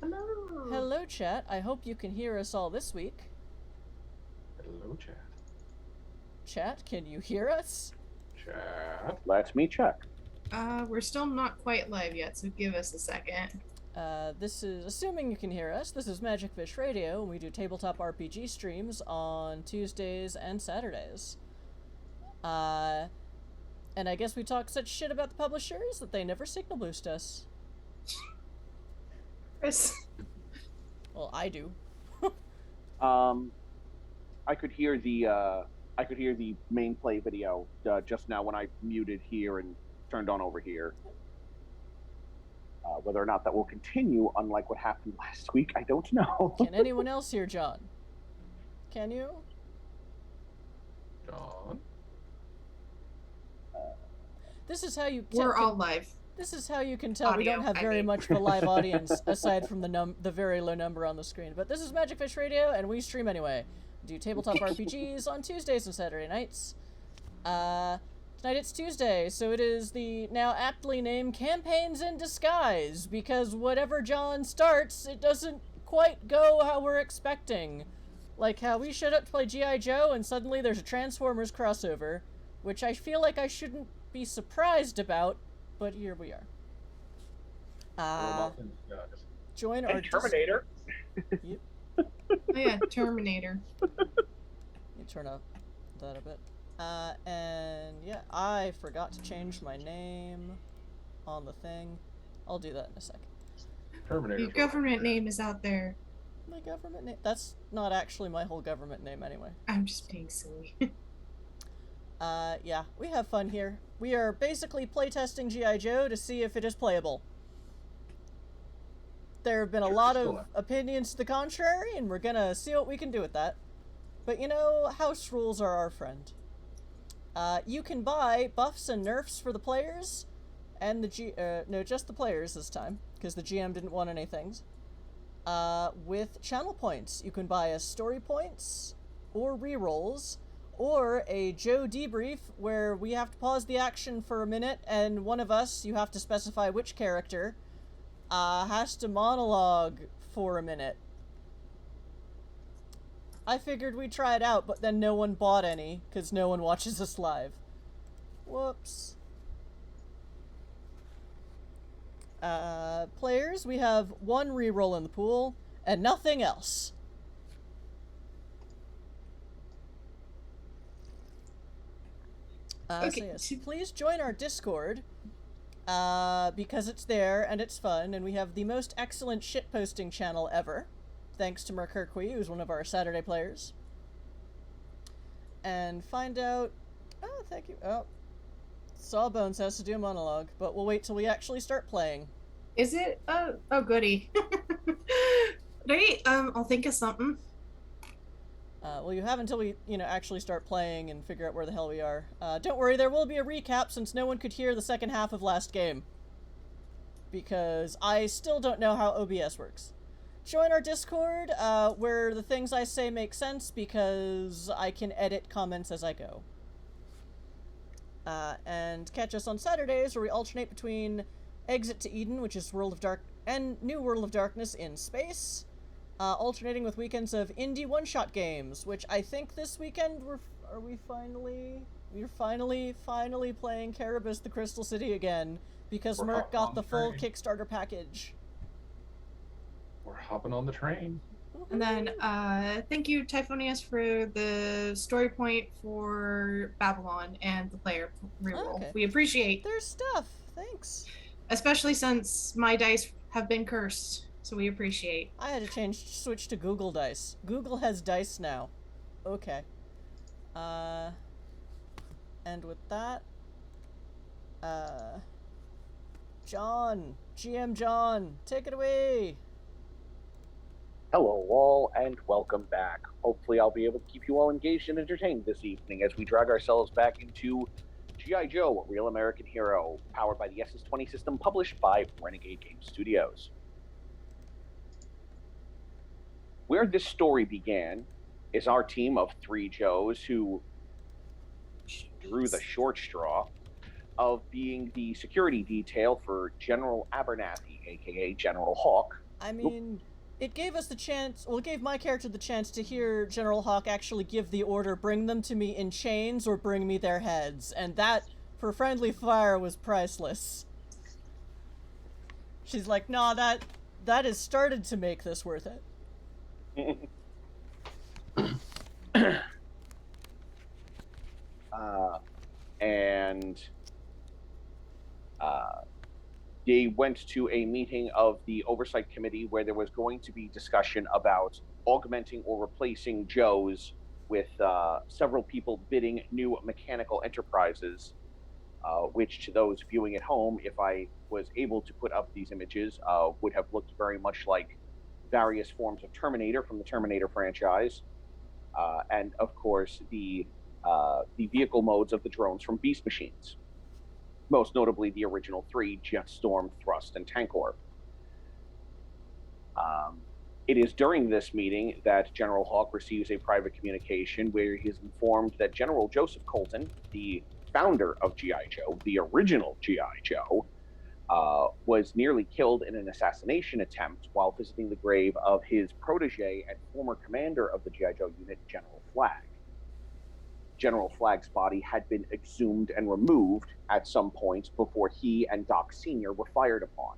Hello. Hello, chat. I hope you can hear us all this week. Hello, chat. Chat, can you hear us? Chat. Let me check. We're still not quite live yet, so give us a second. This is, assuming you can hear us, this is Magic Fish Radio, and we do tabletop RPG streams on Tuesdays and Saturdays. And I guess we talk such shit about the publishers that they never signal boost us. Chris. Well, I do. I could hear the main play video just now when I muted here and turned on over here. Whether or not that will continue, unlike what happened last week, I don't know. Can anyone else hear John? Can you? John. This is how you. We're all live. This is how you can tell we Audio, don't have I very mean. much of a live audience aside from the very low number on the screen. But this is Magic Fish Radio, and we stream anyway. We do tabletop RPGs on Tuesdays and Saturday nights. Tonight it's Tuesday, so it is the now aptly named Campaigns in Disguise, because whatever John starts, it doesn't quite go how we're expecting. Like how we showed up to play G.I. Joe, and suddenly there's a Transformers crossover, which I feel like I shouldn't be surprised about, but here we are. Join our Terminator. Yep. Oh yeah, Terminator. Let me turn up that a bit. And yeah, I forgot to change my name on the thing. I'll do that in a second. Terminator. Your government name is out there. My government name? That's not actually my whole government name anyway. I'm just being silly. Yeah, we have fun here. We are basically playtesting G.I. Joe to see if it is playable. There have been a lot of opinions to the contrary, and we're gonna see what we can do with that. But you know, house rules are our friend. You can buy buffs and nerfs for the players, and just the players this time, because the GM didn't want anything. With channel points. You can buy as story points, or rerolls, or a Joe debrief where we have to pause the action for a minute, and one of us, you have to specify which character, has to monologue for a minute. I figured we'd try it out, but then no one bought any, because no one watches us live. Whoops. Players, we have one reroll in the pool, and nothing else. Okay. So yes, please join our Discord, because it's there, and it's fun, and we have the most excellent shitposting channel ever. Thanks to Mercurqui, who's one of our Saturday players. And find out... Oh, thank you. Oh. Sawbones has to do a monologue, but we'll wait till we actually start playing. Is it? Oh goody. Right, I'll think of something. Well, you have until we, actually start playing and figure out where the hell we are. Don't worry, there will be a recap since no one could hear the second half of last game. Because I still don't know how OBS works. Join our Discord, where the things I say make sense because I can edit comments as I go. And catch us on Saturdays where we alternate between Exit to Eden, which is World of Dark, and New World of Darkness in space, alternating with weekends of indie one-shot games, which I think this weekend we're finally playing Caribus the Crystal City again, because Merc got the full Kickstarter package. We're hopping on the train. And then, thank you, Typhonius, for the story point for Babylon and the player reroll. Okay. We appreciate. There's stuff. Thanks. Especially since my dice have been cursed, so we appreciate. I had to switch to Google Dice. Google has dice now. Okay. And with that, John, GM John, take it away. Hello all, and welcome back. Hopefully I'll be able to keep you all engaged and entertained this evening as we drag ourselves back into G.I. Joe, Real American Hero, powered by the SS-20 system, published by Renegade Game Studios. Where this story began is our team of 3 Joes who drew the short straw of being the security detail for General Abernathy, aka General Hawk, I mean, it gave us the chance, well, it gave my character the chance to hear General Hawk actually give the order, bring them to me in chains or bring me their heads, and that, for friendly fire, was priceless. She's like, nah, that has started to make this worth it. They went to a meeting of the oversight committee where there was going to be discussion about augmenting or replacing Joe's with several people bidding new mechanical enterprises, which to those viewing at home, if I was able to put up these images, would have looked very much like various forms of Terminator from the Terminator franchise, and of course the vehicle modes of the drones from Beast Machines. Most notably the original 3, Jetstorm, Thrust, and Tankor. It is during this meeting that General Hawk receives a private communication where he is informed that General Joseph Colton, the founder of G.I. Joe, the original G.I. Joe, was nearly killed in an assassination attempt while visiting the grave of his protege and former commander of the G.I. Joe unit, General Flag. General Flag's body had been exhumed and removed at some point before he and Doc Sr. were fired upon.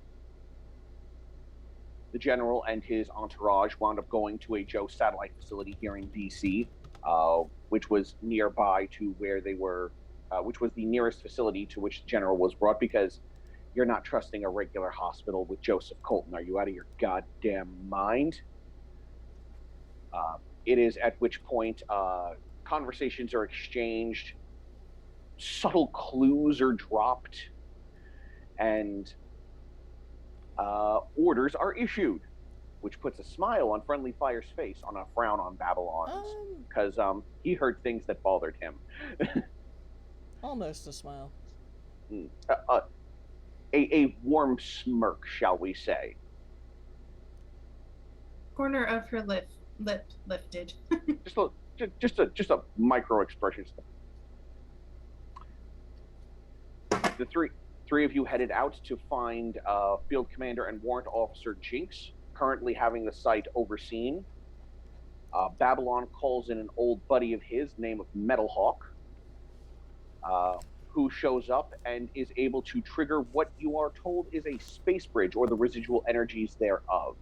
The General and his entourage wound up going to a Joe satellite facility here in D.C., which was nearby to where they were, which was the nearest facility to which the General was brought, because you're not trusting a regular hospital with Joseph Colton. Are you out of your goddamn mind? It is at which point conversations are exchanged, subtle clues are dropped, and orders are issued, which puts a smile on Friendly Fire's face on a frown on Babylon's, because he heard things that bothered him. Almost a smile. A warm smirk, shall we say. Corner of her lip lifted. Just a micro expression. The three of you headed out to find Field Commander and Warrant Officer Jinx, currently having the site overseen. Babylon calls in an old buddy of his, name of Metalhawk, who shows up and is able to trigger what you are told is a space bridge, or the residual energies thereof.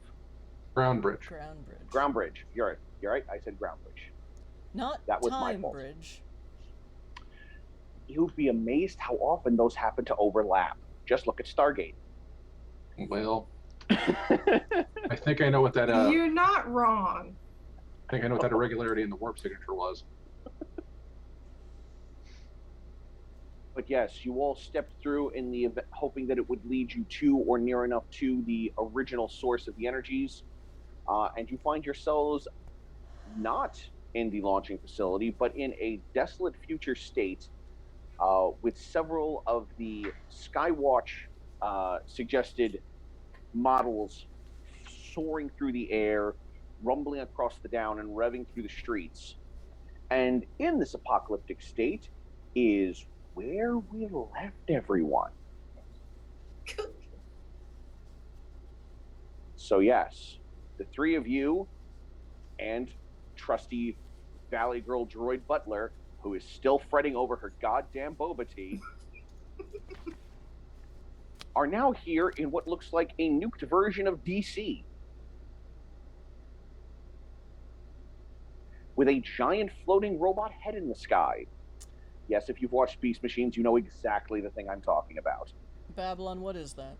Ground bridge. Ground bridge. You're right. I said ground bridge. Not that was time my fault. bridge. You'd be amazed how often those happen to overlap. Just look at Stargate. Well, I think I know what that. You're not wrong. I think I know what that irregularity in the warp signature was. But yes, you all stepped through in the event, hoping that it would lead you to or near enough to the original source of the energies, and you find yourselves not in the launching facility, but in a desolate future state, with several of the Skywatch suggested models soaring through the air, rumbling across the down and revving through the streets. And in this apocalyptic state is where we left everyone. So yes, the three of you and trusty Valley Girl droid Butler, who is still fretting over her goddamn boba tea, are now here in what looks like a nuked version of DC, with a giant floating robot head in the sky. Yes, if you've watched Beast Machines, you know exactly the thing I'm talking about. Babylon, what is that?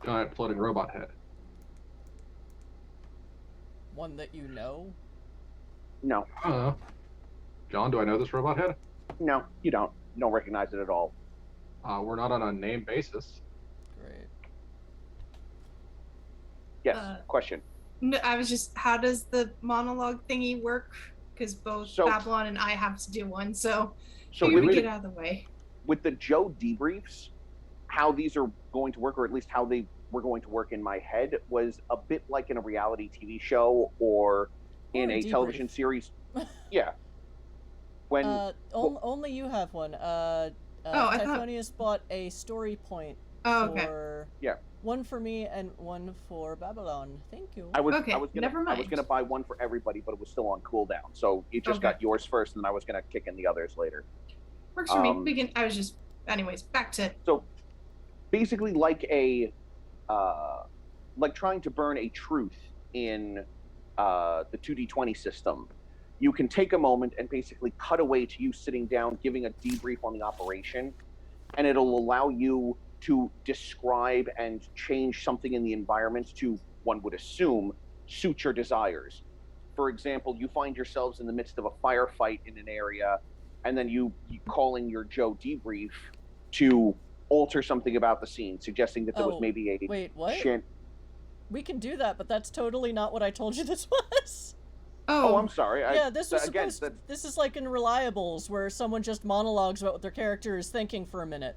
Giant floating robot head. One that you know? No. John, do I know this robot head? No, you don't. You don't recognize it at all. We're not on a name basis. Great. Yes, question. No, I was just, how does the monologue thingy work? Because both Babylon and I have to do one, so figure we get out of the way. With the Joe debriefs, how these are going to work, or at least how they were going to work in my head, was a bit like in a reality TV show or in a television series. Yeah. When only you have one. Typhonius bought a story point Oh, okay. Yeah. One for me and one for Babylon. Thank you. I was Okay, never I was mind. gonna buy one for everybody, but it was still on cooldown, so you just Okay. got yours first, and I was gonna kick in the others later. Works for me. I was just, anyways, back to. So basically, like trying to burn a truth in the 2d20 system, you can take a moment and basically cut away to you sitting down, giving a debrief on the operation, and it'll allow you to describe and change something in the environment to, one would assume, suit your desires. For example, you find yourselves in the midst of a firefight in an area, and then you calling your Joe debrief to alter something about the scene, suggesting that there was maybe a wait, what? We can do that, but that's totally not what I told you this was. Oh, I'm sorry. Yeah, this was this is like in Reliables, where someone just monologues about what their character is thinking for a minute.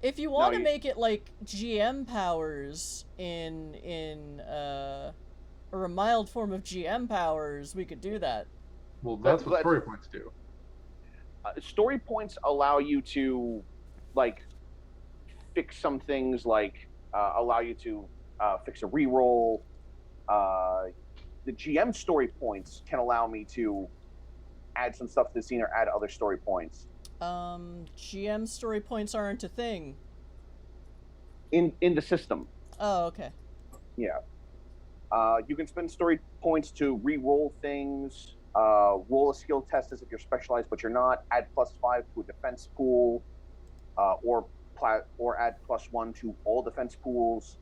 If you want to make it like GM powers or a mild form of GM powers, we could do that. Well, that's what story points do. Story points allow you to, like, fix some things, like allow you to fix a reroll. The GM story points can allow me to add some stuff to the scene or add other story points. GM story points aren't a thing. In the system. Oh, okay. Yeah. You can spend story points to re-roll things, roll a skill test as if you're specialized but you're not, add +5 to a defense pool, or add +1 to all defense pools,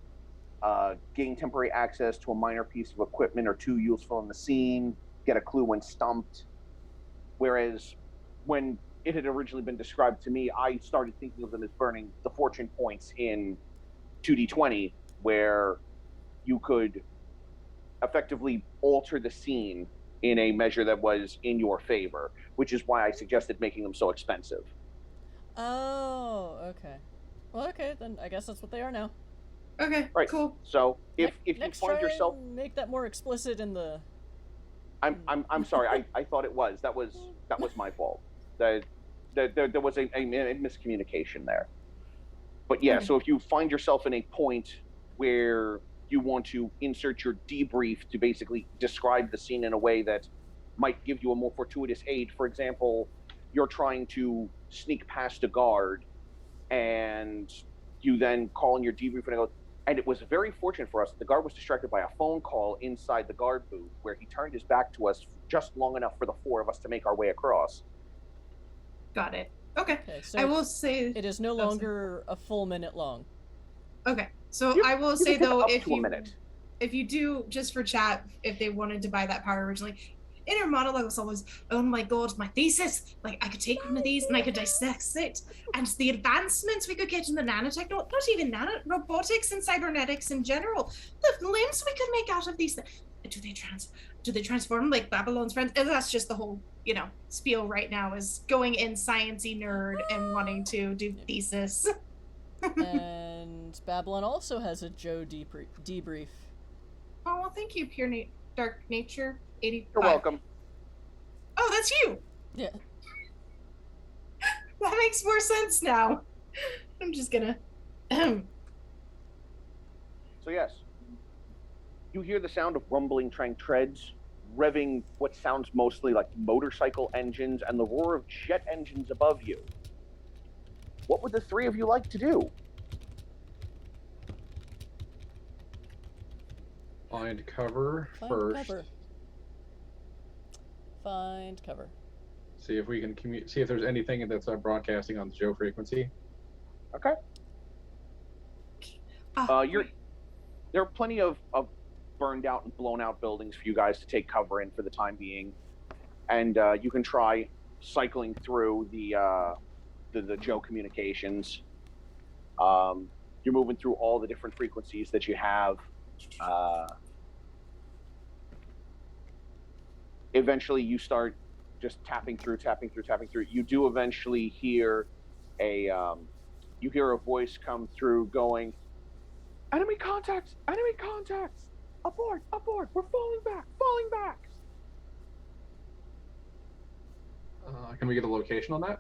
gain temporary access to a minor piece of equipment or 2 useful in the scene, get a clue when stumped. Whereas when it had originally been described to me, I started thinking of them as burning the fortune points in 2d20, where you could effectively alter the scene in a measure that was in your favor, which is why I suggested making them so expensive. Oh, okay. Well, okay, then I guess that's what they are now. Okay, right. Cool. So if you find yourself, make that more explicit in the. I'm sorry. I thought it was. That was my fault. There was a miscommunication there. But yeah, so if you find yourself in a point where you want to insert your debrief to basically describe the scene in a way that might give you a more fortuitous aid, for example, you're trying to sneak past a guard, and you then call in your debrief and it was very fortunate for us that the guard was distracted by a phone call inside the guard booth, where he turned his back to us just long enough for the 4 of us to make our way across. Got it. Okay, so I will say it is no longer a full minute long. Okay, so I will say though, if you do, just for chat, if they wanted to buy that power originally, inner monologue was always, oh my god, my thesis, like I could take one of these and I could dissect it, and the advancements we could get in the nanotech, not even robotics and cybernetics in general, the limbs we could make out of these things. Do they transform like Babylon's friends? And that's just the whole, spiel right now, is going in sciencey nerd and wanting to do thesis. And Babylon also has a Joe debrief. Oh, well, thank you, Pure Dark Nature 85. You're welcome. Oh, that's you. Yeah. That makes more sense now. I'm just gonna. So yes, you hear the sound of rumbling train treads, revving what sounds mostly like motorcycle engines, and the roar of jet engines above you. What would the 3 of you like to do? Find cover first. Find cover. See if we can see if there's anything that's broadcasting on the Joe frequency. Okay. There are plenty of burned out and blown out buildings for you guys to take cover in for the time being, and you can try cycling through the Joe communications. You're moving through all the different frequencies that you have. Eventually you start just tapping through. You do eventually hear a voice come through going, enemy contacts, abort, we're falling back. Can we get a location on that?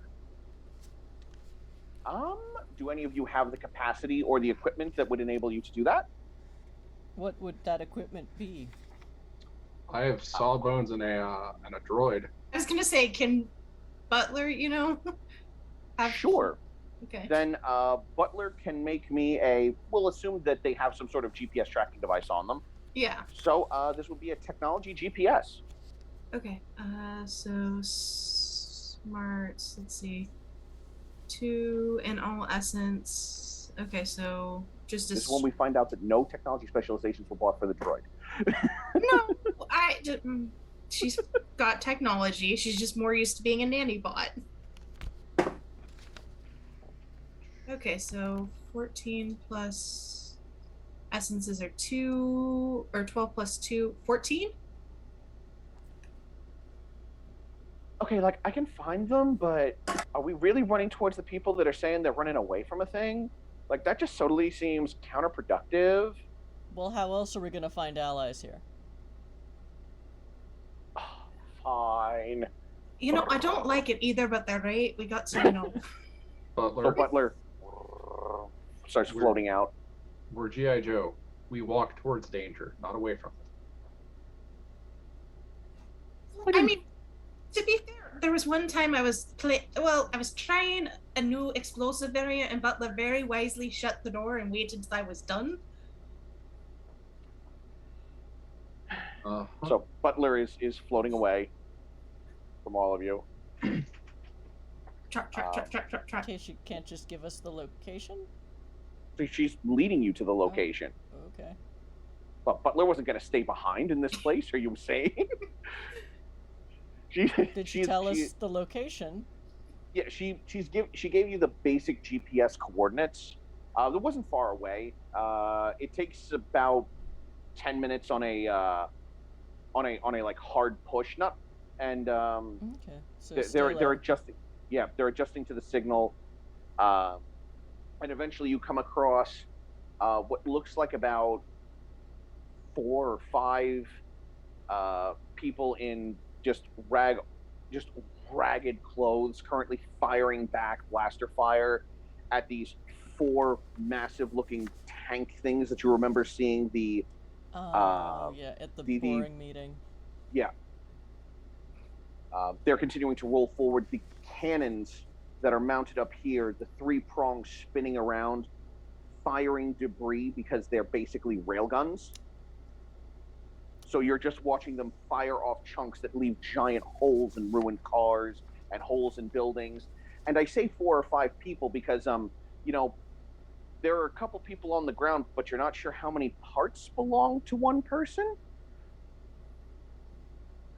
Do any of you have the capacity or the equipment that would enable you to do that? What would that equipment be? I have sawbones and a droid. I was gonna say, can Butler, have... Sure. Okay. Then Butler can make me we'll assume that they have some sort of GPS tracking device on them. Yeah. So this would be a technology GPS. Okay. So smarts, let's see. 2 and all essence. Okay, so just This is when we find out that no technology specializations were bought for the droid. No, she's got technology. She's just more used to being a nanny bot. Okay, so 14 plus essences are 2, or 12 plus 2, 14? Okay, like, I can find them, but are we really running towards the people that are saying they're running away from a thing? Like, that just totally seems counterproductive. Well, how else are we gonna find allies here? Fine. I don't like it either, but they're right. We got to, Butler. So Butler starts floating out. We're G.I. Joe. We walk towards danger, not away from it. I mean, to be fair, there was one time I was trying a new explosive variant, and Butler very wisely shut the door and waited till I was done. So Butler is floating away from all of you. Truck. In case you can't just give us the location? So she's leading you to the location. Okay. But Butler wasn't going to stay behind in this place, are you saying? Did she tell us the location? Yeah, she gave you the basic GPS coordinates. It wasn't far away. It takes about 10 minutes on a like hard push, Okay. So they're adjusting. Yeah, they're adjusting to the signal, and eventually you come across what looks like about 4 or 5 people in just ragged clothes, currently firing back blaster fire at these 4 massive-looking tank things that you remember seeing the. Yeah, at the boring meeting. Yeah. They're continuing to roll forward. The cannons that are mounted up here, the 3 prongs spinning around, firing debris because they're basically railguns. So you're just watching them fire off chunks that leave giant holes in ruined cars and holes in buildings. And I say 4 or 5 people because, there are a couple people on the ground, but you're not sure how many parts belong to one person.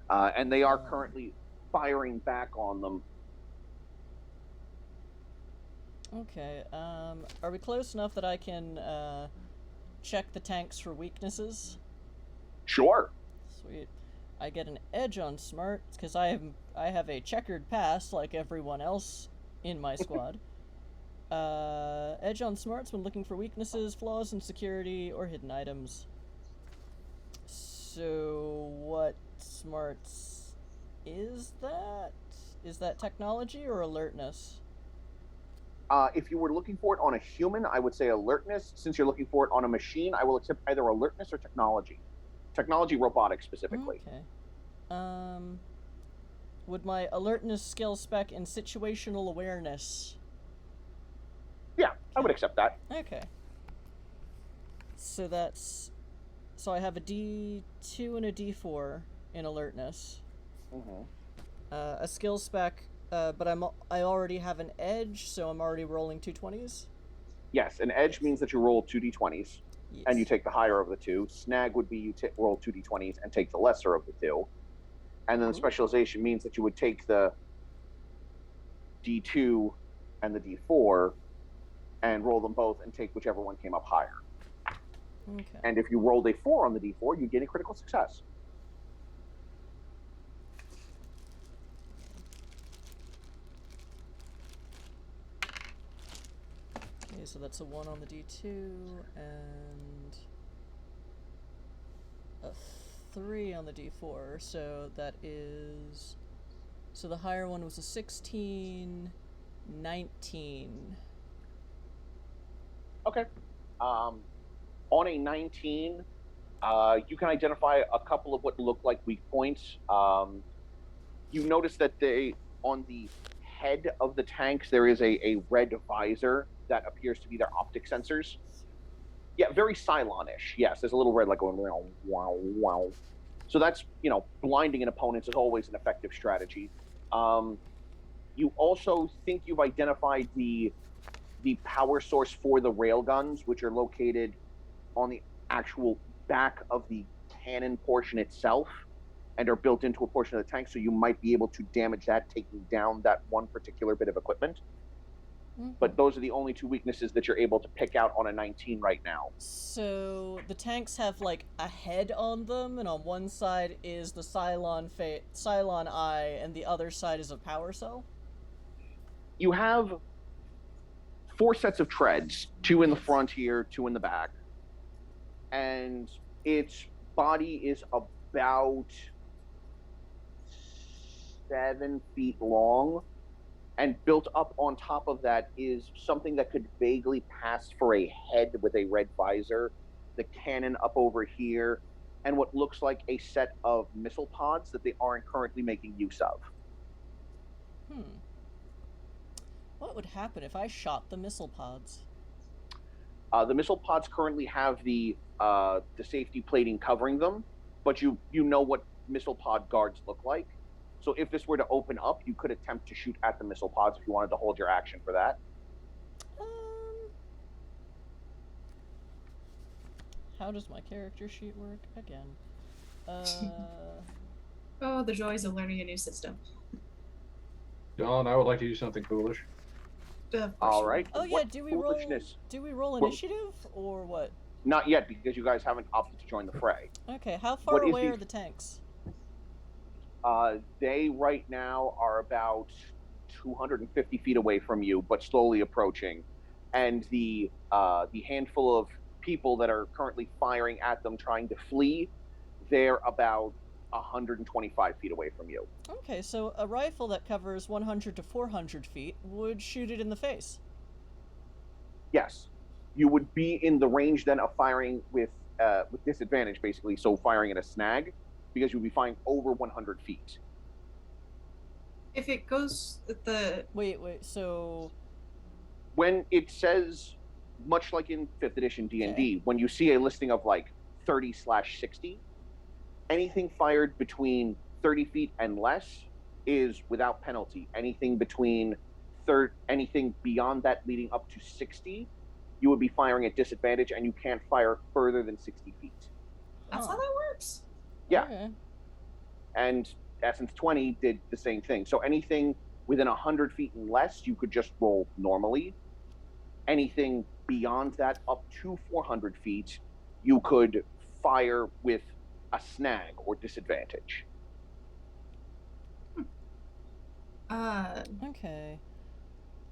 And they are currently firing back on them. Okay, are we close enough that I can check the tanks for weaknesses? Sure. Sweet. I get an edge on smart because I have a checkered past like everyone else in my squad. Edge on smarts when looking for weaknesses, flaws in security, or hidden items. So what smarts is that? Is that technology or alertness? If you were looking for it on a human, I would say alertness. Since you're looking for it on a machine, I will accept either alertness or technology. Technology, robotics specifically. Okay. Would my alertness skill spec in situational awareness? Yeah, I would accept that. Okay. So I have a D2 and a D4 in alertness. Mm-hmm. A skill spec, but I already have an edge, so I'm already rolling 220s. Yes, an edge means that you roll 2d20s, yes. And you take the higher of the 2. Snag would be you roll 2d20s and take the lesser of the 2. And then the specialization means that you would take the D2 and the D4 and roll them both and take whichever one came up higher. Okay. And if you rolled a 4 on the D4, you gain a critical success. Okay, so that's a 1 on the D2 and a 3 on the D4. So that is... So the higher one was a 16, 19. Okay. On a 19, you can identify a couple of what look like weak points. You notice that on the head of the tanks, there is a red visor that appears to be their optic sensors. Yeah, very Cylon-ish. Yes, there's a little red like going wow, wow, wow. So that's, blinding an opponent is always an effective strategy. You also think you've identified the power source for the railguns, which are located on the actual back of the cannon portion itself and are built into a portion of the tank, so you might be able to damage that, taking down that one particular bit of equipment. Mm-hmm. But those are the only two weaknesses that you're able to pick out on a 19 right now. So the tanks have like a head on them, and on one side is the Cylon eye, and the other side is a power cell? You have 4 sets of treads, 2 in the front here, 2 in the back. And its body is about 7 feet long, and built up on top of that is something that could vaguely pass for a head with a red visor, the cannon up over here, and what looks like a set of missile pods that they aren't currently making use of. What would happen if I shot the missile pods? The missile pods currently have the safety plating covering them, but you know what missile pod guards look like. So if this were to open up, you could attempt to shoot at the missile pods if you wanted to hold your action for that. How does my character sheet work again? Oh, the joys of learning a new system. John, I would like to do something foolish. All right. Oh yeah, do we roll initiative or what? Not yet, because you guys haven't opted to join the fray. Okay, how far away are the tanks? They right now are about 250 feet away from you, but slowly approaching. And the handful of people that are currently firing at them, trying to flee, they're about 125 feet away from you. Okay, so a rifle that covers 100 to 400 feet would shoot it in the face. Yes. You would be in the range then of firing with disadvantage, basically, so firing at a snag, because you'd be firing over 100 feet. If it goes the... Wait, so... When it says, much like in 5th edition D&D, when you see a listing of like 30/60, anything fired between 30 feet and less is without penalty. Anything beyond that leading up to 60, you would be firing at disadvantage, and you can't fire further than 60 feet. That's how that works? Yeah. Okay. And Essence 20 did the same thing. So anything within 100 feet and less, you could just roll normally. Anything beyond that, up to 400 feet, you could fire with a snag or disadvantage. Okay.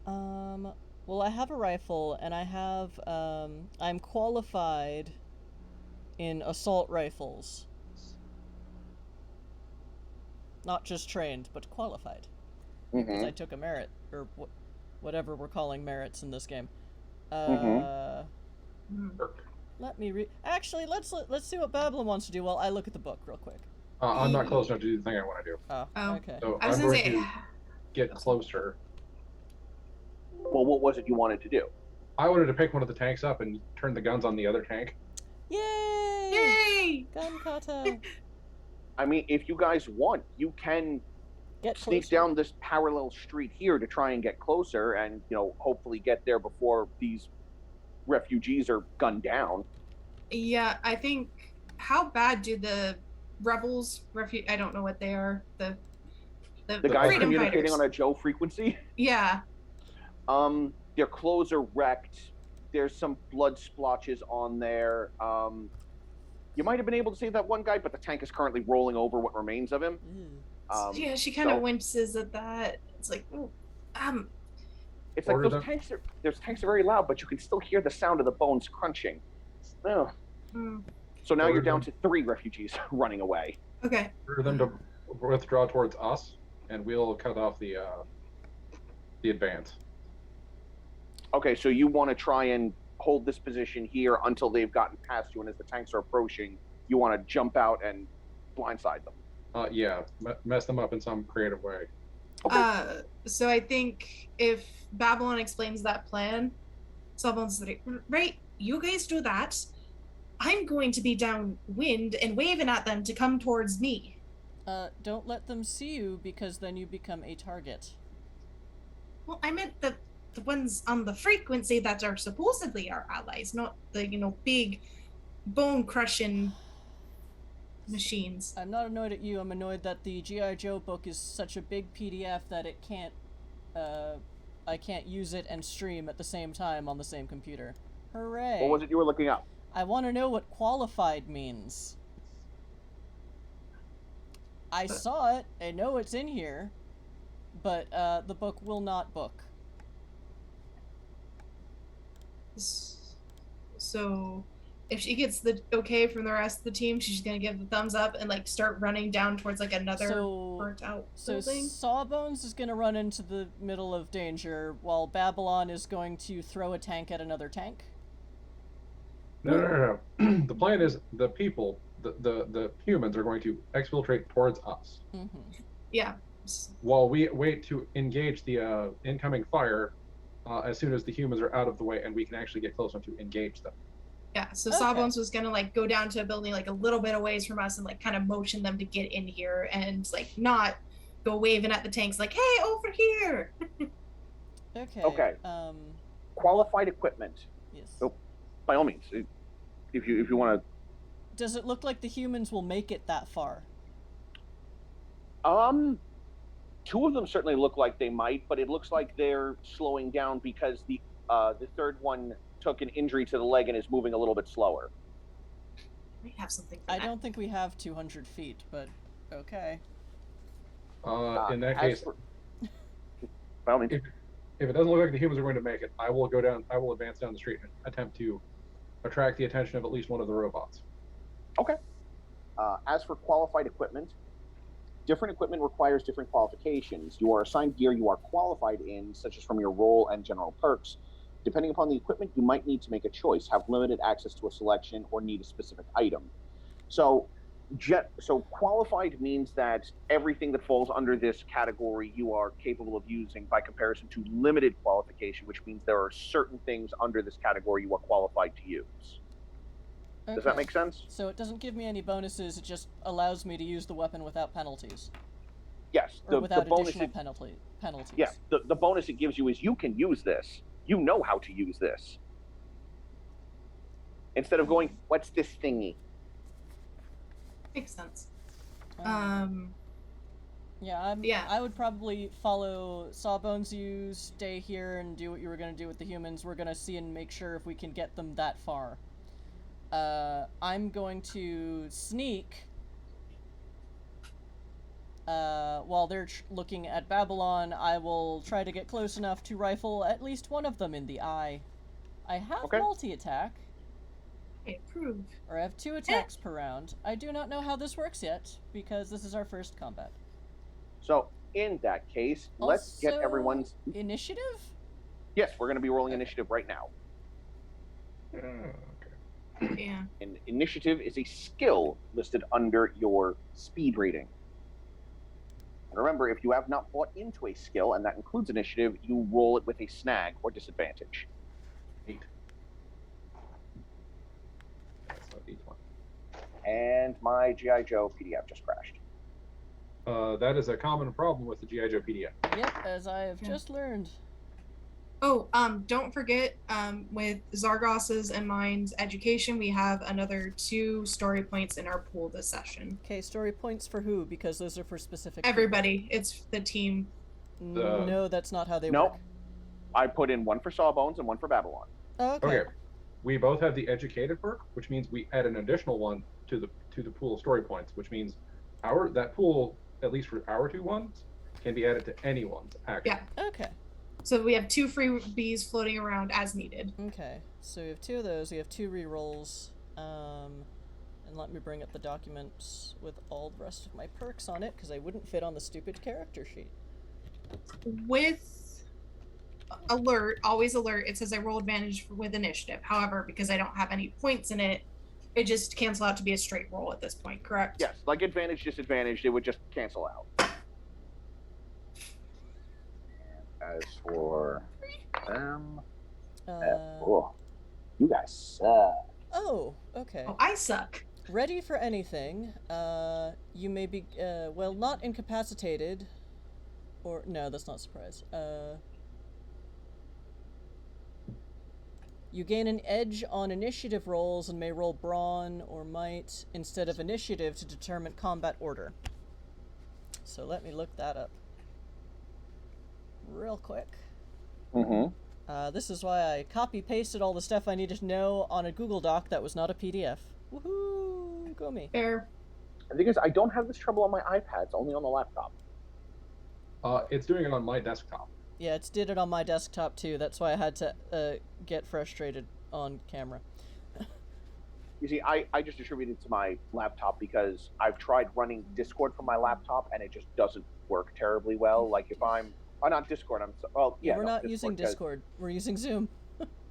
Well, I have a rifle, and I have, I'm qualified in assault rifles. Not just trained, but qualified. Because I took a merit, or whatever we're calling merits in this game. Let me Actually, let's see what Babylon wants to do while I look at the book real quick. I'm not close enough to do the thing I want to do. Oh, okay. So I'm going to get closer. Well, what was it you wanted to do? I wanted to pick one of the tanks up and turn the guns on the other tank. Yay! Yay! Gun kata! I mean, if you guys want, you can sneak down this parallel street here to try and get closer and, hopefully get there before these refugees are gunned down. Yeah, I think... How bad do the rebels... I don't know what they are. The guys communicating fighters on a Joe frequency? Yeah. Their clothes are wrecked. There's some blood splotches on there. You might have been able to save that one guy, but the tank is currently rolling over what remains of him. Yeah, she kind of winces at that. It's like, It's like those tanks are very loud, but you can still hear the sound of the bones crunching. Oh. So now you're down to 3 refugees running away. Okay. For them to withdraw towards us, and we'll cut off the advance. Okay, so you want to try and hold this position here until they've gotten past you, and as the tanks are approaching, you want to jump out and blindside them. Yeah, mess them up in some creative way. Okay. So I think if Babylon explains that plan, Sawbones is like, right, you guys do that. I'm going to be downwind and waving at them to come towards me. Don't let them see you, because then you become a target. Well, I meant the ones on the frequency that are supposedly our allies, not the, big bone-crushing machines. I'm not annoyed at you, I'm annoyed that the G.I. Joe book is such a big PDF that it can't, I can't use it and stream at the same time on the same computer. Hooray! What was it you were looking up? I want to know what qualified means. I saw it, I know it's in here, but the book will not book. So, if she gets the okay from the rest of the team, she's gonna give the thumbs up and like start running down towards like another burnt out building. So Sawbones is gonna run into the middle of danger, while Babylon is going to throw a tank at another tank. No. The plan is the people, the humans are going to exfiltrate towards us. Mm-hmm. Yeah. While we wait to engage the incoming fire as soon as the humans are out of the way and we can actually get close enough to engage them. Yeah, so Okay. Sawbones was gonna like go down to a building like a little bit away from us and like kind of motion them to get in here and like not go waving at the tanks like, hey, over here. Okay. Qualified equipment. Yes. Oh, by all means, if you want Does it look like the humans will make it that far? to. Two of them certainly look like they might, but it looks like they're slowing down because the third one took an injury to the leg and is moving a little bit slower. We have something for I that. don't think we have 200 feet, but okay. In that case, by all means. if it doesn't look like the humans are going to make it, I will advance down the street and attempt to attract the attention of at least one of the robots. Okay. As for qualified equipment, different equipment requires different qualifications. You are assigned gear you are qualified in, such as from your role and general perks. Depending upon the equipment, you might need to make a choice, have limited access to a selection, or need a specific item. So qualified means that everything that falls under this category you are capable of using, by comparison to limited qualification, which means there are certain things under this category you are qualified to use. Okay. Does that make sense? So it doesn't give me any bonuses, it just allows me to use the weapon without penalties. Yes. Or without the bonus additional penalties. Yeah, the bonus it gives you is you can use this. You know how to use this. Instead of going, what's this thingy? Makes sense. Yeah, I would probably follow Sawbones. You stay here and do what you were going to do with the humans. We're going to see and make sure if we can get them that far. I'm going to sneak while they're looking at Babylon. I will try to get close enough to rifle at least one of them in the eye. I have multi-attack. I approve. Or I have 2 attacks per round. I do not know how this works yet, because this is our first combat. So, in that case, let's get everyone's... Initiative? Yes, we're going to be rolling initiative right now. Okay. Yeah. And initiative is a skill listed under your speed rating. And remember, if you have not bought into a skill, and that includes initiative, you roll it with a snag or disadvantage. 8. That's not D20. And my G.I. Joe PDF just crashed. That is a common problem with the G.I. Joe PDF. Yep, as I have just learned. Oh, don't forget, with Zargos's and mine's education, we have another 2 story points in our pool this session. Okay, story points for who? Because those are for specific Everybody. people. It's the team. No, that's not how they Nope. work. I put in one for Sawbones and one for Babylon. Okay. We both have the educated perk, which means we add an additional one to the pool of story points, which means that pool, at least for our 2 ones, can be added to anyone's action. Yeah. Okay. So we have 2 freebies floating around as needed. Okay. So we have 2 of those. We have 2 rerolls. And let me bring up the documents with all the rest of my perks on it, because they wouldn't fit on the stupid character sheet. With alert, always alert, it says I roll advantage with initiative. However, because I don't have any points in it, it just cancel out to be a straight roll at this point, correct? Yes, like advantage, disadvantage, it would just cancel out. And as for them, you guys suck. Oh, okay. Oh, I suck. Ready for anything. You may be, well, not incapacitated. Or, no, that's not a surprise. You gain an edge on initiative rolls and may roll brawn or might instead of initiative to determine combat order. So let me look that up real quick. This is why I copy-pasted all the stuff I needed to know on a Google Doc that was not a PDF. Woohoo! Go me. Fair. The thing is, I don't have this trouble on my iPad. It's only on the laptop. It's doing it on my desktop. Yeah, it's did it on my desktop too. That's why I had to get frustrated on camera. You see, I just attribute it to my laptop because I've tried running Discord from my laptop and it just doesn't work terribly well. Like if I'm, oh, not Discord. We're not using Discord. We're using Zoom.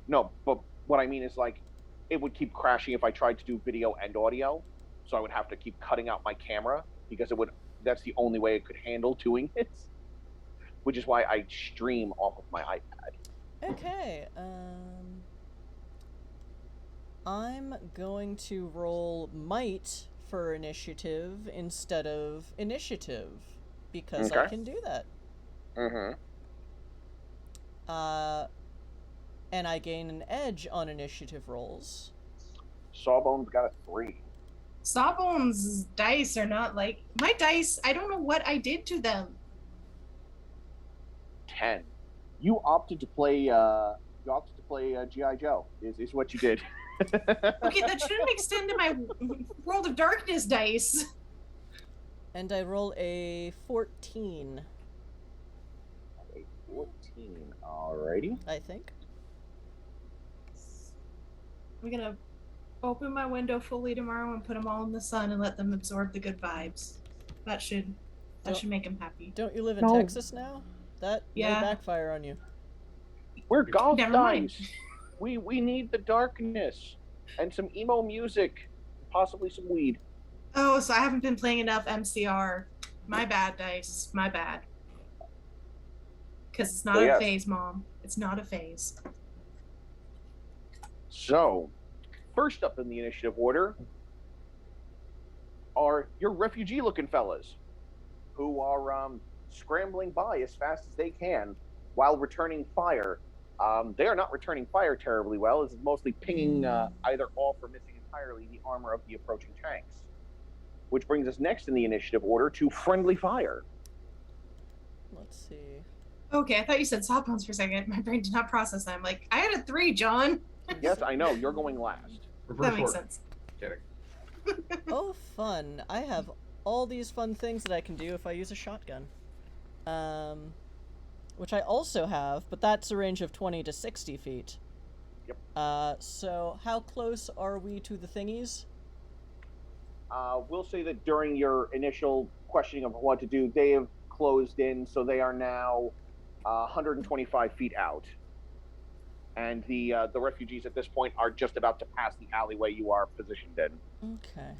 No, but what I mean is like, it would keep crashing if I tried to do video and audio, so I would have to keep cutting out my camera because it would. That's the only way it could handle doing it. Which is why I stream off of my iPad. Okay, I'm going to roll might for initiative instead of initiative, because I can do that. And I gain an edge on initiative rolls. Sawbones got a 3. Sawbones' dice are not like... My dice, I don't know what I did to them. 10. You opted to play G.I. Joe, is what you did. Okay, that shouldn't extend to my World of Darkness dice. And I roll a 14. A 14, alrighty. I think. I'm gonna open my window fully tomorrow and put them all in the sun and let them absorb the good vibes. That should make them happy. Don't you live in Texas now? That may Yeah. backfire on you. We're golf Never dice. mind. We need the darkness and some emo music, possibly some weed. Oh, so I haven't been playing enough MCR. My bad, dice. My bad. Because it's not a phase, Mom. It's not a phase. So, first up in the initiative order are your refugee-looking fellas, who are scrambling by as fast as they can while returning fire. They are not returning fire terribly well, as it's mostly pinging either off or missing entirely the armor of the approaching tanks. Which brings us next in the initiative order to friendly fire. Let's see. Okay, I thought you said sawbones for a second. My brain did not process that. I'm like, I had a 3, John. Yes, I know. You're going last. Reverse That makes order. sense. Kidding. Oh, fun. I have all these fun things that I can do if I use a shotgun. Which I also have, but that's a range of 20 to 60 feet. Yep. So how close are we to the thingies? We'll say that during your initial questioning of what to do, they have closed in, so they are now 125 feet out. And the refugees at this point are just about to pass the alleyway you are positioned in. Okay.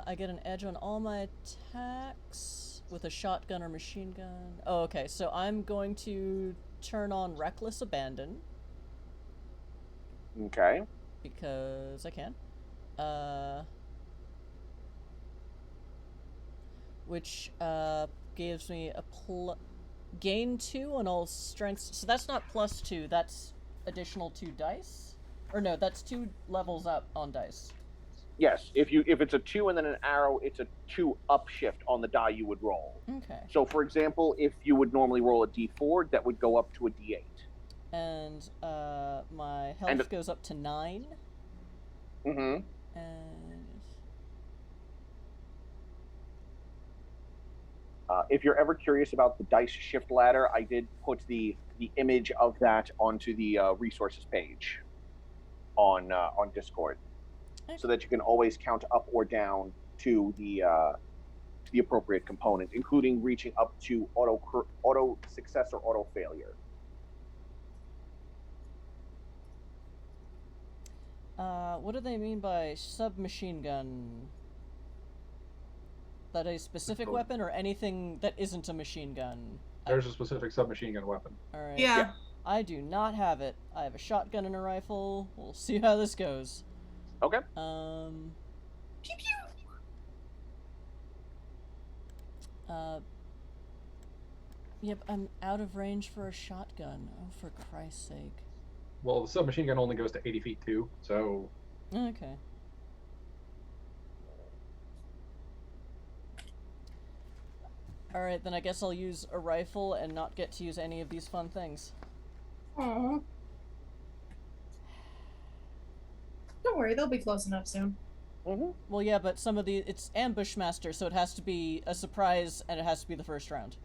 I get an edge on all my attacks with a shotgun or machine gun. Oh, okay, so I'm going to turn on Reckless Abandon. Okay. Because I can. Which gives me a gain 2 on all strengths. So that's not +2, that's additional 2 dice? Or no, that's 2 levels up on dice. Yes, if it's a 2 and then an arrow, it's a 2 upshift on the die you would roll. Okay. So, for example, if you would normally roll a d4, that would go up to a d8. And my health goes up to 9. Mm-hmm. And if you're ever curious about the dice shift ladder, I did put the image of that onto the resources page on Discord, so that you can always count up or down to the the appropriate component, including reaching up to auto success or auto failure. What do they mean by submachine gun? That a specific weapon or anything that isn't a machine gun? There's a specific submachine gun weapon. Alright. Yeah. I do not have it. I have a shotgun and a rifle. We'll see how this goes. Okay. Pew pew. Yep, I'm out of range for a shotgun. Oh, for Christ's sake. Well, the submachine gun only goes to 80 feet too, so... Okay. Alright, then I guess I'll use a rifle and not get to use any of these fun things. Aww. Don't worry, they'll be close enough soon. Mm-hmm. Well, yeah, but some of the... It's Ambushmaster, so it has to be a surprise, and it has to be the first round.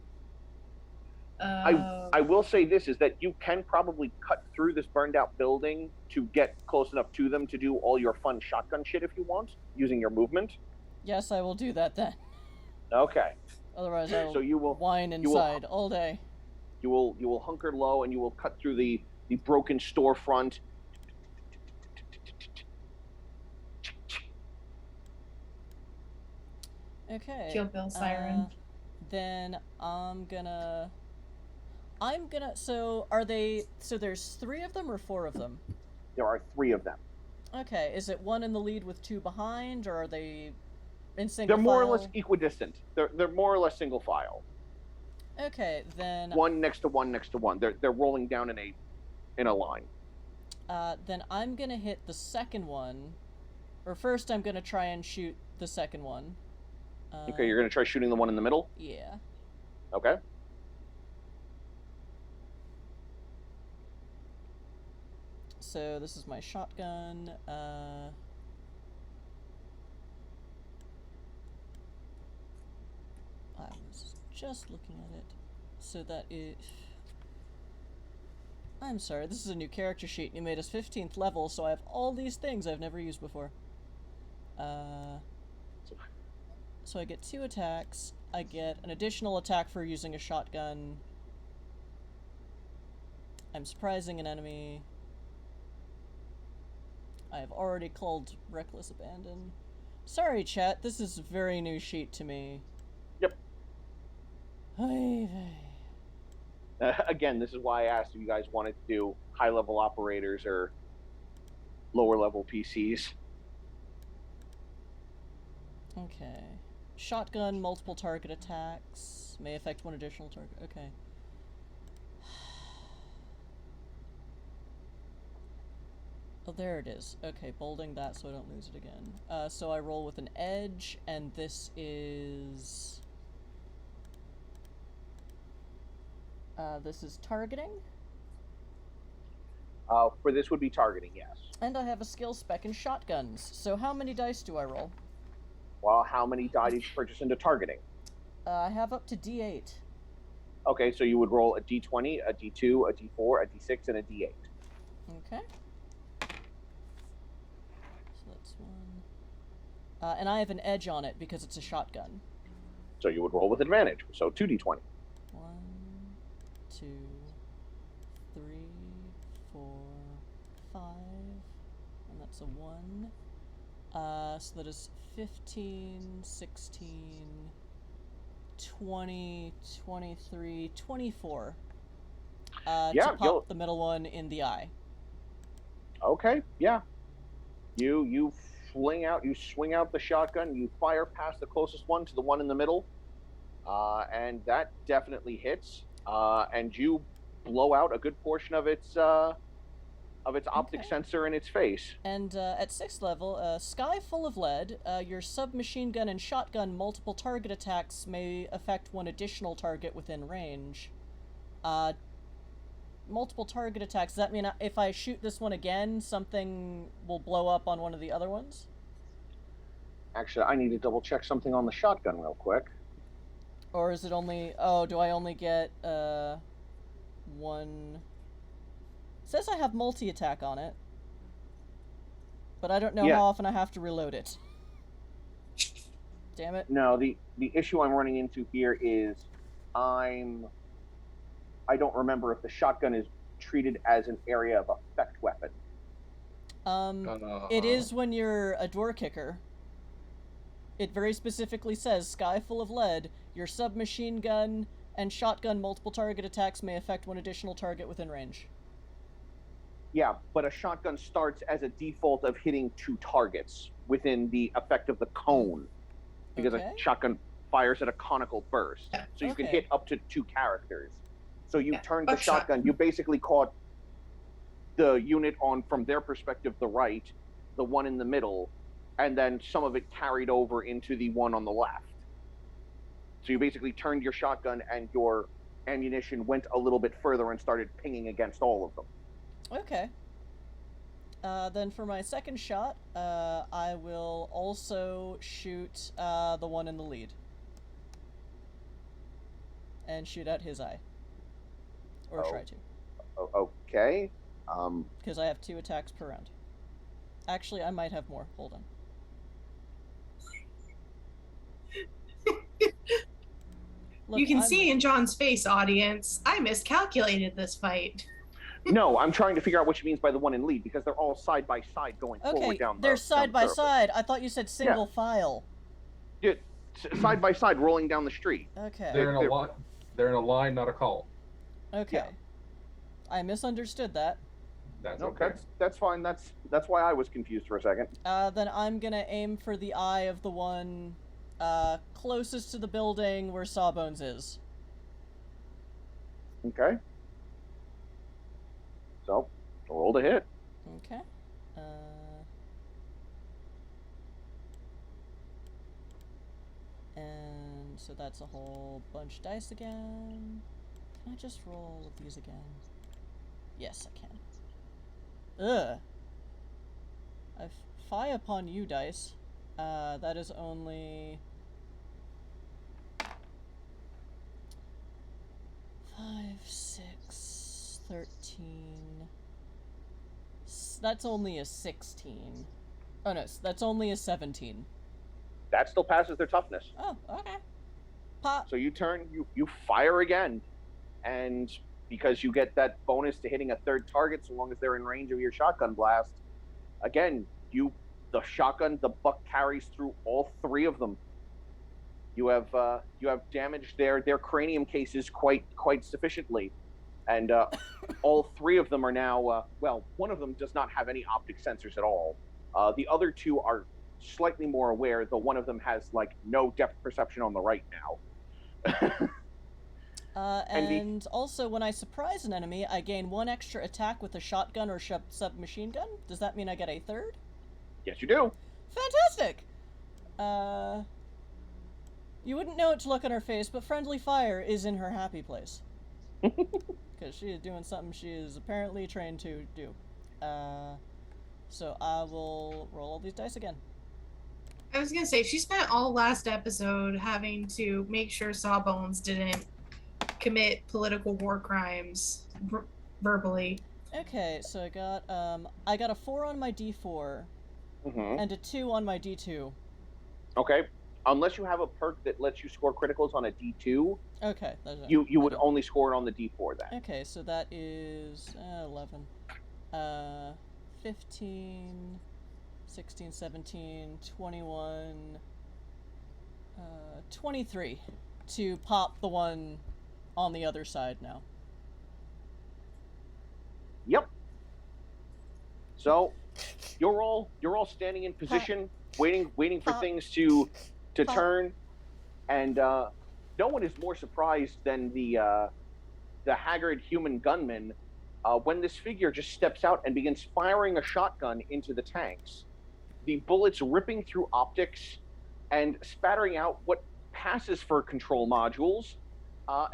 I will say this, is that you can probably cut through this burned out building to get close enough to them to do all your fun shotgun shit if you want, using your movement. Yes, I will do that then. Okay. Otherwise I will, So you will whine inside all day. You will hunker low and you will cut through the broken storefront. Okay. Kill Bill siren. Then I'm gonna... So, are they... So there's 3 of them or 4 of them? There are 3 of them. Okay, is it one in the lead with 2 behind, or are they in single They're more file? or less equidistant. They're more or less single file. Okay, then... One next to one next to one. They're rolling down in a line. Then I'm gonna hit the second one. Or first I'm gonna try and shoot the second one. Okay, you're gonna try shooting the one in the middle? Yeah. Okay. So this is my shotgun. I was just looking at it. So that is... I'm sorry, this is a new character sheet. You made us 15th level, so I have all these things I've never used before. So I get 2 attacks. I get an additional attack for using a shotgun. I'm surprising an enemy. I have already called Reckless Abandon. Sorry, chat, this is a very new sheet to me. Yep. Hey. Again, this is why I asked if you guys wanted to do high-level operators or lower-level PCs. Okay. Shotgun, multiple target attacks. May affect 1 additional target. Okay. Oh, there it is. Okay, bolding that so I don't lose it again. So I roll with an edge, and this is... this is targeting? For this would be targeting, yes. And I have a skill spec in shotguns. So how many dice do I roll? Well, how many die did you purchase into targeting? I have up to D8. Okay, so you would roll a D20, a D2, a D4, a D6, and a D8. Okay. So that's 1. And I have an edge on it because it's a shotgun. So you would roll with advantage, so 2D20. 1, 2, 3, 4, 5, and that's a 1. So that is 15, 16, 20, 23, 24. To pop the middle one in the eye. Okay, yeah. You swing out the shotgun, you fire past the closest one to the one in the middle, and that definitely hits. And you blow out a good portion of its optic sensor in its face. And at 6th level, Sky Full of Lead, your submachine gun and shotgun multiple target attacks may affect 1 additional target within range. Multiple target attacks, does that mean if I shoot this one again, something will blow up on one of the other ones? Actually, I need to double check something on the shotgun real quick. Or is it only... Oh, do I only get, 1... It says I have multi-attack on it. But I don't know how often I have to reload it. Damn it. No, the issue I'm running into here is I don't remember if the shotgun is treated as an area of effect weapon. It is when you're a door kicker. It very specifically says, sky full of lead, your submachine gun and shotgun multiple target attacks may affect one additional target within range. Yeah, but a shotgun starts as a default of hitting 2 targets within the effect of the cone. Because a shotgun fires at a conical burst. So you can hit up to 2 characters. So you turned the shotgun, you basically caught the unit on, from their perspective, the right, the one in the middle, and then some of it carried over into the one on the left. So you basically turned your shotgun and your ammunition went a little bit further and started pinging against all of them. Okay. Then for my second shot, I will also shoot the one in the lead. And shoot at his eye. Or try to. Okay. Because I have 2 attacks per round. Actually, I might have more. Hold on. Look, you can see in John's face, audience, I miscalculated this fight. No, I'm trying to figure out what she means by the one in lead, because they're all side by side going forward down the they're side by surface. side. I thought you said single file. Yeah, side by side, rolling down the street. Okay. They're in a line, not a call. Okay. Yeah. I misunderstood that. That's No, okay. that's fine. That's why I was confused for a second. Then I'm gonna aim for the eye of the one closest to the building where Sawbones is. Okay. So, roll to hit. Okay. And so that's a whole bunch of dice again. Can I just roll these again? Yes, I can. Ugh. I fie upon you, dice. That is only 5, 6, 13. That's only a 16. Oh no, that's only a 17. That still passes their toughness. Oh, okay. Pop. So you turn, you fire again, and because you get that bonus to hitting a third target so long as they're in range of your shotgun blast, again, the shotgun, the buck carries through all 3 of them. You have damaged their cranium cases quite sufficiently, and all 3 of them are now well, one of them does not have any optic sensors at all. The other 2 are slightly more aware, though one of them has like no depth perception on the right now. And also, when I surprise an enemy, I gain 1 extra attack with a shotgun or submachine gun. Does that mean I get a 3rd? Yes, you do. Fantastic! You wouldn't know it to look on her face, but friendly fire is in her happy place. Because she is doing something she is apparently trained to do. So I will roll all these dice again. I was gonna say, she spent all last episode having to make sure Sawbones didn't commit political war crimes verbally. Okay, so I got a 4 on my D4 and a 2 on my D2. Okay, unless you have a perk that lets you score criticals on a D2. Okay, you would only score it on the D4 then. Okay, so that is 11, 15, 16, 17, 21, 23 to pop the one on the other side now. Yep. So you're all standing in position, waiting for things to turn, and no one is more surprised than the haggard human gunman when this figure just steps out and begins firing a shotgun into the tanks. The bullets ripping through optics and spattering out what passes for control modules,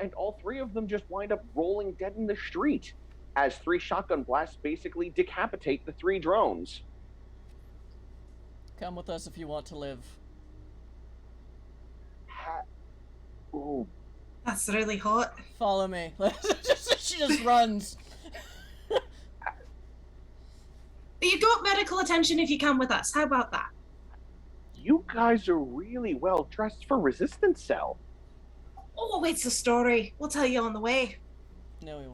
and all 3 of them just wind up rolling dead in the street as 3 shotgun blasts basically decapitate the 3 drones. Come with us if you want to live. Ooh. That's really hot. Follow me. She just runs. You got medical attention if you come with us. How about that? You guys are really well dressed for Resistance Cell. Oh, it's a story. We'll tell you on the way. No, we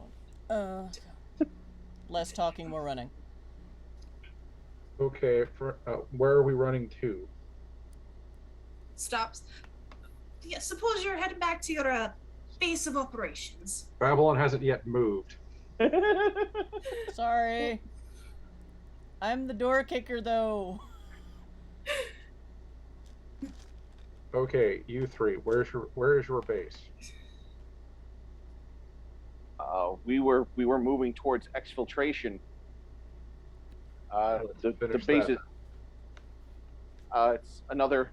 won't. Less talking, more running. Okay, where are we running to? Stops. Yeah, suppose you're heading back to your base of operations. Babylon hasn't yet moved. Sorry. I'm the door kicker, though. Okay, you three. Where is your base? We were moving towards exfiltration. The base is it's another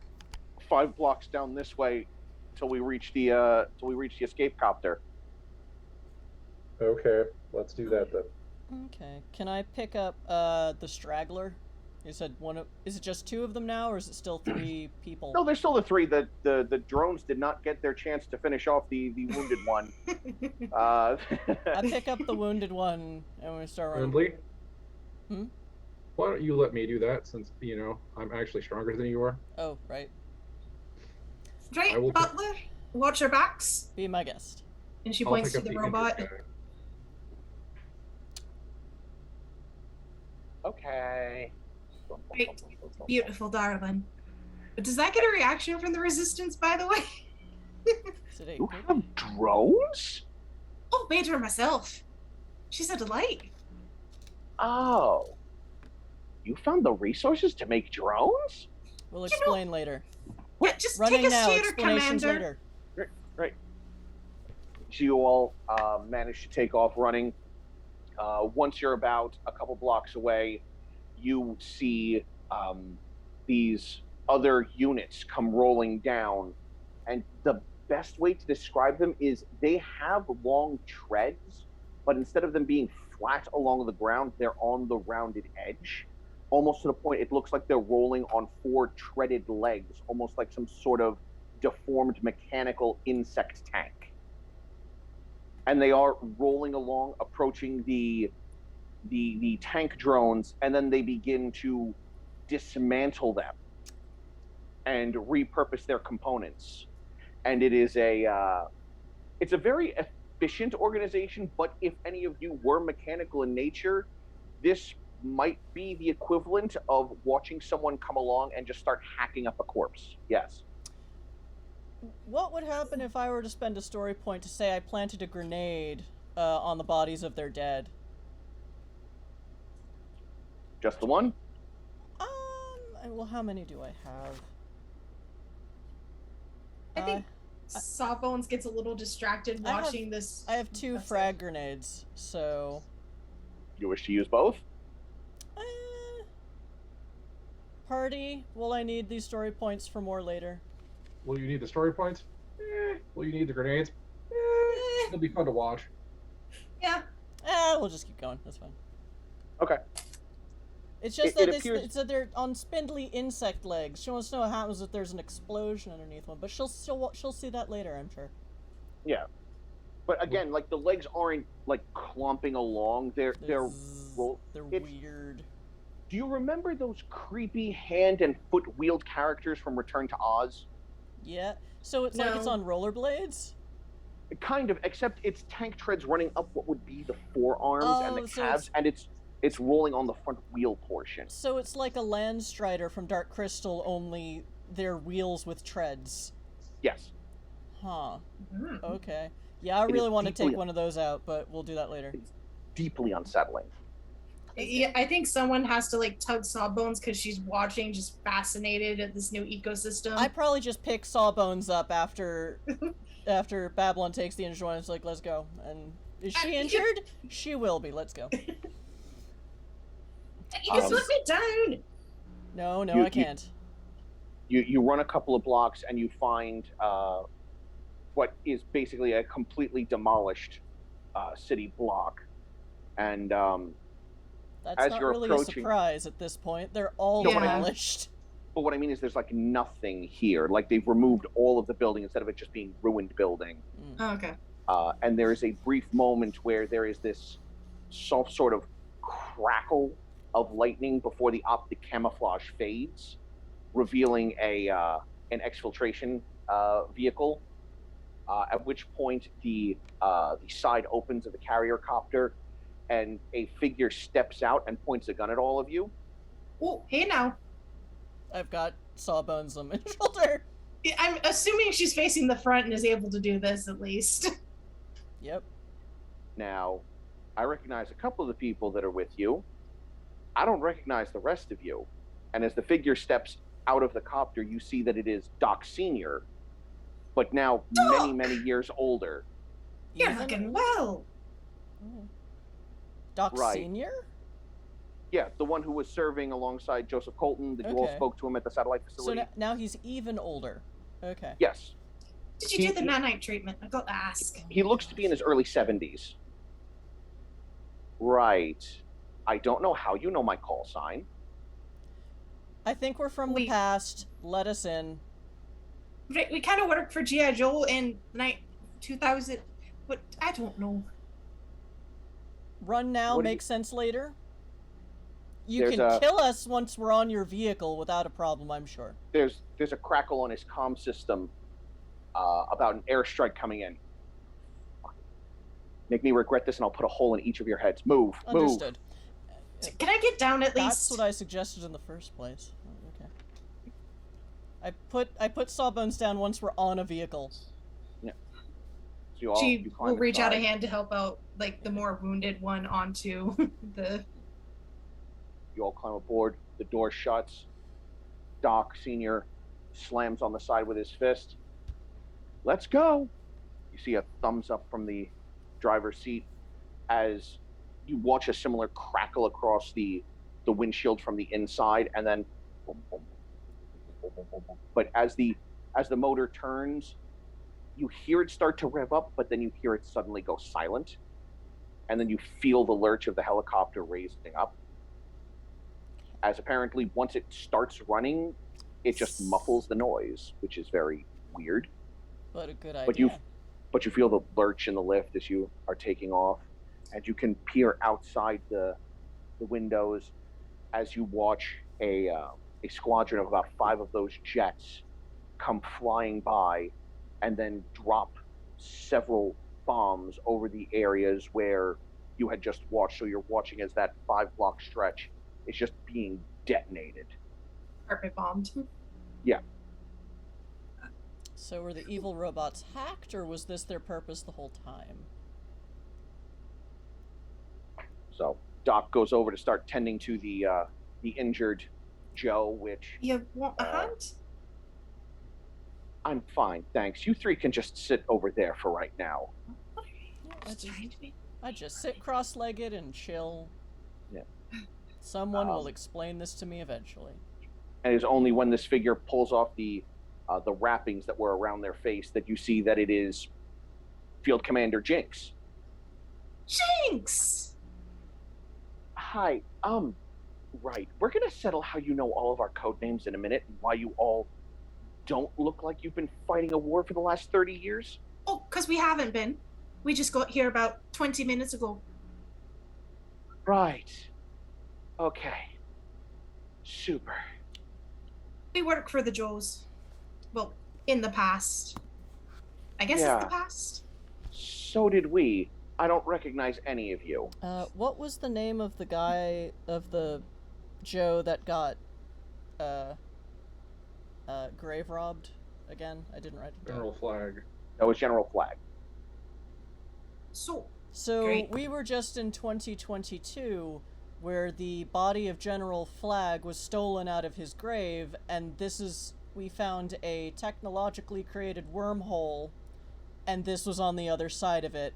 5 blocks down this way till we reach the escape copter. Okay, let's do that then. Okay. Can I pick up the straggler? You said is it just 2 of them now, or is it still 3 people? No, there's still the 3. The drones did not get their chance to finish off the wounded one. I pick up the wounded one and we start running. Friendly? Hmm? Why don't you let me do that, since, I'm actually stronger than you are? Oh, right. Right, Butler, watch your backs. Be my guest. And she points to the robot. Okay. Great. Beautiful, darling. But does that get a reaction from the Resistance, by the way? You have drones? Oh, made her myself. She's a delight. Oh. You found the resources to make drones? We'll explain later. Yeah, just Running take us now, to your explanations commander. later. Right. So you all managed to take off running. Once you're about a couple blocks away, you see these other units come rolling down. And the best way to describe them is they have long treads, but instead of them being flat along the ground, they're on the rounded edge. Almost to the point it looks like they're rolling on 4 treaded legs, almost like some sort of deformed mechanical insect tank. And they are rolling along, approaching the tank drones, and then they begin to dismantle them and repurpose their components. And it is it's a very efficient organization, but if any of you were mechanical in nature, this might be the equivalent of watching someone come along and just start hacking up a corpse. Yes. What would happen if I were to spend a story point to say I planted a grenade on the bodies of their dead? Just the one? Well, how many do I have? I think Sawbones gets a little distracted watching this. I have 2 frag grenades, so... You wish to use both? Party, will I need these story points for more later? Will you need the story points? Will you need the grenades? It'll be fun to watch. Yeah. We'll just keep going. That's fine. Okay. It's just it's that they're on spindly insect legs. She wants to know what happens if there's an explosion underneath one, but she'll see that later, I'm sure. Yeah. But again, like, the legs aren't like clomping along. They're weird. Do you remember those creepy hand and foot wheeled characters from Return to Oz? Yeah. So it's like it's on rollerblades? Kind of, except it's tank treads running up what would be the forearms and the calves, and it's rolling on the front wheel portion. So it's like a Landstrider from Dark Crystal, only they're wheels with treads. Yes. Huh. Okay. Yeah, I really want to take one of those out, but we'll do that later. It's deeply unsettling. Yeah, I think someone has to like tug Sawbones because she's watching, just fascinated at this new ecosystem. I probably just pick Sawbones up after Babylon takes the injured one. It's like, let's go. And is she injured? She will be. Let's go. You just let me down. No, I can't. You run a couple of blocks and you find what is basically a completely demolished city block, and that's as not you're really approaching, a surprise at this point. They're all demolished. But what I mean is there's like nothing here. Like, they've removed all of the building instead of it just being ruined building. Oh, okay. And there is a brief moment where there is this soft sort of crackle of lightning before the optic camouflage fades. revealing an exfiltration vehicle. At which point the side opens of the carrier copter, and a figure steps out and points a gun at all of you. Oh, hey now. I've got Sawbones on my shoulder. I'm assuming she's facing the front and is able to do this at least. Yep. Now, I recognize a couple of the people that are with you. I don't recognize the rest of you. And as the figure steps out of the copter, you see that it is Doc Sr., but now Doc! many years older. You're Even- looking well. Doc Right. Senior? Yeah, the one who was serving alongside Joseph Colton, that you all Okay. spoke to him at the satellite So facility. now he's even older. Okay. Yes. Did you do the nanite treatment? I got to ask. He looks to be in his early 70s. Right. I don't know how you know my call sign. I think we're from the past. Let us in. Right, we kind of worked for G.I. Joe in 2000, but I don't know. Run now, What do make sense later. You There's can a- kill us once we're on your vehicle without a problem, I'm sure. There's a crackle on his comm system about an airstrike coming in. Make me regret this, and I'll put a hole in each of your heads. Move. Understood. Can I get down at That's least? what I suggested in the first place. Oh, okay. I put Sawbones down once we're on a vehicle. Yeah. So you all, She you climb will reach out a inside. hand to help out, like, the more wounded one onto the... You all climb aboard. The door shuts. Doc Sr. slams on the side with his fist. Let's go. You see a thumbs up from the driver's seat as you watch a similar crackle across the windshield from the inside, and then boom, boom, boom, boom, boom, boom. But as the motor turns, you hear it start to rev up, but then you hear it suddenly go silent, and then you feel the lurch of the helicopter raising up. As apparently once it starts running, it just muffles the noise, which is very weird. But a good idea. But you feel the lurch in the lift as you are taking off, and you can peer outside the windows as you watch a squadron of about 5 of those jets come flying by, and then drop several bombs over the areas where you had just watched. So you're watching as that 5-block stretch is just being detonated. Carpet bombed. Yeah. So were the evil robots hacked, or was this their purpose the whole time? So Doc goes over to start tending to the injured Joe, which You want a hand? I'm fine, thanks. You 3 can just sit over there for right now. Just trying to be... I just sit cross-legged and chill. Yeah. Someone will explain this to me eventually. And it's only when this figure pulls off the wrappings that were around their face that you see that it is Field Commander Jinx. Jinx! Hi, right. We're gonna settle how you know all of our code names in a minute, and why you all don't look like you've been fighting a war for the last 30 years. Oh, because we haven't been. We just got here about 20 minutes ago. Right. Okay. Super. We work for the Joes. Well, in the past. I guess Yeah. it's the past. So did we. I don't recognize any of you. What was the name of the guy, of the Joe that got, grave robbed again? I didn't write it down. General Flag. That was General Flag. So, So Great. we were just in 2022 where the body of General Flag was stolen out of his grave, and we found a technologically created wormhole, and this was on the other side of it.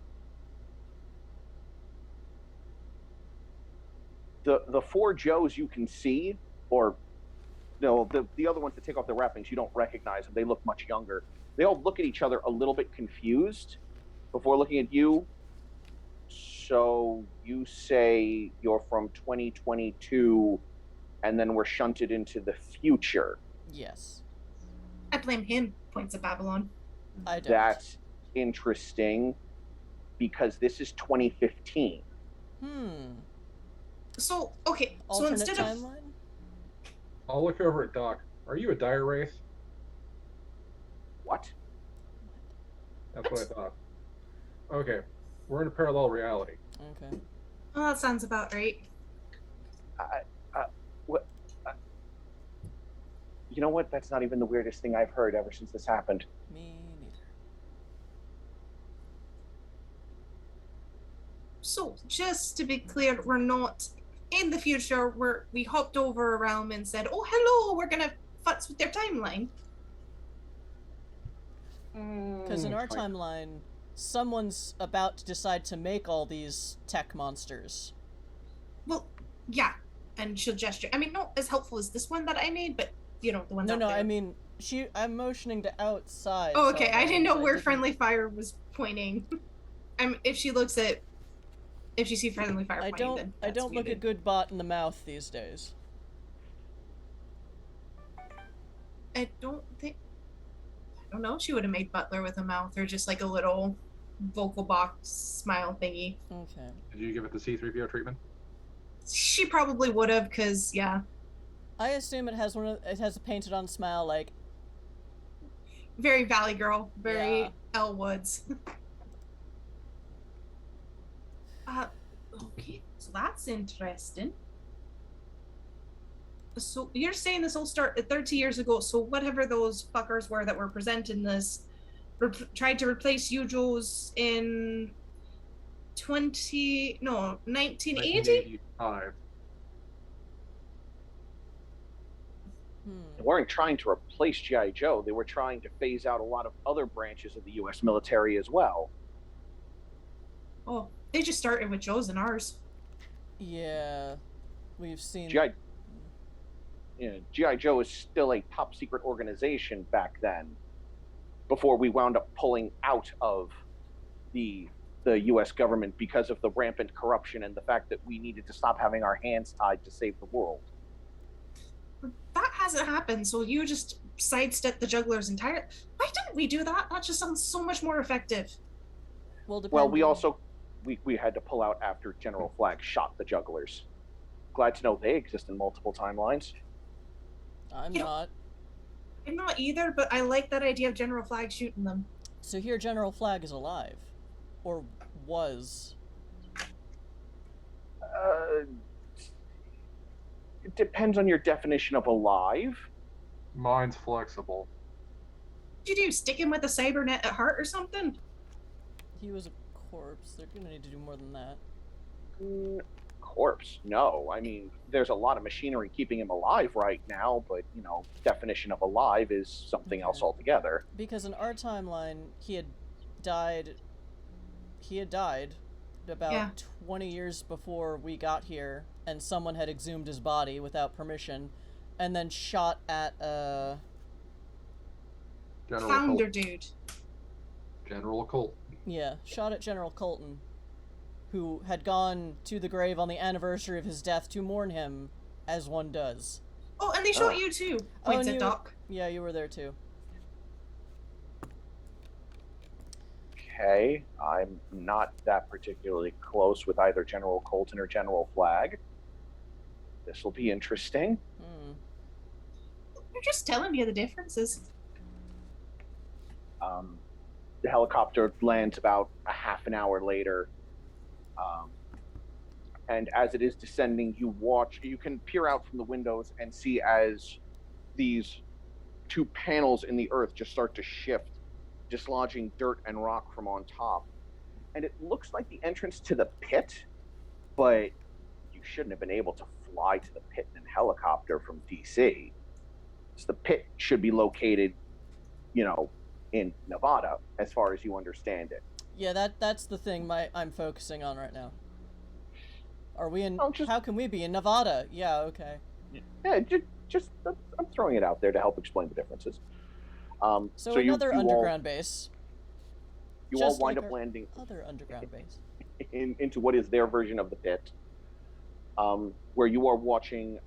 The 4 Joes you can see, or no, the other ones that take off their wrappings, you don't recognize them. They look much younger. They all look at each other a little bit confused before looking at you. So you say you're from 2022, and then we're shunted into the future. Yes. I blame him, points at Babylon. I don't. That's interesting, because this is 2015. So, okay. So Alternate instead of... timeline? I'll look over at Doc. Are you a dire wraith? What? That's what I thought. Okay, we're in a parallel reality. Okay. Well, that sounds about right. What? You know what? That's not even the weirdest thing I've heard ever since this happened. Me neither. So, just to be clear, we're not in the future where we hopped over a realm and said, "Oh, hello, we're gonna futz with their timeline." Because in our timeline, someone's about to decide to make all these tech monsters. Well, yeah, and she'll gesture. I mean, not as helpful as this one that I made, but you know, the one. No, I mean, I'm motioning to outside. Oh, okay. So I didn't know where friendly fire was pointing. If she sees friendly fire pointing, then I don't look a good bot in the mouth these days. I don't know if she would have made Butler with a mouth or just like a little vocal box smile thingy. Okay. Did you give it the C-3PO treatment? She probably would have, cause yeah. I assume it has it has a painted on smile like. Very Valley Girl, very Yeah. Elle Woods. Okay, so that's interesting. So you're saying this all started 30 years ago, so whatever those fuckers were that were presenting this tried to replace Yujos in 1980? 1985. They weren't trying to replace G.I. Joe. They were trying to phase out a lot of other branches of the U.S. military as well. Oh, they just started with Joe's and ours. Yeah, we've seen. G.I. Joe was still a top secret organization back then, before we wound up pulling out of the U.S. government because of the rampant corruption and the fact that we needed to stop having our hands tied to save the world. That hasn't happened, so you just sidestepped the jugglers entirely. Why didn't we do that? That just sounds so much more effective. Well, we also we had to pull out after General Flag shot the jugglers. Glad to know they exist in multiple timelines. I'm not either, but I like that idea of General Flag shooting them. So here General Flag is alive. Or was. It depends on your definition of alive. Mine's flexible. What'd you do? Stick him with a cybernet at heart or something? He was a corpse. They're gonna need to do more than that. Corpse? No. I mean, there's a lot of machinery keeping him alive right now, but, definition of alive is something else altogether. Because in our timeline, he had died about 20 years before we got here, and someone had exhumed his body without permission, and then shot at, Founder dude. General Colt. Yeah, shot at General Colton, who had gone to the grave on the anniversary of his death to mourn him, as one does. Oh, and they shot you too, points at Doc. Yeah, you were there too. Okay, I'm not that particularly close with either General Colton or General Flag. This will be interesting. You're just telling me the differences. The helicopter lands about a half an hour later. And as it is descending, you can peer out from the windows and see as these two panels in the earth just start to shift, dislodging dirt and rock from on top. And it looks like the entrance to the pit, but you shouldn't have been able to fly to the pit in a helicopter from DC. So the pit should be located, in Nevada, as far as you understand it. Yeah, that's the thing I'm focusing on right now. Are we in... How can we be in Nevada? Yeah, okay. Yeah, just I'm throwing it out there to help explain the differences. So another underground base. You all wind up landing... Other underground base. into what is their version of the pit, where you are watching...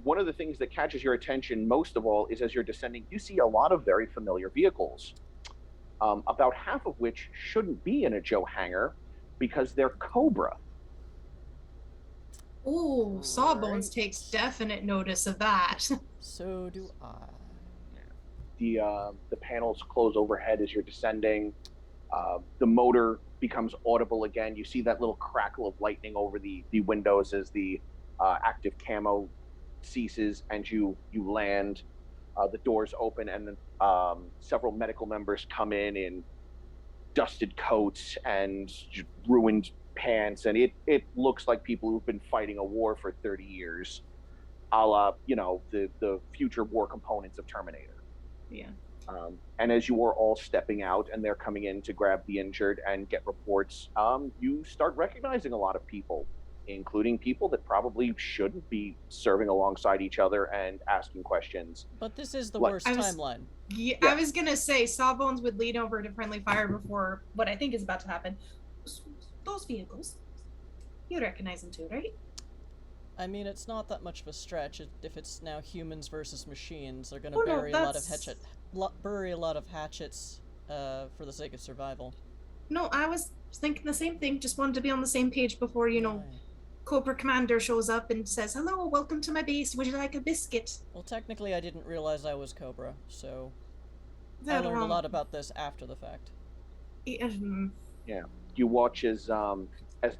one of the things that catches your attention most of all is as you're descending, you see a lot of very familiar vehicles, about half of which shouldn't be in a Joe hangar because they're Cobra. Oh, Sawbones takes definite notice of that. So do I. The panels close overhead as you're descending. The motor becomes audible again. You see that little crackle of lightning over the windows as the active camo ceases, and you land. The doors open, and several medical members come in dusted coats and ruined pants, and it looks like people who've been fighting a war for 30 years, a la, the future war components of Terminator. Yeah. And as you are all stepping out and they're coming in to grab the injured and get reports, you start recognizing a lot of people, including people that probably shouldn't be serving alongside each other and asking questions. But this is the worst timeline. Yeah, I was gonna say Sawbones would lead over to friendly fire before what I think is about to happen. Those vehicles, you recognize them too, right? I mean, it's not that much of a stretch. If it's now humans versus machines, they're gonna bury a lot of hatchets for the sake of survival. No, I was thinking the same thing. Just wanted to be on the same page before, Cobra Commander shows up and says, "Hello, welcome to my base. Would you like a biscuit?" Well, technically, I didn't realize I was Cobra, so I learned a lot about this after the fact. Yeah, you watch as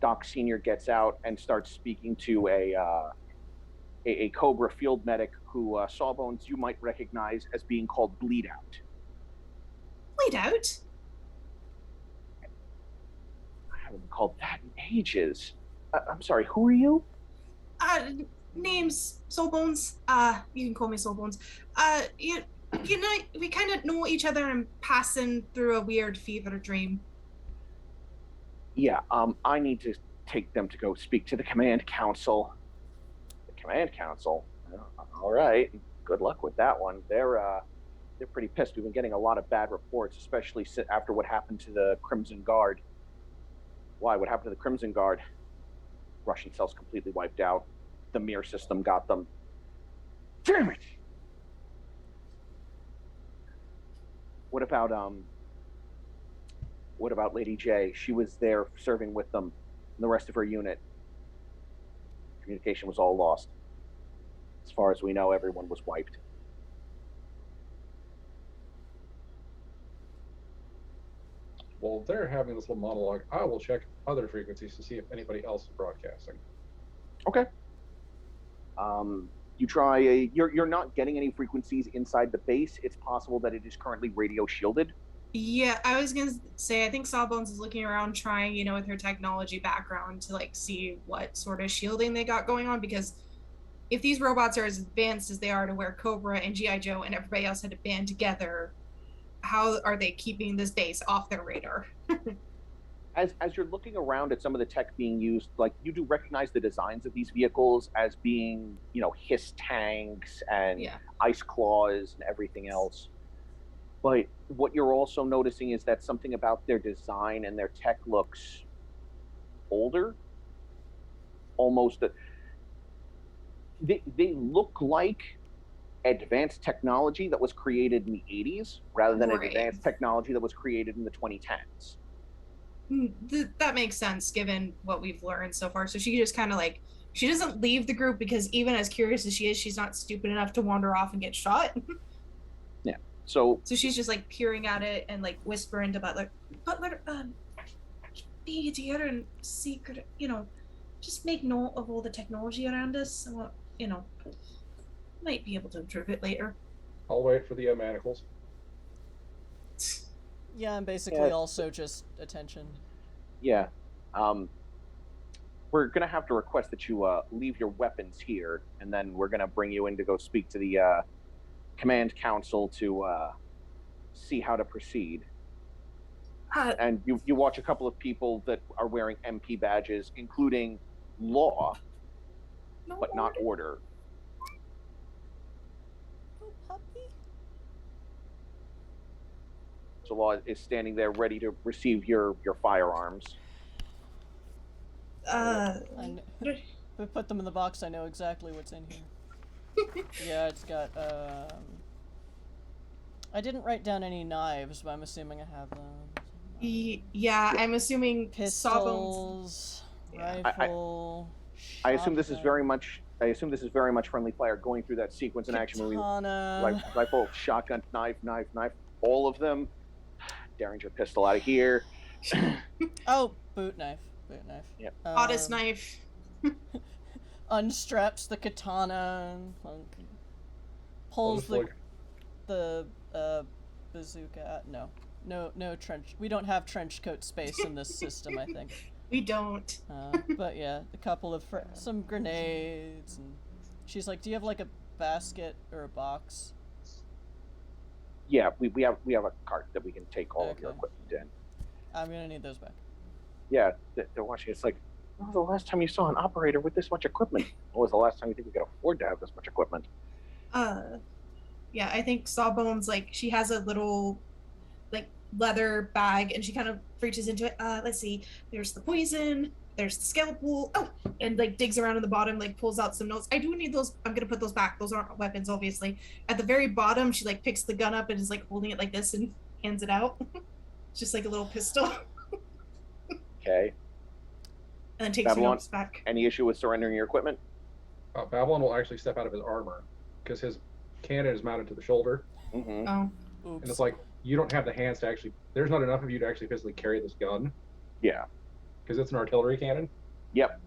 Doc Senior gets out and starts speaking to a Cobra field medic who Sawbones you might recognize as being called Bleed Out. Bleed Out? I haven't been called that in ages. I'm sorry, who are you? Name's Soulbones. You can call me Soulbones. You know, we kind of know each other and passing through a weird fever dream. Yeah, I need to take them to go speak to the Command Council. The Command Council? All right, good luck with that one. They're pretty pissed. We've been getting a lot of bad reports, especially after what happened to the Crimson Guard. Why? What happened to the Crimson Guard? Russian cells completely wiped out. The Mir system got them. Damn it! What about Lady J? She was there serving with them and the rest of her unit. Communication was all lost. As far as we know, everyone was wiped. While they're having this little monologue, I will check other frequencies to see if anybody else is broadcasting. Okay. You try you're not getting any frequencies inside the base. It's possible that it is currently radio shielded. Yeah, I was gonna say I think Sawbones is looking around trying, with her technology background to see what sort of shielding they got going on, because if these robots are as advanced as they are to where Cobra and G.I. Joe and everybody else had to band together, how are they keeping this base off their radar? As you're looking around at some of the tech being used, you do recognize the designs of these vehicles as being, hiss tanks and ice claws and everything else. But what you're also noticing is that something about their design and their tech looks older. Almost, they look like advanced technology that was created in the 80s rather than advanced technology that was created in the 2010s. That makes sense given what we've learned so far. So she just kind of she doesn't leave the group because even as curious as she is, she's not stupid enough to wander off and get shot. Yeah. So she's just peering at it and whispering to Butler, be here and secret, just make note of all the technology around us. So, might be able to improve it later. I'll wait for the manacles. Yeah, I'm basically also just attention. Yeah. We're going to have to request that you leave your weapons here, and then we're going to bring you in to go speak to the Command Council to see how to proceed. And you watch a couple of people that are wearing MP badges, including Law, but not Order. So Law is standing there ready to receive your firearms. We put them in the box. I know exactly what's in here. Yeah, it's got, I didn't write down any knives, but I'm assuming I have them. Yeah, I'm assuming pistols, rifle, I assume this is Shotgun. very much. I assume this is very much friendly fire going through that sequence in action movie. Katana. Rifle, shotgun, knife, all of them. Derringer pistol out of here. Oh, boot knife. Yep. Hottest knife. Unstraps the katana and pulls the bazooka. No trench. We don't have trench coat space in this system, I think. We don't. But yeah, a couple of some grenades, and she's like, "Do you have like a basket or a box?" Yeah, we have a cart that we can take all of your equipment in. I'm gonna need those back. Yeah, they're watching. It's like, when was the last time you saw an operator with this much equipment? When was the last time you think we could afford to have this much equipment? Yeah, I think Sawbones, like, she has a little, like, leather bag, and she kind of reaches into it. Let's see. There's the poison. There's the scalpel. Oh, and, like, digs around in the bottom, like, pulls out some notes. I do need those. I'm going to put those back. Those aren't weapons, obviously. At the very bottom, she, like, picks the gun up and is, like, holding it like this and hands it out. It's just, like, a little pistol. Okay. And then takes her notes back. Any issue with surrendering your equipment? Babylon will actually step out of his armor because his cannon is mounted to the shoulder. Mm-hmm. Oh. Oops. And it's like, you don't have the hands to actually, there's not enough of you to actually physically carry this gun. Yeah. Because it's an artillery cannon. Yep.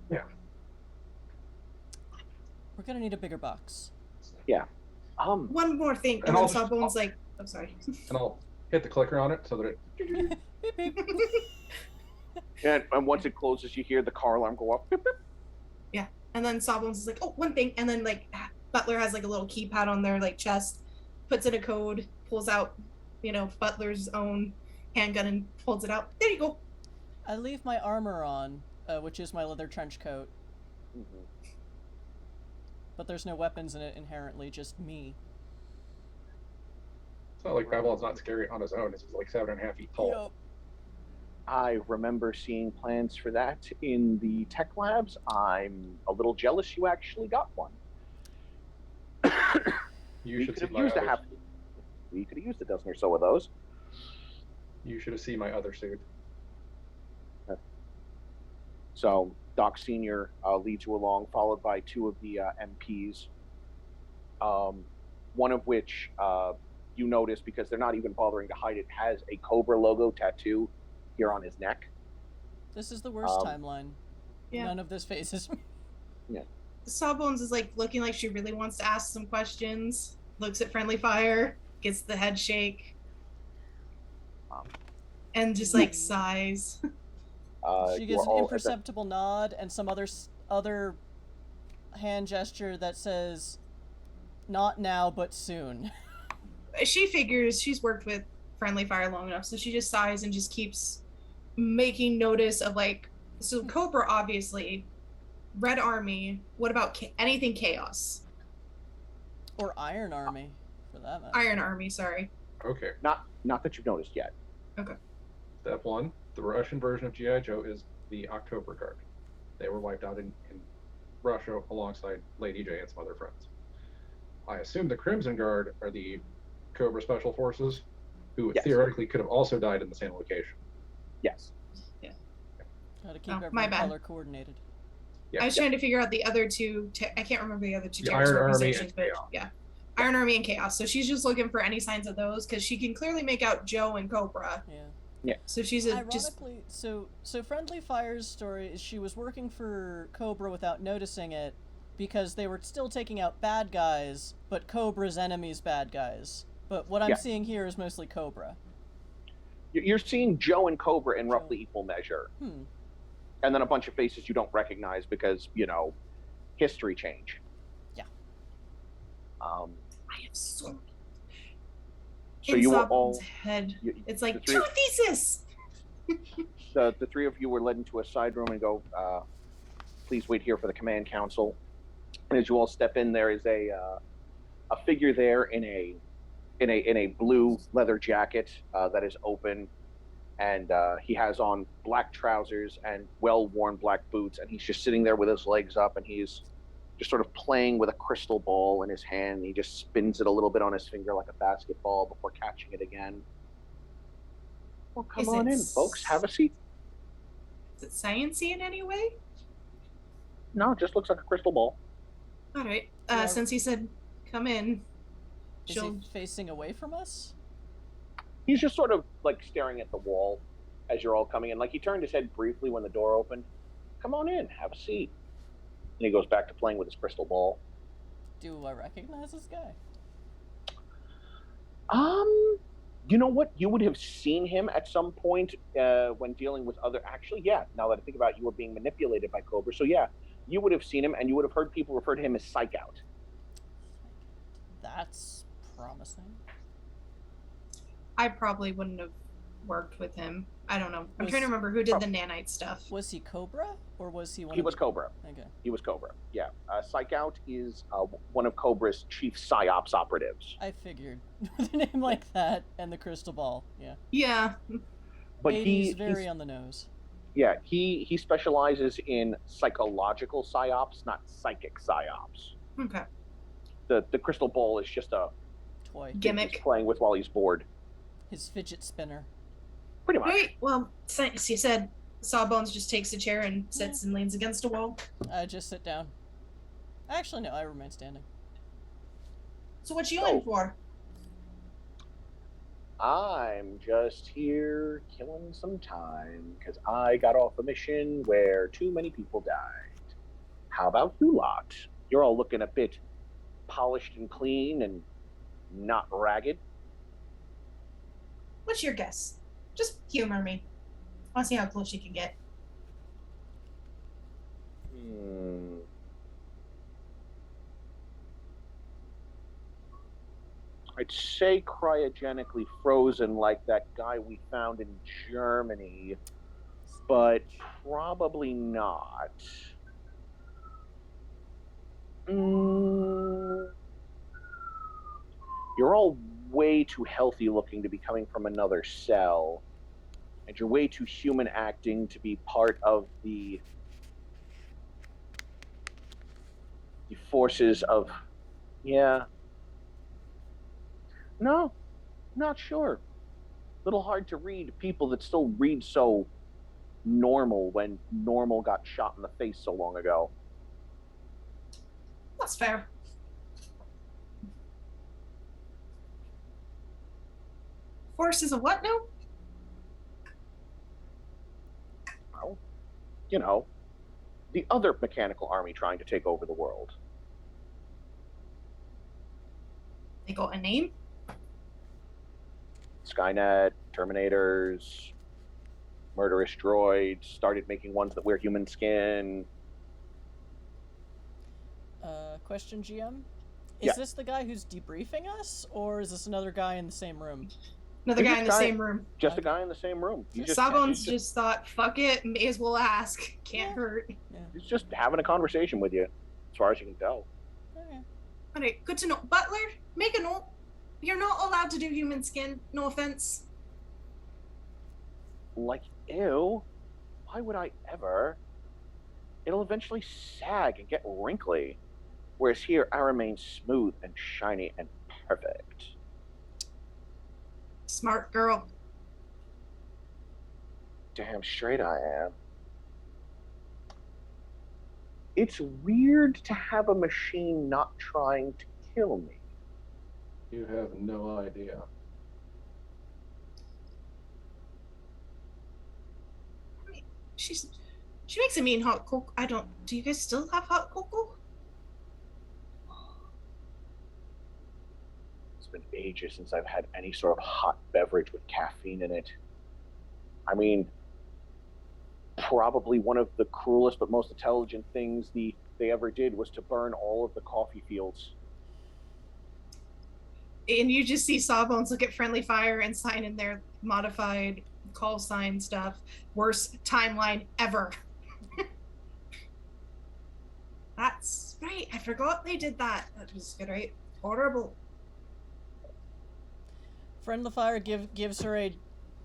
Yeah. We're gonna need a bigger box. Yeah. One more thing. And then Sawbones, like, I'm sorry. And I'll hit the clicker on it so that it. Beep, beep. And once it closes, you hear the car alarm go off. Beep, beep. Yeah. And then Sawbones is like, oh, one thing. And then, like, Butler has, like, a little keypad on their, like, chest, puts in a code, pulls out, Butler's own handgun and holds it out. There you go. I leave my armor on, which is my leather trench coat. Mm-hmm. But there's no weapons in it inherently, just me. It's not like Babylon's not scary on his own. It's like 7.5 feet tall. Yep. I remember seeing plans for that in the tech labs. I'm a little jealous you actually got one. You should could see have my used other. We could have used a dozen or so of those. You should have seen my other suit. So Doc Senior leads you along, followed by two of the MPs. One of which you notice, because they're not even bothering to hide it, has a Cobra logo tattoo here on his neck. This is the worst timeline. Yeah. None of this phases me. Yeah. Sawbones is, like, looking like she really wants to ask some questions. Looks at Friendly Fire, gets the head shake, and just, like, sighs. She gives an imperceptible nod and some other hand gesture that says, "Not now, but soon." She figures she's worked with Friendly Fire long enough, so she just sighs and just keeps making notice of, like, so Cobra, obviously, Red Army, what about anything Chaos? Or Iron Army, for that matter. Iron Army, sorry. Okay. Not that you've noticed yet. Okay. Step 1. The Russian version of G.I. Joe is the October Guard. They were wiped out in Russia alongside Lady J and some other friends. I assume the Crimson Guard are the Cobra Special Forces, who theoretically could have also died in the same location. Yes. Gotta keep my everyone bad. color coordinated. Yeah. I was trying to figure out the other two. I can't remember the other two The terrorist Iron Army organizations, and but Chaos. yeah, Iron Army and Chaos. So she's just looking for any signs of those because she can clearly make out Joe and Cobra. Yeah. Yeah. So she's Ironically, so Friendly Fire's story is she was working for Cobra without noticing it because they were still taking out bad guys, but Cobra's enemies bad guys. But what I'm seeing here is mostly Cobra. You're seeing Joe and Cobra in roughly equal measure. And then a bunch of faces you don't recognize because, history change. Yeah. I have so So you were all head. It's like true thesis. The three of you were led into a side room and go, please wait here for the command council. And as you all step in, there is a figure there in a blue leather jacket that is open, and he has on black trousers and well-worn black boots, and he's just sitting there with his legs up, and he's just sort of playing with a crystal ball in his hand. And he just spins it a little bit on his finger like a basketball before catching it again. Well, come on in, folks. Have a seat. Is it sciencey in any way? No, it just looks like a crystal ball. All right. Yeah. Since he said, "Come in," Is he facing away from us? He's just sort of like staring at the wall as you're all coming in. Like he turned his head briefly when the door opened. Come on in, have a seat. And he goes back to playing with his crystal ball. Do I recognize this guy? You know what? You would have seen him at some point when dealing with other. Actually, yeah. Now that I think about it, you were being manipulated by Cobra, so yeah, you would have seen him, and you would have heard people refer to him as Psych Out. That's promising. I probably wouldn't have worked with him. I don't know. I'm trying to remember who did the nanite stuff. Was he Cobra, or was he one? He was Cobra. Okay. He was Cobra. Yeah. Psych Out is one of Cobra's chief psyops operatives. I figured with a name like that and the crystal ball. Yeah. Yeah. But he's very on the nose. Yeah, he specializes in psychological psyops, not psychic psyops. Okay. The crystal ball is just a toy gimmick he's playing with while he's bored. His fidget spinner. Pretty much. Right. Well, since he said, Sawbones just takes a chair and sits and leans against a wall. I just sit down. Actually, no, I remain standing. So what you in for? I'm just here killing some time because I got off a mission where too many people died. How about you lot? You're all looking a bit polished and clean and not ragged. What's your guess? Just humor me. I want to see how close you can get. I'd say cryogenically frozen like that guy we found in Germany, but probably not. You're all way too healthy looking to be coming from another cell, and you're way too human acting to be part of the forces of, yeah. No, not sure. Little hard to read people that still read so normal when normal got shot in the face so long ago. That's fair. Forces of what now? Well, you know, the other mechanical army trying to take over the world. They got a name? Skynet, Terminators, murderous droids, started making ones that wear human skin. Question, GM? Is this the guy who's debriefing us, or is this another guy in the same room? Another guy in the same room. Just a guy in the same room. Sawbones just thought, fuck it, may as well ask. Can't hurt. Yeah. He's just having a conversation with you, as far as you can tell. Okay. Alright, good to know. Butler, make a note. You're not allowed to do human skin. No offense. Like, ew. Why would I ever? It'll eventually sag and get wrinkly. Whereas here, I remain smooth and shiny and perfect. Smart girl. Damn straight I am. It's weird to have a machine not trying to kill me. You have no idea. She makes a mean hot cocoa. Do you guys still have hot cocoa? It's been ages since I've had any sort of hot beverage with caffeine in it. I mean, probably one of the cruelest but most intelligent things they ever did was to burn all of the coffee fields. And you just see Sawbones look at Friendly Fire and sign in their modified call sign stuff. Worst timeline ever. That's right. I forgot they did that. That was good, right? Horrible. Friend the Fire gives her a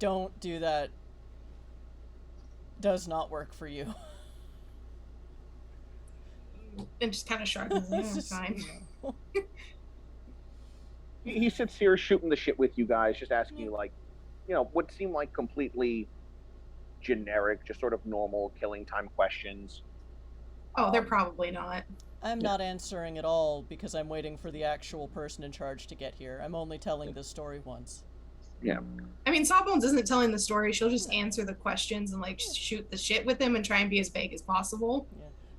don't do that. Does not work for you. And just kind of shrugs. Fine. He sits here shooting the shit with you guys, just asking you, like, you know, what seem like completely generic, just sort of normal killing time questions. Oh, they're probably not. I'm not answering at all because I'm waiting for the actual person in charge to get here. I'm only telling this story once. Yeah. I mean, Sawbones isn't telling the story. She'll just answer the questions and like shoot the shit with him and try and be as vague as possible.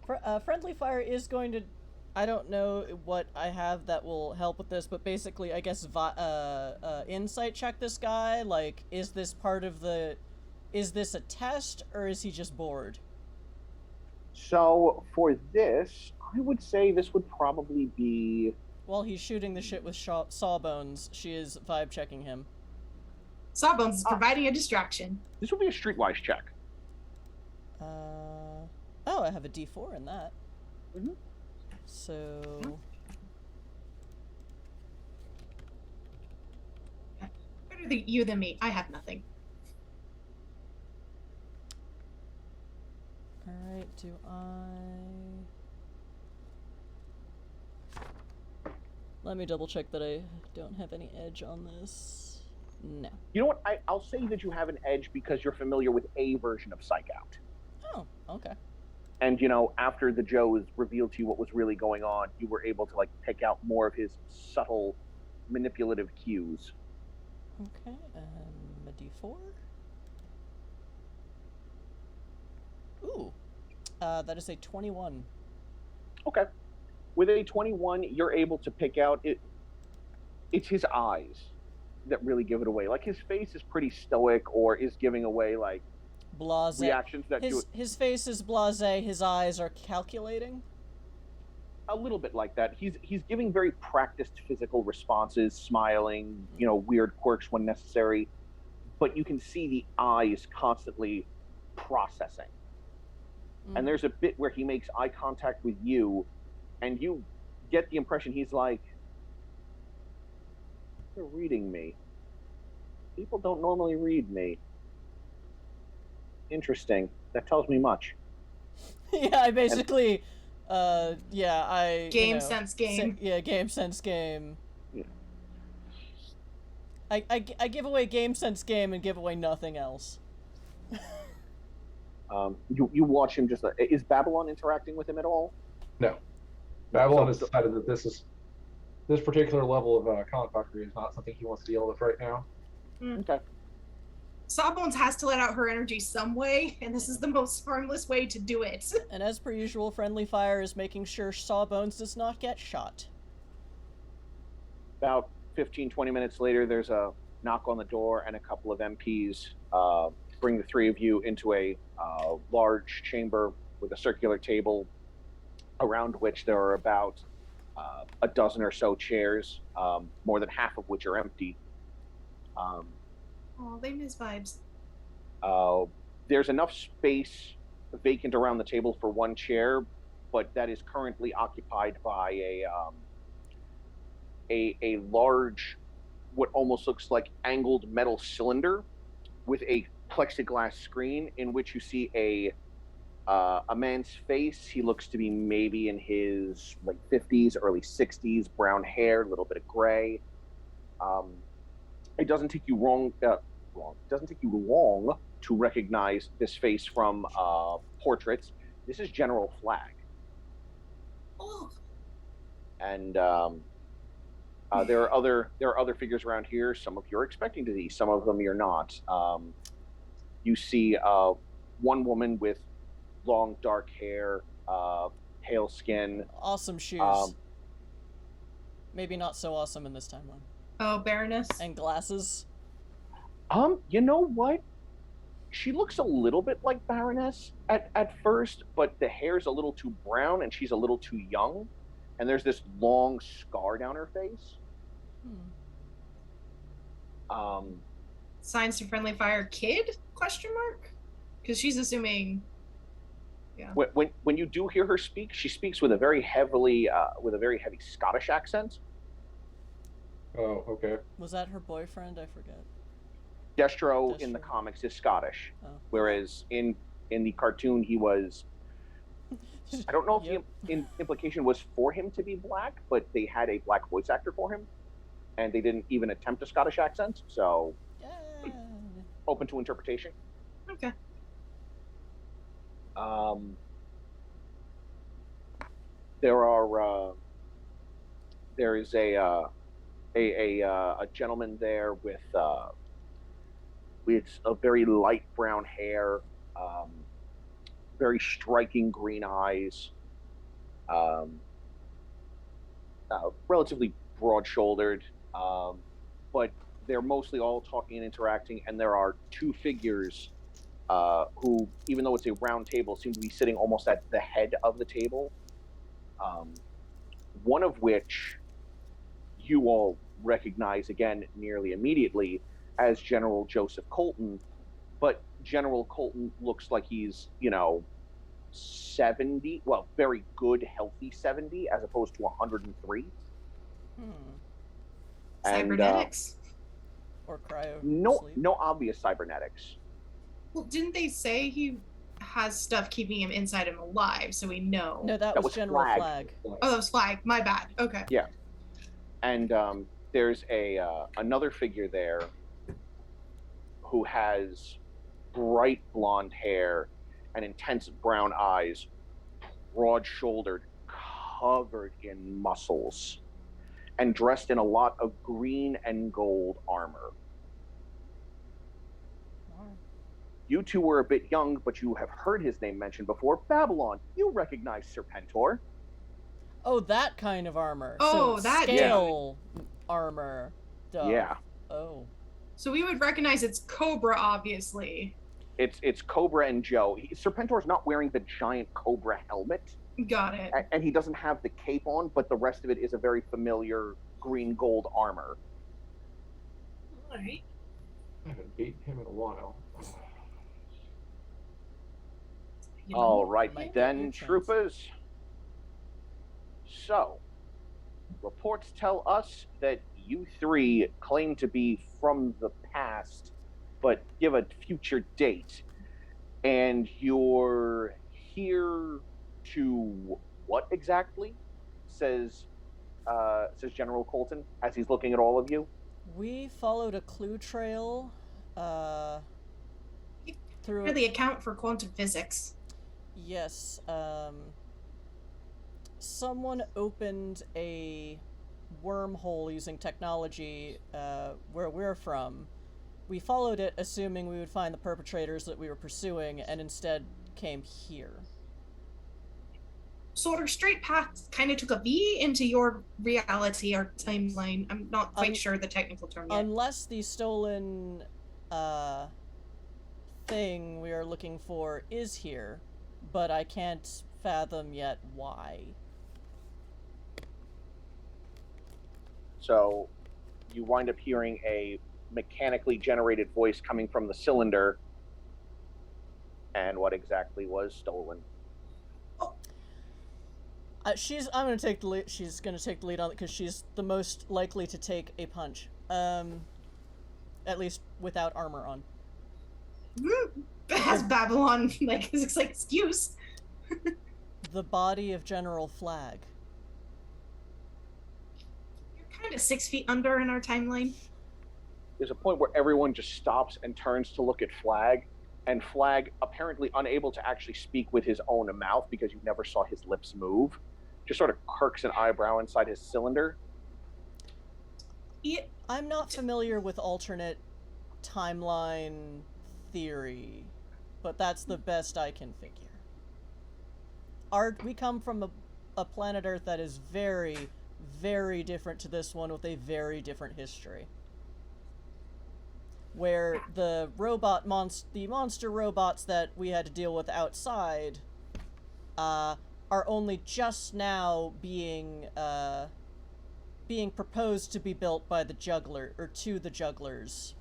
Yeah. Friendly Fire is going to. I don't know what I have that will help with this, but basically, I guess insight check this guy. Like, is this part of the? Is this a test or is he just bored? So for this, I would say this would probably be. While he's shooting the shit with Sawbones, she is vibe checking him. Sawbones is providing a distraction. This would be a streetwise check. Oh, I have a D4 in that. Mm-hmm. So. Better you than me. I have nothing. Alright, do I... Let me double check that I don't have any edge on this. No. You know what? I'll say that you have an edge because you're familiar with a version of Psych Out. Oh, okay. And, you know, after the Joes revealed to you what was really going on, you were able to, like, pick out more of his subtle, manipulative cues. Okay, a D4? Ooh. That is a 21. Okay. With a 21, you're able to pick out it. It's his eyes that really give it away. Like, his face is pretty stoic or is giving away, like, blasé. Reactions that his face is blasé, his eyes are calculating. A little bit like that. He's giving very practiced physical responses, smiling, you know, weird quirks when necessary, but you can see the eyes constantly processing. And there's a bit where he makes eye contact with you, and you get the impression he's like, "You're reading me. People don't normally read me. Interesting. That tells me much." Yeah, I basically, Game sense game. Game sense game. Yeah. I give away game sense game and give away nothing else. You watch him just. Is Babylon interacting with him at all? No. Babylon has decided that this particular level of comic fuckery is not something he wants to deal with right now. Okay. Sawbones has to let out her energy some way, and this is the most harmless way to do it. And as per usual, Friendly Fire is making sure Sawbones does not get shot. About 15, 20 minutes later, there's a knock on the door, and a couple of MPs bring the three of you into a large chamber with a circular table around which there are about a dozen or so chairs, more than half of which are empty. Oh, they miss vibes. There's enough space vacant around the table for one chair, but that is currently occupied by a large, what almost looks like angled metal cylinder with a plexiglass screen in which you see a man's face. He looks to be maybe in his like 50s, early 60s, brown hair, a little bit of gray. It doesn't take you long to recognize this face from portraits. This is General Flag. Oh. And there are other figures around here. Some of you are expecting to see, some of them you're not. You see one woman with long dark hair, pale skin. Awesome shoes. Maybe not so awesome in this timeline. Oh, Baroness. And glasses. You know what? She looks a little bit like Baroness at first, but the hair's a little too brown and she's a little too young. And there's this long scar down her face. Signs to Friendly Fire kid? Question mark? Because she's assuming. Yeah. When you do hear her speak, she speaks with a very heavy Scottish accent. Oh, okay. Was that her boyfriend? I forget. Destro in the comics is Scottish, whereas in the cartoon he was. I don't know if the implication was for him to be black, but they had a black voice actor for him, and they didn't even attempt a Scottish accent, so open to interpretation. Okay. There is a gentleman there with a very light brown hair, very striking green eyes, relatively broad-shouldered, but they're mostly all talking and interacting, and there are two figures who, even though it's a round table, seem to be sitting almost at the head of the table, one of which you all recognize again nearly immediately as General Joseph Colton, but General Colton looks like he's, 70, well, very good, healthy 70, as opposed to 103. Cybernetics? Or cryo sleep? No obvious cybernetics. Well, didn't they say he has stuff keeping him inside him alive, so we know? No, that was General Flag. Oh, that was Flag. My bad. Okay. Yeah. And there's another figure there who has bright blonde hair and intense brown eyes, broad-shouldered, covered in muscles, and dressed in a lot of green and gold armor. You two were a bit young, but you have heard his name mentioned before. Babylon, you recognize Serpentor. Oh, that kind of armor. Oh, so that scale armor. Duh. Yeah. Oh. So we would recognize it's Cobra, obviously. It's Cobra and Joe. Serpentor's not wearing the giant Cobra helmet. Got it. And he doesn't have the cape on, but the rest of it is a very familiar green gold armor. All right. I haven't beaten him in a while. All right then, troopers. So, reports tell us that you three claim to be from the past, but give a future date. And you're here to what exactly? Says General Colton as he's looking at all of you. We followed a clue trail through really account for quantum physics. Yes, someone opened a wormhole using technology where we're from. We followed it assuming we would find the perpetrators that we were pursuing, and instead came here. So our straight path kind of took a V into your reality or timeline. I'm not quite sure the technical term yet. Unless the stolen thing we are looking for is here, but I can't fathom yet why. So you wind up hearing a mechanically generated voice coming from the cylinder. And what exactly was stolen? I'm gonna take the lead. She's gonna take the lead on it because she's the most likely to take a punch. At least without armor on. Has Babylon like his excuse? The body of General Flag. You're kind of 6 feet under in our timeline. There's a point where everyone just stops and turns to look at Flag, and Flag, apparently unable to actually speak with his own mouth because you never saw his lips move, just sort of quirks an eyebrow inside his cylinder. I'm not familiar with alternate timeline theory, but that's the best I can figure. We come from a planet Earth that is very, very different to this one with a very different history. Where the monster robots that we had to deal with outside are only just now being proposed to be built by the juggler, or to the jugglers.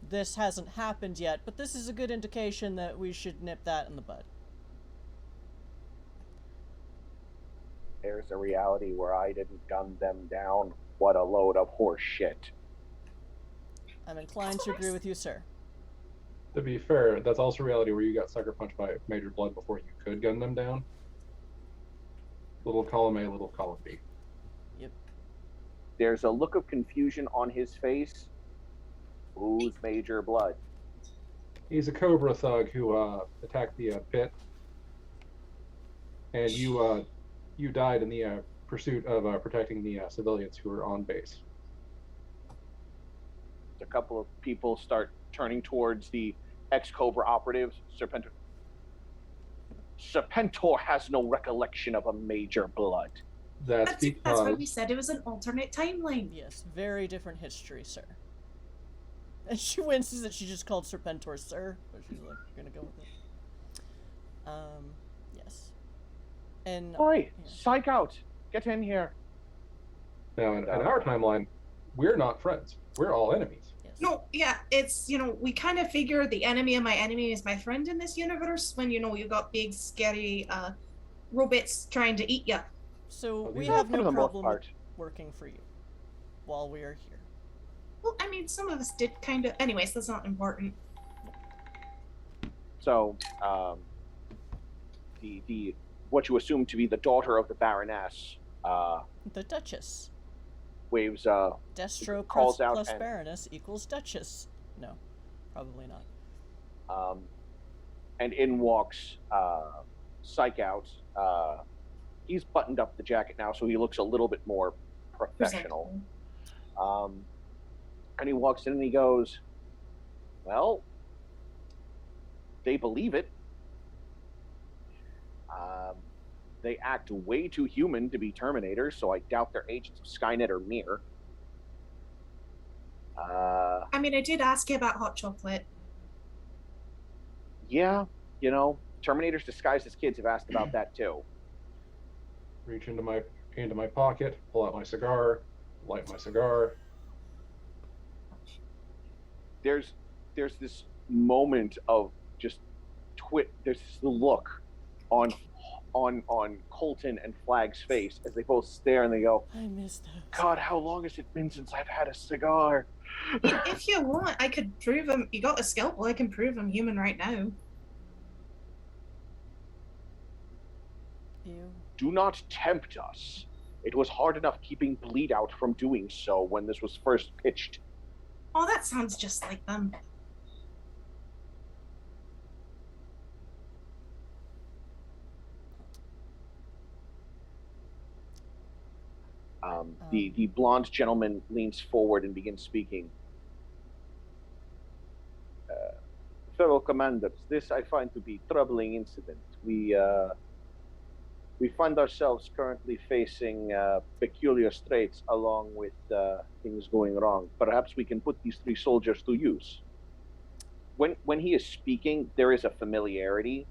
This hasn't happened yet, but this is a good indication that we should nip that in the bud. There's a reality where I didn't gun them down. What a load of horse shit. I'm inclined to agree with you, sir. To be fair, that's also reality where you got sucker punched by Major Blood before you could gun them down. Little column A, little column B. Yep. There's a look of confusion on his face. Who's Major Blood? He's a Cobra thug who attacked the pit, and you died in the pursuit of protecting the civilians who were on base. A couple of people start turning towards the ex-Cobra operatives. Serpentor has no recollection of a Major Blood. That's why we said it was an alternate timeline. Yes, very different history, sir. And she winces that she just called Serpentor sir, but she's like, you're gonna go with it. Yes. And Oi, psych out! Get in here. Now, in our timeline, we're not friends. We're all enemies. yes. No, yeah, it's, we kind of figure the enemy of my enemy is my friend in this universe when, you got big, scary robots trying to eat you. So we Yeah, have for no the most problem part. working for you while we are here. Well, I mean, some of us did kind of. Anyways, that's not important. So, the what you assume to be the daughter of the Baroness, The Duchess. waves Destro calls out plus and- Baroness equals Duchess. No, probably not. and in walks Psych Out. He's buttoned up the jacket now, so he looks a little bit more professional. And he walks in and he goes, well, they believe it. They act way too human to be Terminators, so I doubt they're agents of Skynet or Mir. I mean, I did ask you about hot chocolate. Yeah, Terminators disguised as kids have asked about that too. Reach into my pocket, pull out my cigar, light my cigar. There's this moment of just there's this look on Colton and Flag's face as they both stare and they go, I miss those. God, how long has it been since I've had a cigar? If you want, I could prove him. You got a scalpel, I can prove I'm human right now. Ew. Do not tempt us. It was hard enough keeping Bleed Out from doing so when this was first pitched. Oh, that sounds just like them. The blonde gentleman leans forward and begins speaking. Fellow commanders, this I find to be troubling incident. We find ourselves currently facing peculiar straits along with things going wrong. Perhaps we can put these 3 soldiers to use. When he is speaking, there is a familiarity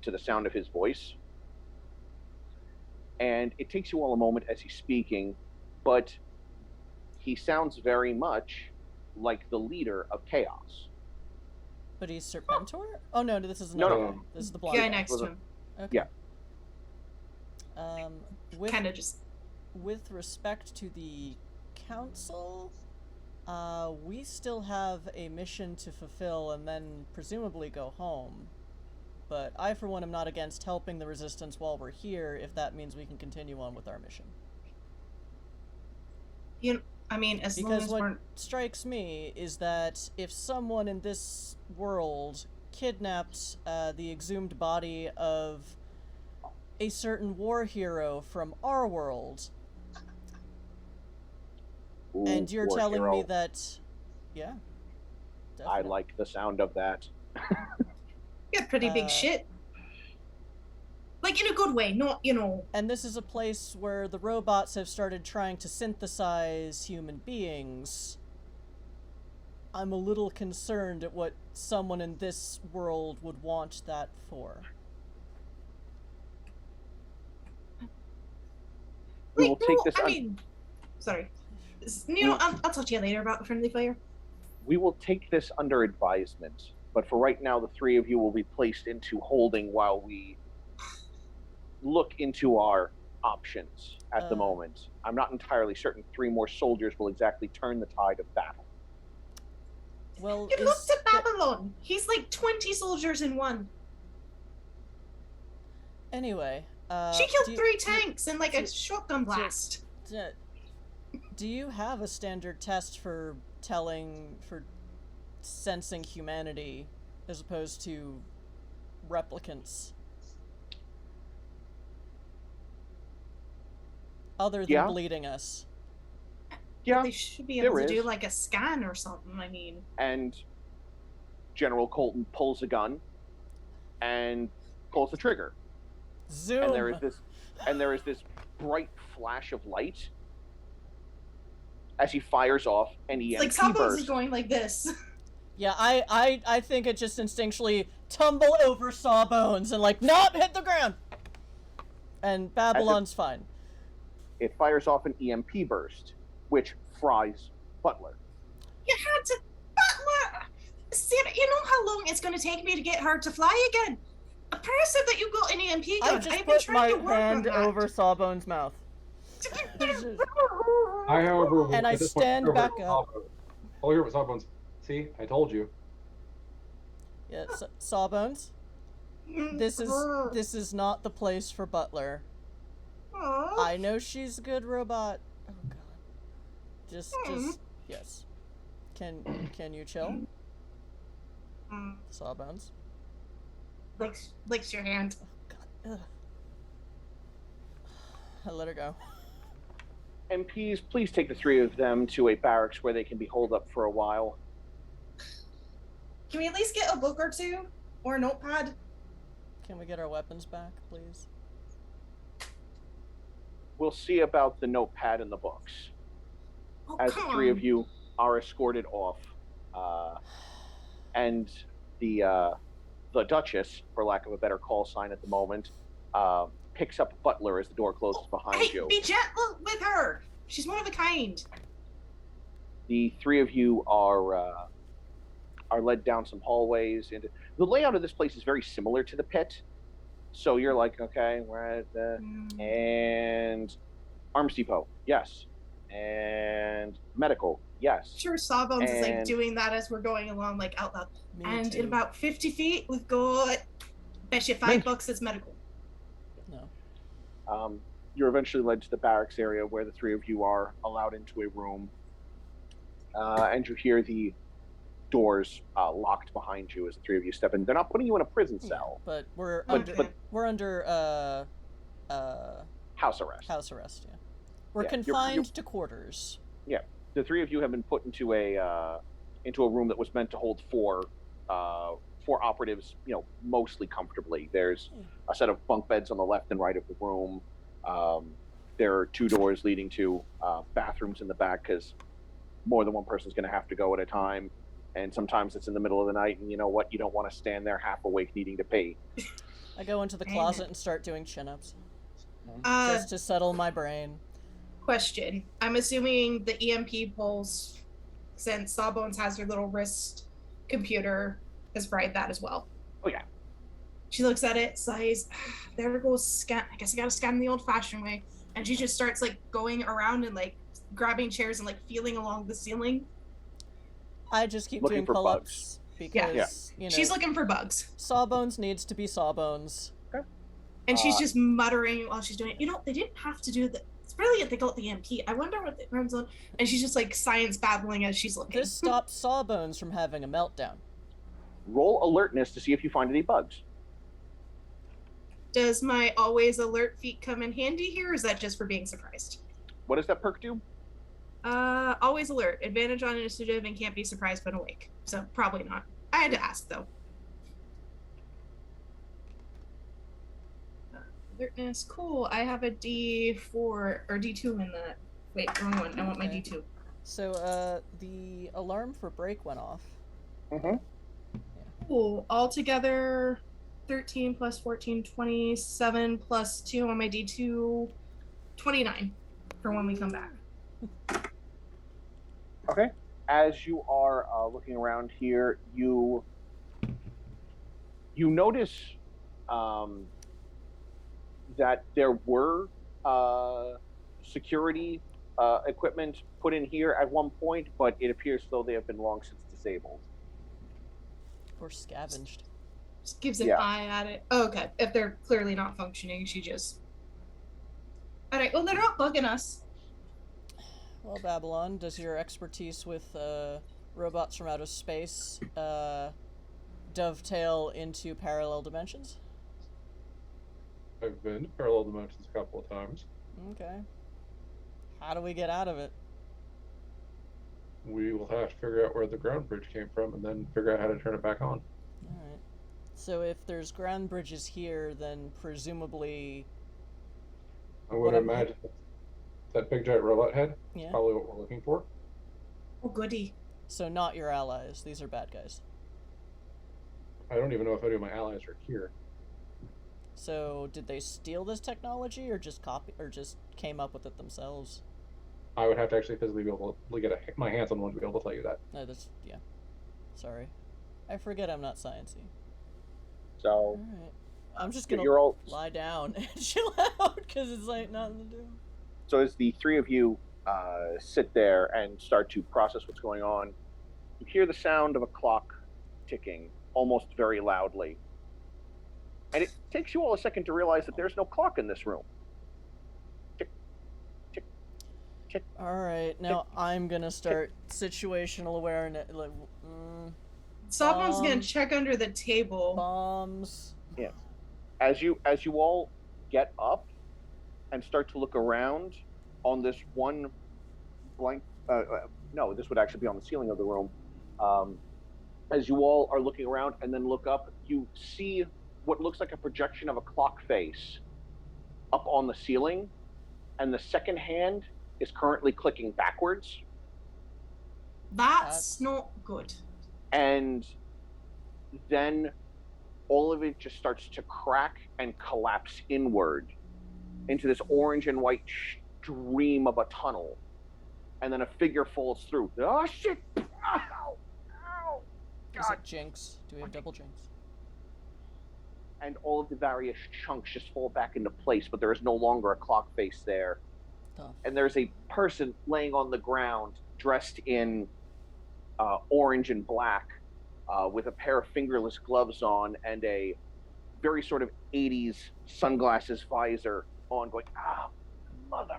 to the sound of his voice. And it takes you all a moment as he's speaking, but he sounds very much like the leader of Chaos. But he's Serpentor? Oh no, this is another No. guy. This is the blonde Guy guy. next to him. Okay. Yeah. Kind of just. With respect to the council, we still have a mission to fulfill and then presumably go home. But I, for one, am not against helping the Resistance while we're here, if that means we can continue on with our mission. I mean, as long Because as what we're. strikes me is that if someone in this world kidnapped the exhumed body of a certain war hero from our world, Ooh, and you're war telling hero. me that, yeah, I definitely. like the sound of that. Yeah, pretty big shit. Like, in a good way, not, And this is a place where the robots have started trying to synthesize human beings. I'm a little concerned at what someone in this world would want that for. We will take this. Sorry. I'll talk to you later about the friendly fire. We will take this under advisement, but for right now, the 3 of you will be placed into holding while we look into our options at the moment. I'm not entirely certain 3 more soldiers will exactly turn the tide of battle. Well, You looked at Babylon. He's like 20 soldiers in one. Anyway, She killed 3 tanks in like a shotgun blast. Do you have a standard test for sensing humanity as opposed to replicants. Other than bleeding us. Yeah, they should be able to do like a scan or something. I mean, and General Colton pulls a gun and pulls the trigger. Zoom. And there is this bright flash of light as he fires off an EMP like Sawbones burst. is going like this. Yeah, I think it just instinctually tumble over Sawbones and like, nope, hit the ground. And Babylon's fine. It fires off an EMP burst, which fries Butler. You had to, Butler. Sarah, you know how long it's going to take me to get her to fly again? A person that you got an EMP gun. I just put my hand over Sawbones' mouth. And I stand back up. Oh, here was Sawbones. See, I told you. Yeah, Sawbones. This is not the place for Butler. I know she's a good robot. Oh god. Just yes. Can you chill? Sawbones. Licks your hand. Oh god. Ugh. I let her go. MPs, please take the three of them to a barracks where they can be holed up for a while. Can we at least get a book or two? Or a notepad? Can we get our weapons back, please? We'll see about the notepad and the books. Oh, as the three of you are escorted off. And the Duchess, for lack of a better call sign at the moment, picks up Butler as the door closes behind you. Be gentle with her! She's one of a kind. The three of you are led down some hallways. And the layout of this place is very similar to the pit. So you're like, okay, we're at the... And Arms Depot, yes. And medical, yes. Sure, Sawbones is like doing that as we're going along, like out loud. And in about 50 feet, we've got, bet you $5 is medical. No. You're eventually led to the barracks area where the three of you are allowed into a room. And you hear the doors locked behind you as the three of you step in. They're not putting you in a prison cell. But we're under house arrest. House arrest, yeah. We're confined to quarters. Yeah. The three of you have been put into a room that was meant to hold four operatives, mostly comfortably. There's a set of bunk beds on the left and right of the room. There are two doors leading to bathrooms in the back because more than one person's going to have to go at a time. And sometimes it's in the middle of the night, and you know what? You don't want to stand there half awake needing to pee. I go into the closet and start doing chin-ups. Just to settle my brain. Question. I'm assuming the EMP pulse, since Sawbones has her little wrist computer, has fried that as well. Oh, yeah. She looks at it, sighs, there goes scan. I guess I gotta scan the old-fashioned way. And she just starts, like, going around and, like, grabbing chairs and, like, feeling along the ceiling. I just keep doing pull-ups because, she's looking for bugs. Sawbones needs to be Sawbones. Okay. And she's just muttering while she's doing it. They didn't have to do that. It's brilliant they got the EMP. I wonder what it runs on. And she's just like science babbling as she's looking. This stops Sawbones from having a meltdown. Roll alertness to see if you find any bugs. Does my always alert feat come in handy here, or is that just for being surprised? What does that perk do? Always alert. Advantage on initiative and can't be surprised when awake. So probably not. I had to ask though. Alertness, cool. I have a D4 or D2 in that. Wait, wrong one. I want my D2. So, the alarm for break went off. Mm-hmm. Yeah. Cool. Altogether, 13 plus 14, 27 plus 2 on my D2, 29 for when we come back. Okay. As you are looking around here, you notice that there were security equipment put in here at one point, but it appears though they have been long since disabled. Or scavenged. Just gives an eye at it. Oh, okay. If they're clearly not functioning, she just... Alright, well, they're not bugging us. Well, Babylon, does your expertise with robots from outer space dovetail into parallel dimensions? I've been to parallel dimensions a couple of times. Okay. How do we get out of it? We will have to figure out where the ground bridge came from and then figure out how to turn it back on. Alright. So if there's ground bridges here, then presumably... I would imagine that big giant robot head is Yeah. probably what we're looking for. Oh, goody. So not your allies. These are bad guys. I don't even know if any of my allies are here. So did they steal this technology or just came up with it themselves? I would have to actually physically be able to get my hands on one to be able to tell you that. No, yeah. Sorry. I forget I'm not sciencey. So, Alright. I'm just gonna lie down and chill out because it's like nothing to do. So as the three of you sit there and start to process what's going on, you hear the sound of a clock ticking almost very loudly. And it takes you all a second to realize that there's no clock in this room. Tick, tick, tick. Alright, now I'm gonna start situational awareness. Like, Someone's gonna check under the table. Bombs. Yeah. As you all get up and start to look around on this one blank, no, this would actually be on the ceiling of the room. As you all are looking around and then look up, you see what looks like a projection of a clock face up on the ceiling, and the second hand is currently clicking backwards. That's not good. And then all of it just starts to crack and collapse inward into this orange and white stream of a tunnel. And then a figure falls through. Oh, shit! Ow! Ow! Is it Jinx? Do we have double Jinx? And all of the various chunks just fall back into place, but there is no longer a clock face there. Tough. And there's a person laying on the ground dressed in orange and black with a pair of fingerless gloves on and a very sort of 80s sunglasses visor on, going, mother.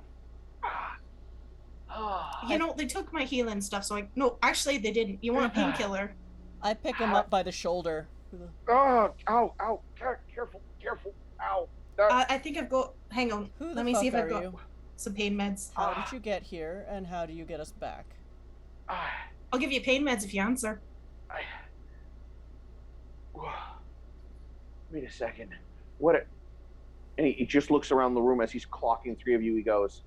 You know, they took my healing stuff, so no, actually they didn't. You want a painkiller? I pick him up by the shoulder. Ow, careful, ow. I think I've got, hang on, let me see if I've got some pain meds. How did you get here, and how do you get us back? I'll give you pain meds if you answer. Wait a second. And he just looks around the room as he's clocking three of you. He goes,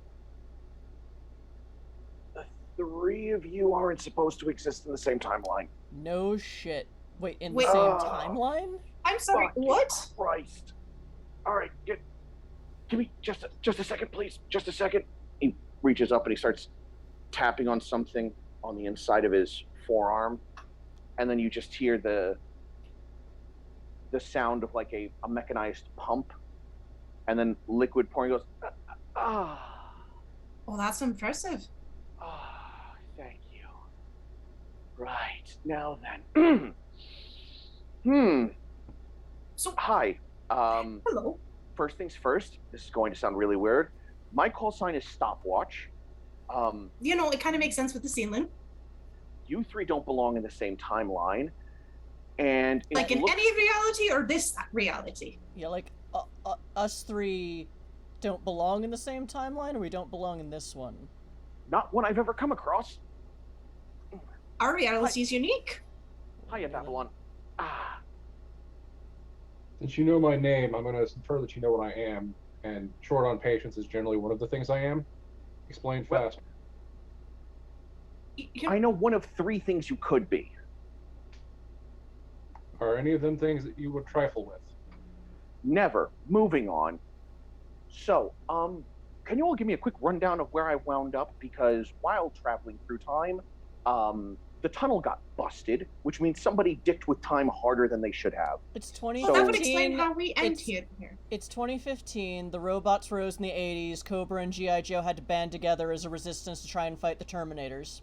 the three of you aren't supposed to exist in the same timeline. No shit. Wait, in the same timeline? I'm sorry, what? Christ. All right, give me just a second, please. Just a second. He reaches up and he starts tapping on something on the inside of his forearm. And then you just hear the sound of like a mechanized pump. And then liquid pouring. Goes, Well, that's impressive. Thank you. Right, now then. So, hi. hello. First things first, this is going to sound really weird. My call sign is Stopwatch. You know, it kind of makes sense with the ceiling. You three don't belong in the same timeline. And like in any reality or this reality? Yeah, like us three don't belong in the same timeline, or we don't belong in this one? Not one I've ever come across. Our reality is unique. Hiya, Babylon. Since you know my name, I'm going to infer that you know what I am, and short on patience is generally one of the things I am. Explain fast. I know one of three things you could be. Are any of them things that you would trifle with? Never. Moving on. So, can you all give me a quick rundown of where I wound up? Because while traveling through time, the tunnel got busted, which means somebody dicked with time harder than they should have. It's 2015. Well, that would explain how we end here. It's 2015. The robots rose in the 80s. Cobra and G.I. Joe had to band together as a resistance to try and fight the Terminators.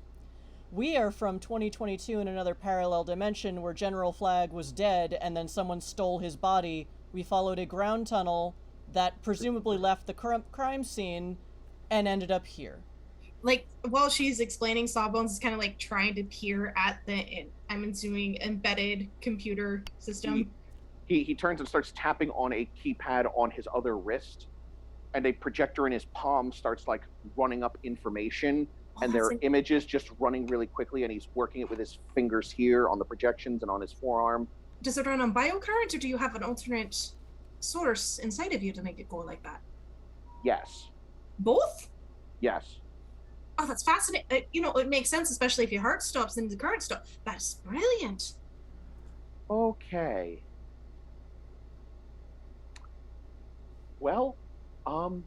We are from 2022 in another parallel dimension where General Flag was dead and then someone stole his body. We followed a ground tunnel that presumably left the crime scene and ended up here. like while she's explaining, Sawbones is kind of like trying to peer at the, I'm assuming, embedded computer system. He turns and starts tapping on a keypad on his other wrist, and a projector in his palm starts like running up information, and there are images just running really quickly, and he's working it with his fingers here on the projections and on his forearm. Does it run on biocurrent, or do you have an alternate source inside of you to make it go like that? Yes. Both? Yes. Oh, that's fascinating. It makes sense, especially if your heart stops and the current stops. That's brilliant. Okay. Well, how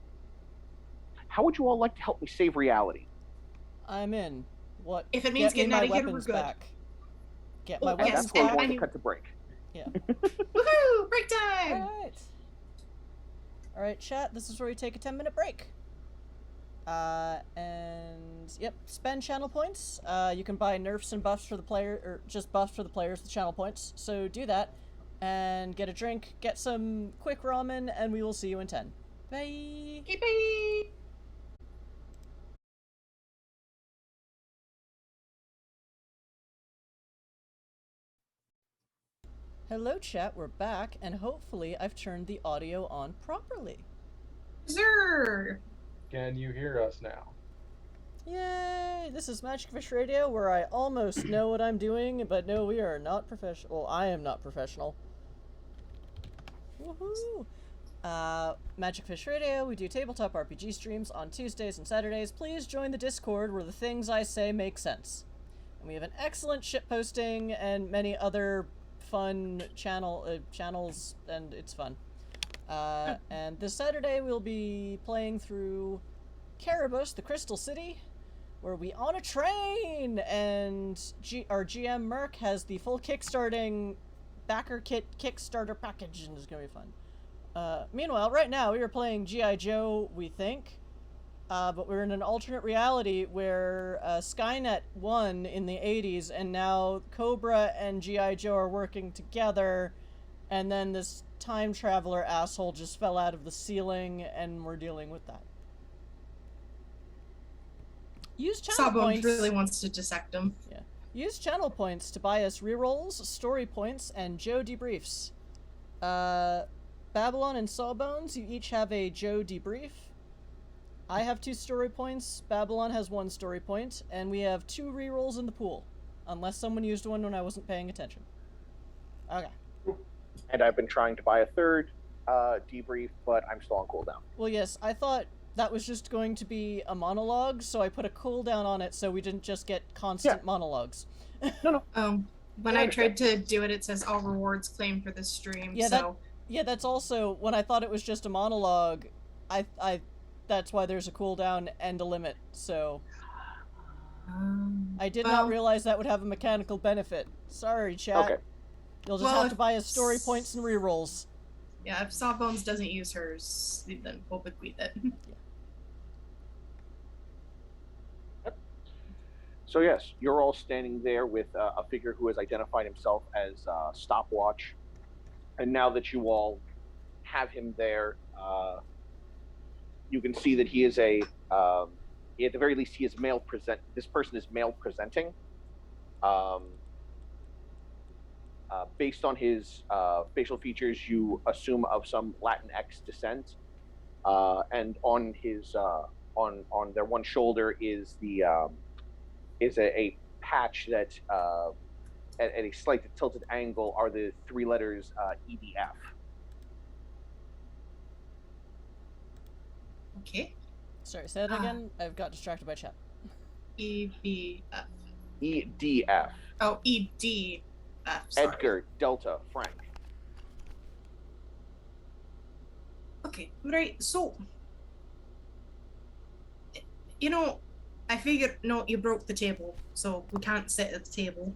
would you all like to help me save reality? I'm in. What? If it means getting out of here, we're good. Back. Get my weapons that's where back. I want to cut to break. Yeah. Woohoo! Break time! All right, chat. This is where we take a 10-minute break. And yep, spend channel points. You can buy nerfs and buffs for the player, or just buffs for the players with channel points. So do that, and get a drink, get some quick ramen, and we will see you in 10. Bye. Okay, bye. Hello, chat. We're back, and hopefully I've turned the audio on properly. Sir. Can you hear us now? Yay! This is Magic Fish Radio, where I almost know what I'm doing, but no, we are not professional. Well, I am not professional. Woohoo! Magic Fish Radio, we do tabletop RPG streams on Tuesdays and Saturdays. Please join the Discord where the things I say make sense. And we have an excellent shitposting and many other fun channels, and it's fun. And this Saturday we'll be playing through Erebos, the Crystal City, where we on a train, and our GM Merc has the full kickstarting backer kit Kickstarter package, and it's gonna be fun. Meanwhile, right now we are playing G.I. Joe, we think, but we're in an alternate reality where Skynet won in the 80s, and now Cobra and G.I. Joe are working together, and then this time traveler asshole just fell out of the ceiling, and we're dealing with that. Use channel points. Really wants to dissect him. Yeah. Use channel points to buy us rerolls, story points, and Joe debriefs. Babylon and Sawbones, you each have a Joe debrief. I have 2 story points, Babylon has 1 story point, and we have 2 rerolls in the pool. Unless someone used one when I wasn't paying attention. Okay. And I've been trying to buy a 3rd debrief, but I'm still on cooldown. Well, yes, I thought that was just going to be a monologue, so I put a cooldown on it so we didn't just get constant monologues. No. When I tried to do it, it says all rewards claimed for this stream. Yeah, so that's also when I thought it was just a monologue. I that's why there's a cooldown and a limit. So I did not realize that would have a mechanical benefit. Sorry, chat. Okay. You'll just have to buy us story points and rerolls. Yeah, if Sawbones doesn't use hers, then we'll bequeath it. Yeah. So yes, you're all standing there with a figure who has identified himself as Stopwatch, and now that you all have him there, you can see that he is at the very least, he is male present. This person is male presenting. Based on his facial features, you assume of some Latinx descent, and on his on their one shoulder is a patch that at a slightly tilted angle are the 3 letters EDF. Okay. Sorry, say that again. I've got distracted by chat. EBF. EDF. Oh, EDF. Sorry. Edgar, Delta, Frank. Okay, right. So, I figured, no, you broke the table, so we can't sit at the table.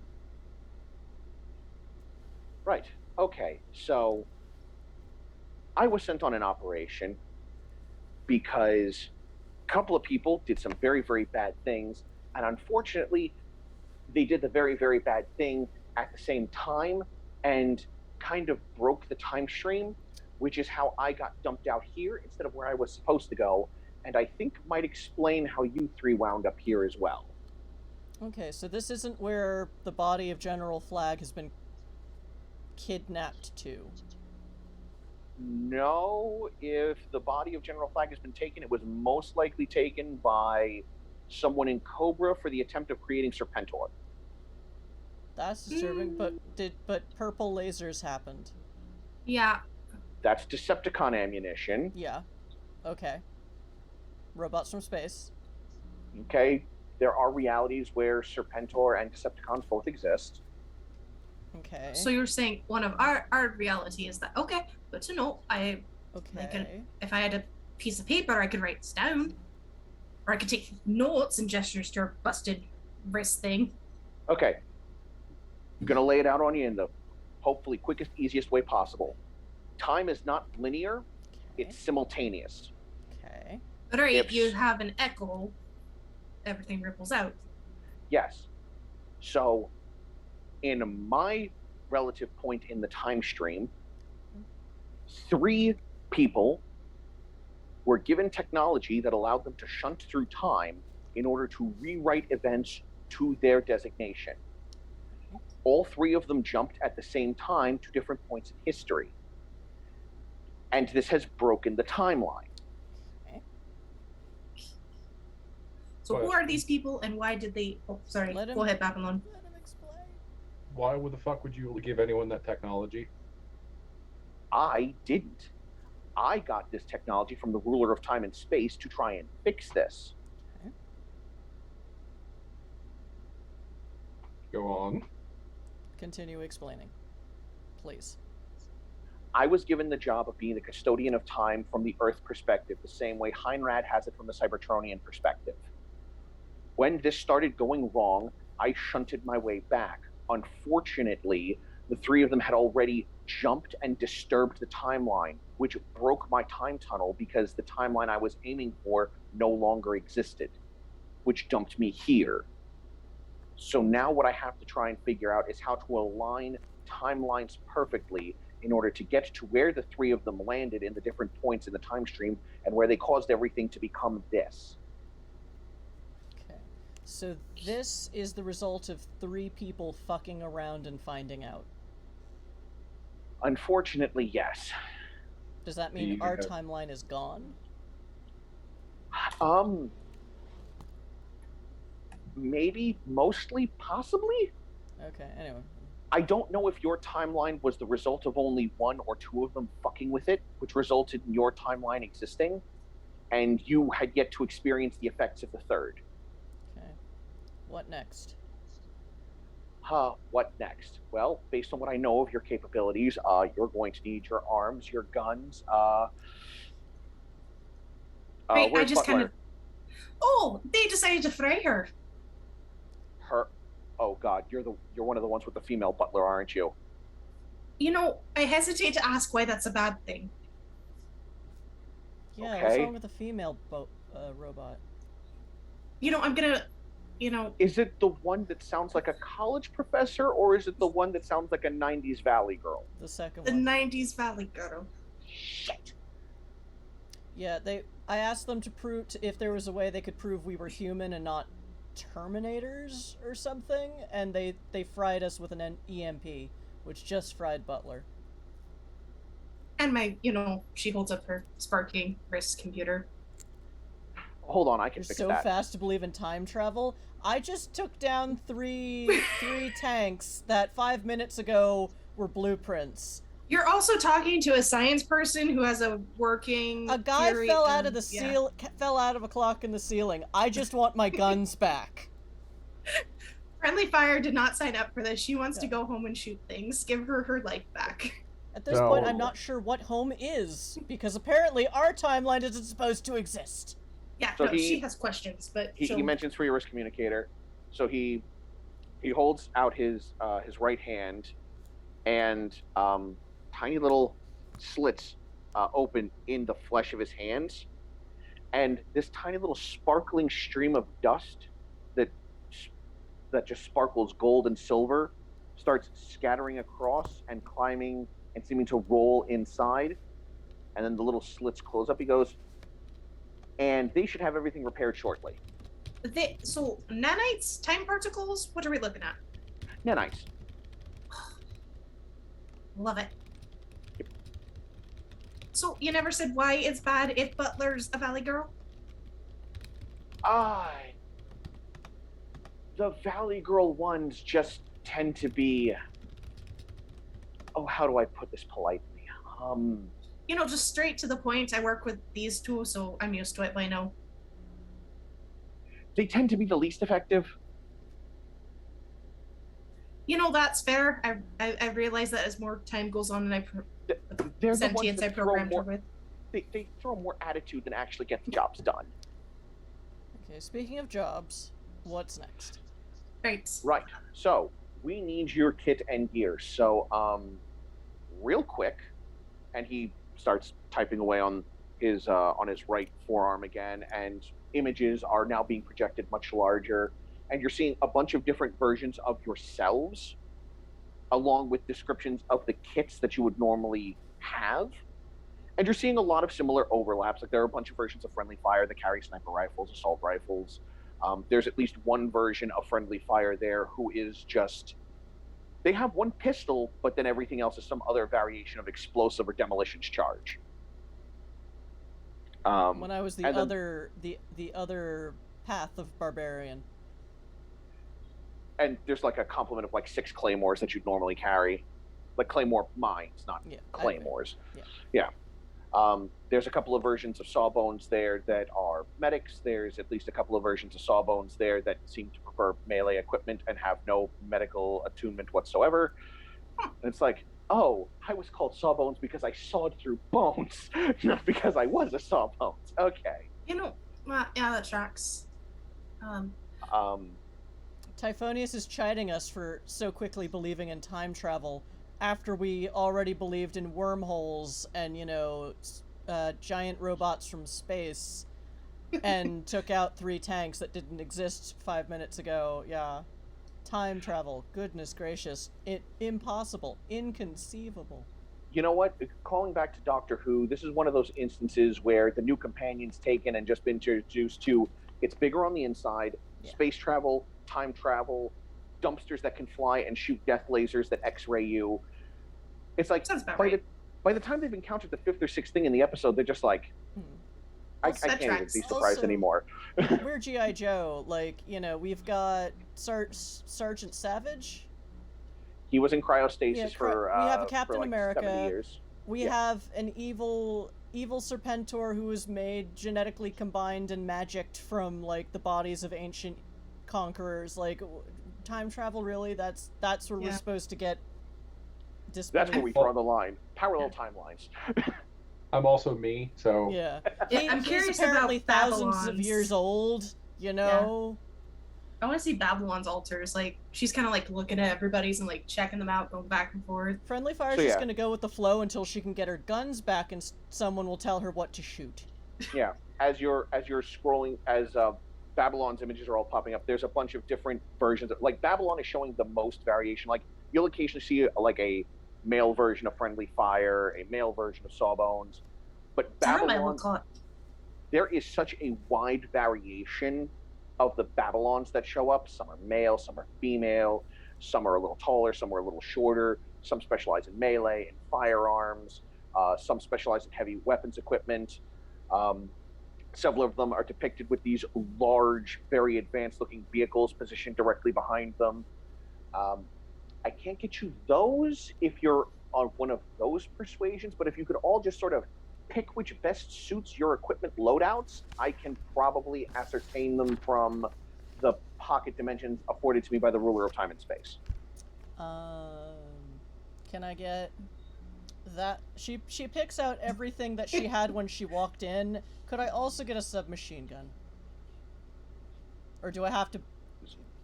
Right. Okay. So, I was sent on an operation because a couple of people did some very, very bad things, and unfortunately, they did the very, very bad thing at the same time and kind of broke the time stream, which is how I got dumped out here instead of where I was supposed to go. and I think might explain how you three wound up here as well. Okay, so this isn't where the body of General Flag has been kidnapped to. No, if the body of General Flag has been taken, it was most likely taken by someone in Cobra for the attempt of creating Serpentor. That's disturbing, but purple lasers happened? Yeah. That's Decepticon ammunition. Yeah. Okay. Robots from space. Okay. There are realities where Serpentor and Decepticons both exist. Okay. So you're saying one of our reality is that okay? Good to know. Okay. If I had a piece of paper, I could write this down, or I could take notes and gestures to her busted wrist thing. Okay. I'm gonna lay it out on you in the hopefully quickest, easiest way possible. Time is not linear; Okay. it's simultaneous. Okay. But right, you have an echo. Everything ripples out. Yes. So, in my relative point in the time stream, 3 people were given technology that allowed them to shunt through time in order to rewrite events to their designation. All 3 of them jumped at the same time to different points in history. And this has broken the timeline. So who are these people and why did they... Oh, sorry. Go ahead, Babylon. Let him explain. Why would the fuck would you give anyone that technology? I didn't. I got this technology from the ruler of time and space to try and fix this. Okay. Go on. Continue explaining, please. I was given the job of being the custodian of time from the Earth perspective, the same way Heinrad has it from the Cybertronian perspective. When this started going wrong, I shunted my way back. Unfortunately, the 3 of them had already jumped and disturbed the timeline, which broke my time tunnel because the timeline I was aiming for no longer existed, which dumped me here. So now what I have to try and figure out is how to align timelines perfectly in order to get to where the 3 of them landed in the different points in the time stream and where they caused everything to become this. Okay. So this is the result of 3 people fucking around and finding out. Unfortunately, yes. Does that mean our timeline is gone? Maybe, mostly, possibly? Okay, anyway. I don't know if your timeline was the result of only 1 or 2 of them fucking with it, which resulted in your timeline existing, and you had yet to experience the effects of the 3rd. Okay. What next? What next? Well, based on what I know of your capabilities, you're going to need your arms, your guns, Wait, I where's just Butler? kind of... Oh, they decided to fry her. Her? Oh God, you're one of the ones with the female butler, aren't you? You know, I hesitate to ask why that's a bad thing. Yeah, Okay. what's wrong with the female robot? You know, I'm gonna... You know... Is it the one that sounds like a college professor, or is it the one that sounds like a 90s Valley girl? The second The one. 90s Valley girl. Shit. Yeah, I asked them to prove if there was a way they could prove we were human and not Terminators or something, and they fried us with an EMP, which just fried Butler. And she holds up her sparking wrist computer. Hold on, I can You're fix so that. fast to believe in time travel. I just took down three tanks that 5 minutes ago were blueprints. You're also talking to a science person who has a working. A guy fell out of the fell out of a clock in the ceiling. I just want my guns back. Friendly Fire did not sign up for this. She wants to go home and shoot things. Give her her life back. At this point, I'm not sure what home is, because apparently our timeline isn't supposed to exist. Yeah, so she has questions, but he mentions for your risk communicator. So he holds out his right hand, and tiny little slits open in the flesh of his hands, and this tiny little sparkling stream of dust that just sparkles gold and silver starts scattering across and climbing and seeming to roll inside, and then the little slits close up. He goes, and they should have everything repaired shortly. So nanites, time particles, what are we looking at? Nanites. Love it. Yep. So you never said why it's bad if Butler's a Valley Girl? The Valley Girl ones just tend to be... Oh, how do I put this politely? Just straight to the point. I work with these two, so I'm used to it by now. They tend to be the least effective. That's fair. I realize that as more time goes on and They're sentients the ones that I programmed her more, with. They throw more attitude than actually get the jobs done. Okay, speaking of jobs, what's next? Right. So, we need your kit and gear. So, real quick, and he starts typing away on his right forearm again, and images are now being projected much larger, and you're seeing a bunch of different versions of yourselves, along with descriptions of the kits that you would normally have. And you're seeing a lot of similar overlaps. Like, there are a bunch of versions of Friendly Fire that carry sniper rifles, assault rifles. There's at least one version of Friendly Fire there who is just... They have one pistol, but then everything else is some other variation of explosive or demolitions charge. When I was the other path of Barbarian. And there's like a complement of like 6 claymores that you'd normally carry. Like claymore mines, not claymores. Yeah. There's a couple of versions of Sawbones there that are medics. There's at least a couple of versions of Sawbones there that seem to prefer melee equipment and have no medical attunement whatsoever. And it's like, oh, I was called Sawbones because I sawed through bones, not because I was a Sawbones. Okay. Yeah, that tracks. Typhonius is chiding us for so quickly believing in time travel after we already believed in wormholes and, giant robots from space and took out 3 tanks that didn't exist 5 minutes ago. Yeah. Time travel. Goodness gracious. Impossible. Inconceivable. You know what? Calling back to Doctor Who, this is one of those instances where the new companion's taken and just been introduced to, it's bigger on the inside, space travel, time travel, dumpsters that can fly and shoot death lasers that x-ray you. It's like, by the time they've encountered the 5th or 6th thing in the episode, they're just like, I can't even be surprised anymore. We're G.I. Joe. We've got Sergeant Savage. He was in cryostasis for we have a Captain for America. 70 years. We have an evil Serpentor who was made genetically combined and magicked from the bodies of ancient conquerors. Time travel, really? That's where we're supposed to get disbelief. That's where we draw the line. Parallel timelines. I'm also me, so... Yeah. I'm curious apparently about thousands of years old, Yeah. I want to see Babylon's altars. She's kind of looking at everybody's and checking them out, going back and forth. Friendly Fire's just going to go with the flow until she can get her guns back and someone will tell her what to shoot. Yeah. As you're scrolling, as Babylon's images are all popping up, there's a bunch of different versions. Babylon is showing the most variation. You'll occasionally see a male version of Friendly Fire, a male version of Sawbones, but Babylon, there is such a wide variation of the Babylons that show up. Some are male, some are female, some are a little taller, some are a little shorter, some specialize in melee and firearms, some specialize in heavy weapons equipment. Several of them are depicted with these large, very advanced looking vehicles positioned directly behind them. I can't get you those if you're on one of those persuasions, but if you could all just sort of pick which best suits your equipment loadouts, I can probably ascertain them from the pocket dimensions afforded to me by the ruler of time and space. Can I get that? She picks out everything that she had when she walked in. Could I also get a submachine gun? Or do I have to...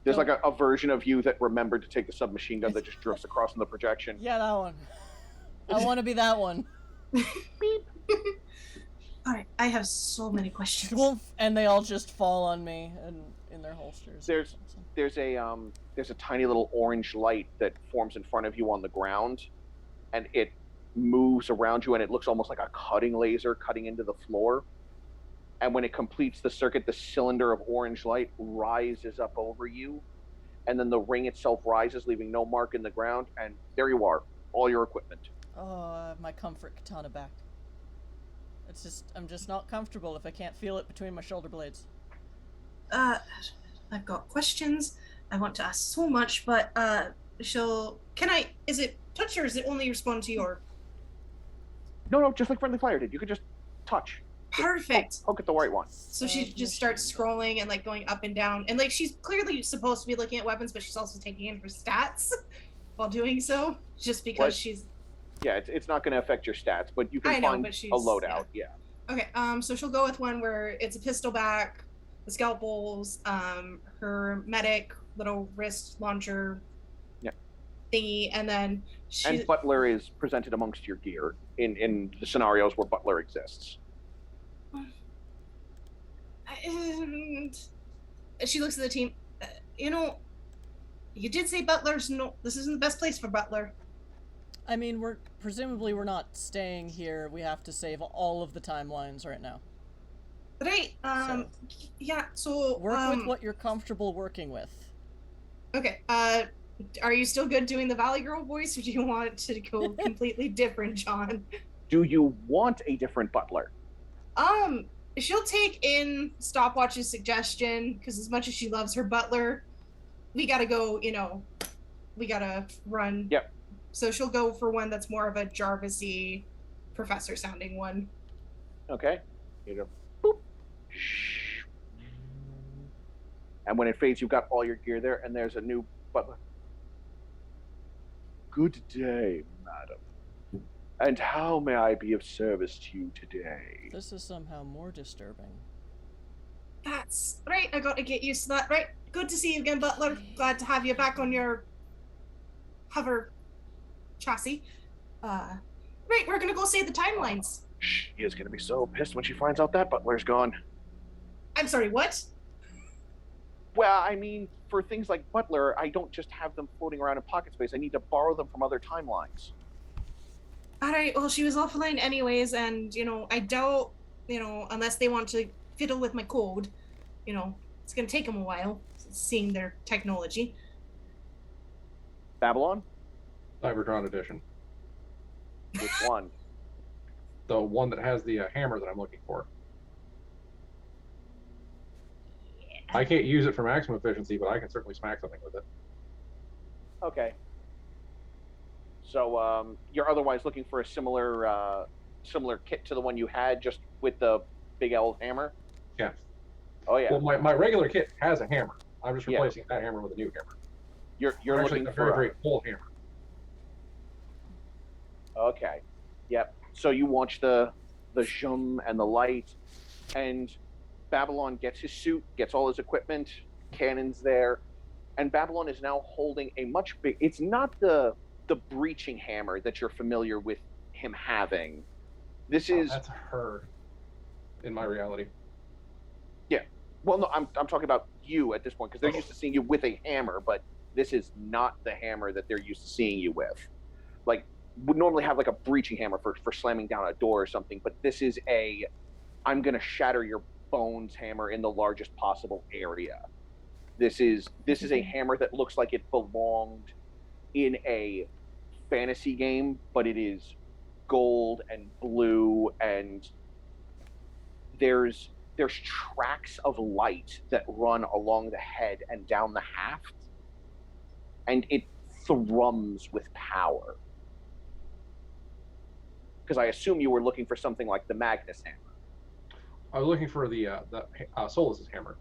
There's a version of you that remembered to take the submachine gun that just drifts across in the projection. Yeah, that one. I want to be that one. Beep. Alright, I have so many questions. And they all just fall on me and in their holsters. There's a tiny little orange light that forms in front of you on the ground, and it moves around you, and it looks almost like a cutting laser cutting into the floor. and when it completes the circuit, the cylinder of orange light rises up over you, and then the ring itself rises, leaving no mark in the ground, and there you are, all your equipment. Oh, my comfort katana back. I'm just not comfortable if I can't feel it between my shoulder blades. I've got questions. I want to ask so much, but is it touch or is it only respond to your? No, just like Friendly Fire did. You could just touch. Perfect. Just poke at the right one. So she just starts scrolling and like going up and down, and like she's clearly supposed to be looking at weapons, but she's also taking in her stats while doing so, just because she's. Yeah, it's not going to affect your stats, but you can find a loadout. Yeah. Okay. So she'll go with one where it's a pistol back, the scalpels, her medic little wrist launcher. Yeah. Thingy, and then and Butler is presented amongst your gear in the scenarios where Butler exists. And she looks at the team. You did say Butler's this isn't the best place for Butler. I mean, we're not staying here. We have to save all of the timelines right now. Right. Yeah. So work with what you're comfortable working with. Okay. Are you still good doing the Valley Girl voice, or do you want to go completely different, John? Do you want a different Butler? She'll take in Stopwatch's suggestion, because as much as she loves her Butler, we gotta go, we gotta run. Yep. So she'll go for one that's more of a Jarvis-y, professor-sounding one. Okay. Boop. And when it fades, you've got all your gear there, and there's a new Butler. Good day, madam. And how may I be of service to you today? This is somehow more disturbing. That's right. I got to get used to that. Right. Good to see you again, Butler. Glad to have you back on your hover chassis. Right. We're gonna go save the timelines. She is gonna be so pissed when she finds out that Butler's gone. I'm sorry. What? Well, I mean, for things like Butler, I don't just have them floating around in pocket space. I need to borrow them from other timelines. All right. Well, she was offline anyways, and I doubt, unless they want to fiddle with my code, it's gonna take them a while seeing their technology. Babylon? Cybertron edition. Which one? The one that has the hammer that I'm looking for. I can't use it for maximum efficiency, but I can certainly smack something with it. Okay. So you're otherwise looking for a similar kit to the one you had, just with the big L hammer? Yeah. Oh yeah. Well, my regular kit has a hammer. I'm just replacing that hammer with a new hammer. You're looking for a very full hammer. Okay. Yep. So you watch the zoom and the light, and Babylon gets his suit, gets all his equipment, cannons there, and Babylon is now holding a much big. It's not the breaching hammer that you're familiar with him having. This is that's her in my reality. Yeah. Well, no, I'm talking about you at this point, because they're used to seeing you with a hammer, but this is not the hammer that they're used to seeing you with. Like, would normally have like a breaching hammer for slamming down a door or something, but this is I'm gonna shatter your bones hammer in the largest possible area. This is a hammer that looks like it belonged in a fantasy game, but it is gold and blue, and there's tracks of light that run along the head and down the haft, and it thrums with power. Because I assume you were looking for something like the Magnus hammer. I was looking for the Solus's hammer.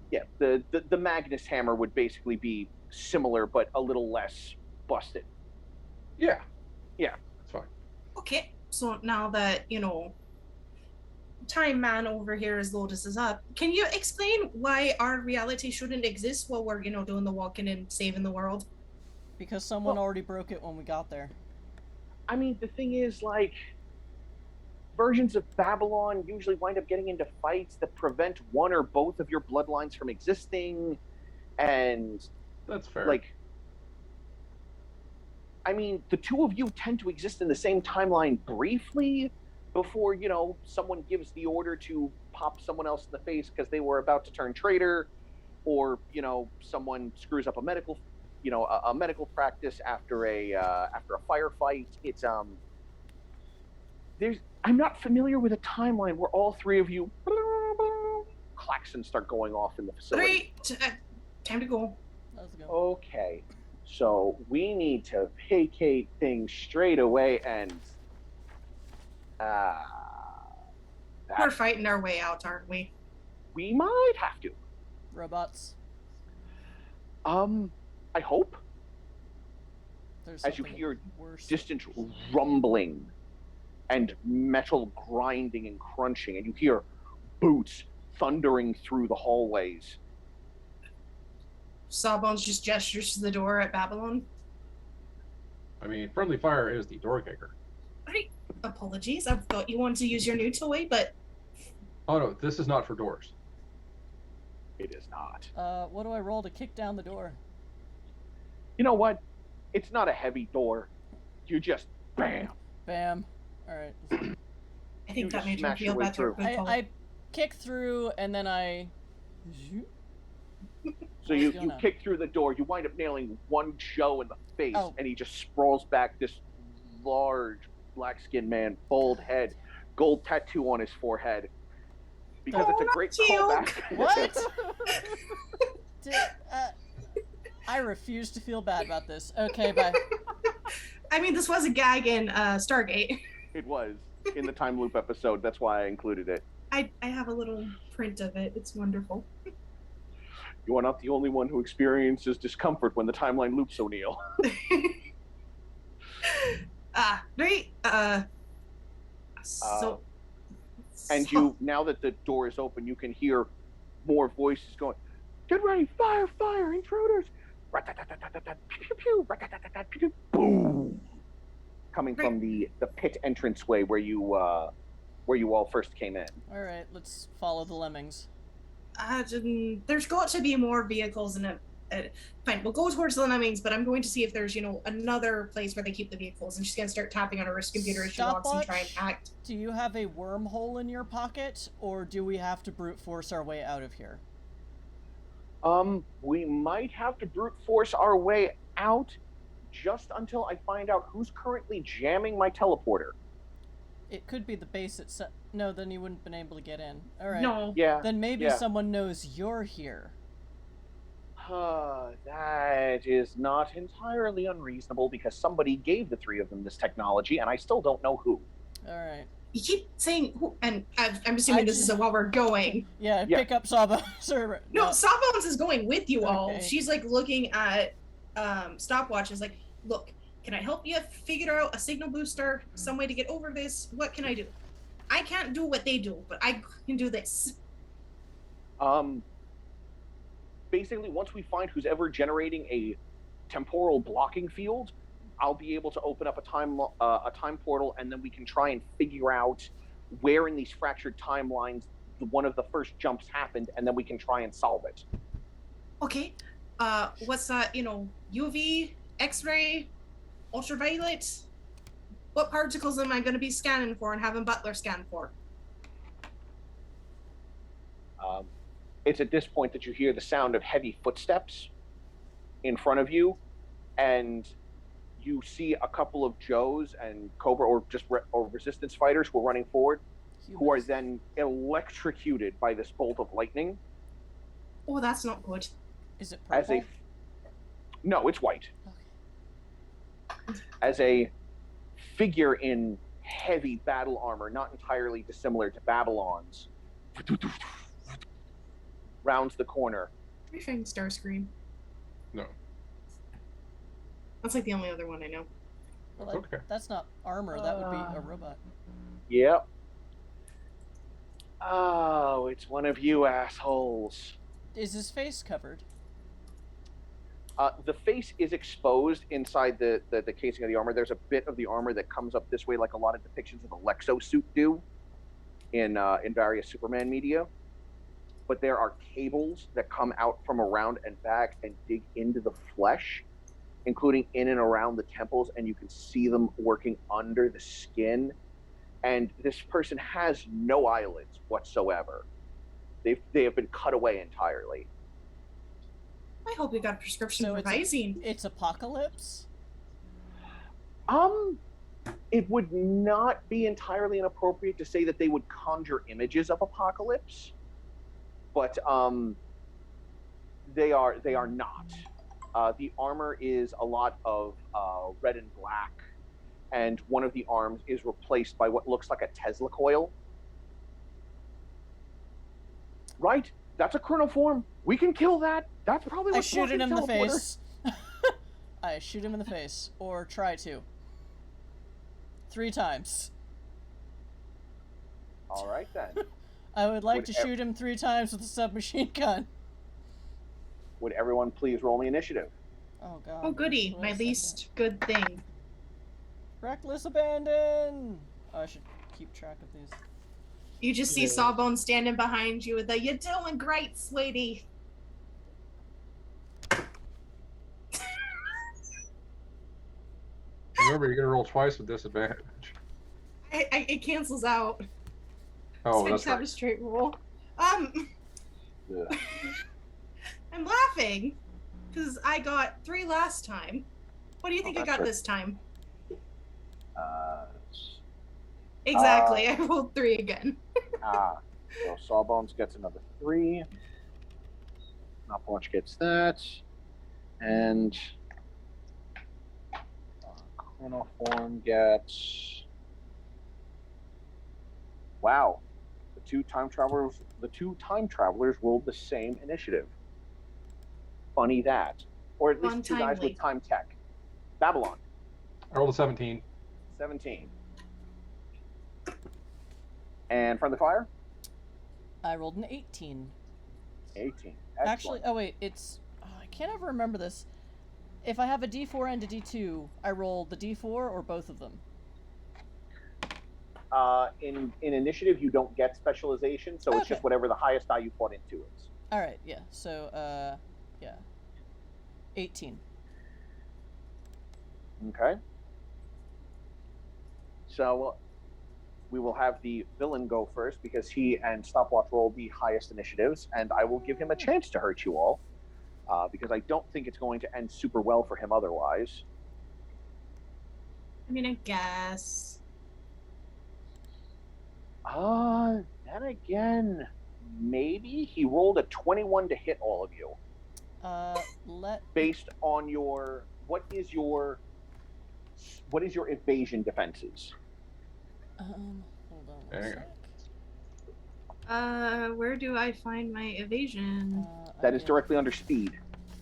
Yeah, the Magnus hammer would basically be similar, but a little less busted. Yeah. Yeah. That's fine. Okay, so now that, Time Man over here as Lotus is up, can you explain why our reality shouldn't exist while we're, doing the walking and saving the world? Because someone already broke it when we got there. I mean, the thing is, like, versions of Babylon usually wind up getting into fights that prevent one or both of your bloodlines from existing, and that's fair. Like, I mean, the two of you tend to exist in the same timeline briefly, before, you know, someone gives the order to pop someone else in the face because they were about to turn traitor, or, you know, someone screws up a medical, you know, a medical practice after a firefight. It's I'm not familiar with a timeline where all three of you klaxons start going off in the facility. Time to go. Let's go. Okay, so we need to vacate things straight away, and we're fighting our way out, aren't we? We might have to. Robots. I hope. As you hear distant rumbling and metal grinding and crunching, and you hear boots thundering through the hallways. Sawbones just gestures to the door at Babylon. I mean, friendly fire is the door kicker. Right. Apologies. I thought you wanted to use your new toy, but... Oh no, this is not for doors. It is not. What do I roll to kick down the door? You know what? It's not a heavy door. You just bam. Bam. Alright. I think that made me feel better. I kick through and then I... So you kick through the door, you wind up nailing one Joe in the face, and he just sprawls back, this large black-skinned man, bald head, gold tattoo on his forehead. Because it's a great callback. What? I refuse to feel bad about this. Okay, bye. I mean, this was a gag in Stargate. It was. In the time loop episode, that's why I included it. I have a little print of it. It's wonderful. You are not the only one who experiences discomfort when the timeline loops, O'Neill. Right. And you, now that the door is open, you can hear more voices going, "Get ready, fire, fire, intruders!" Boom! Coming from the pit entranceway where you all first came in. All right, let's follow the lemmings. There's got to be more vehicles in fine, we'll go towards the lemmings, but I'm going to see if there's, you know, another place where they keep the vehicles, and she's going to start tapping on her wrist computer as she walks and try and act. Do you have a wormhole in your pocket, or do we have to brute force our way out of here? We might have to brute force our way out just until I find out who's currently jamming my teleporter. It could be the base itself. No, then you wouldn't have been able to get in. All right. No. Yeah. Then maybe someone knows you're here. That is not entirely unreasonable, because somebody gave the three of them this technology, and I still don't know who. All right. You keep saying who, and I'm assuming this is while we're going. Yeah, pick up Sawbones. No, Sawbones is going with you all. Okay. She's like looking at stopwatches, like, look, can I help you figure out a signal booster, some way to get over this? What can I do? I can't do what they do, but I can do this. Basically, once we find who's ever generating a temporal blocking field, I'll be able to open up a time portal, and then we can try and figure out where in these fractured timelines one of the first jumps happened, and then we can try and solve it. Okay. What's that? You know, UV, X-ray, ultraviolet. What particles am I going to be scanning for and having Butler scan for? It's at this point that you hear the sound of heavy footsteps in front of you, and you see a couple of Joes and Cobra or Resistance fighters who are running forward, who are then electrocuted by this bolt of lightning. Oh, that's not good. Is it purple? No, it's white. Okay. As a figure in heavy battle armor, not entirely dissimilar to Babylon's, rounds the corner. Are you saying Starscream? No. That's like the only other one I know. Well, Okay. That's not armor. That would be a robot. Yep. Oh, it's one of you assholes. Is his face covered? The face is exposed inside the casing of the armor. There's a bit of the armor that comes up this way, like a lot of depictions of the Lexo suit do in various Superman media. But there are cables that come out from around and back and dig into the flesh, including in and around the temples, and you can see them working under the skin. and this person has no eyelids whatsoever. They have been cut away entirely. I hope we got a prescription for it's Visine. It's Apocalypse? It would not be entirely inappropriate to say that they would conjure images of Apocalypse, but they are not. The armor is a lot of red and black, and one of the arms is replaced by what looks like a Tesla coil. Right? That's a chronoform. We can kill that. That's probably what I shoot it in the face. I shoot him in the face. Or try to. 3 times. Alright then. I would like to shoot him 3 times with a submachine gun. Would everyone please roll me initiative? Oh god. Oh goody, my least good thing. Reckless abandon! Oh, I should keep track of these. You just see Sawbone standing behind you with a, "You're doing great, sweetie." Remember, you're gonna roll twice with disadvantage. It cancels out. Oh, So I that's just have right. a straight roll. Yeah. I'm laughing because I got 3 last time. What do you think I got this time? Exactly, I rolled 3 again. So Sawbones gets another 3. Stopwatch gets that. And Chronoform gets... Wow. The two time travelers rolled the same initiative. Funny that. Or at least 2 guys with time tech. Babylon. I rolled a 17. 17. And Friendly Fire? I rolled an 18. 18. Excellent. Actually, oh wait, it's... Oh, I can't ever remember this. If I have a D4 and a D2, I roll the D4 or both of them? In initiative, you don't get specialization, so it's just whatever the highest die you put into is. Alright, yeah. So, yeah. 18. Okay. So, we will have the villain go first because he and Stopwatch rolled the highest initiatives, and I will give him a chance to hurt you all, because I don't think it's going to end super well for him otherwise. I mean, I guess. Then again, maybe he rolled a 21 to hit all of you. Based on your what is your evasion defenses? Hold on There one you sec. Where do I find my evasion? That is directly under speed.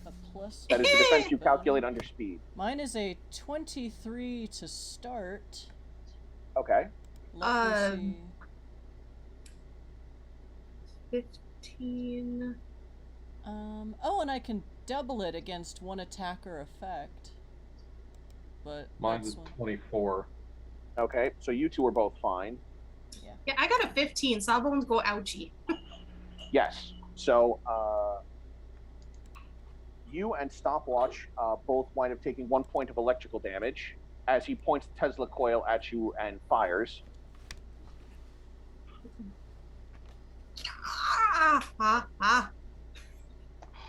A plus. That is the defense you calculate under speed. Mine is a 23 to start. Okay. Let me see. 15. Oh, and I can double it against one attacker effect. But Mine's a 24. Okay, so you two are both fine. Yeah, I got a 15. Sawbones go ouchie. Yes. So you and Stopwatch both wind up taking 1 point of electrical damage as he points the Tesla coil at you and fires.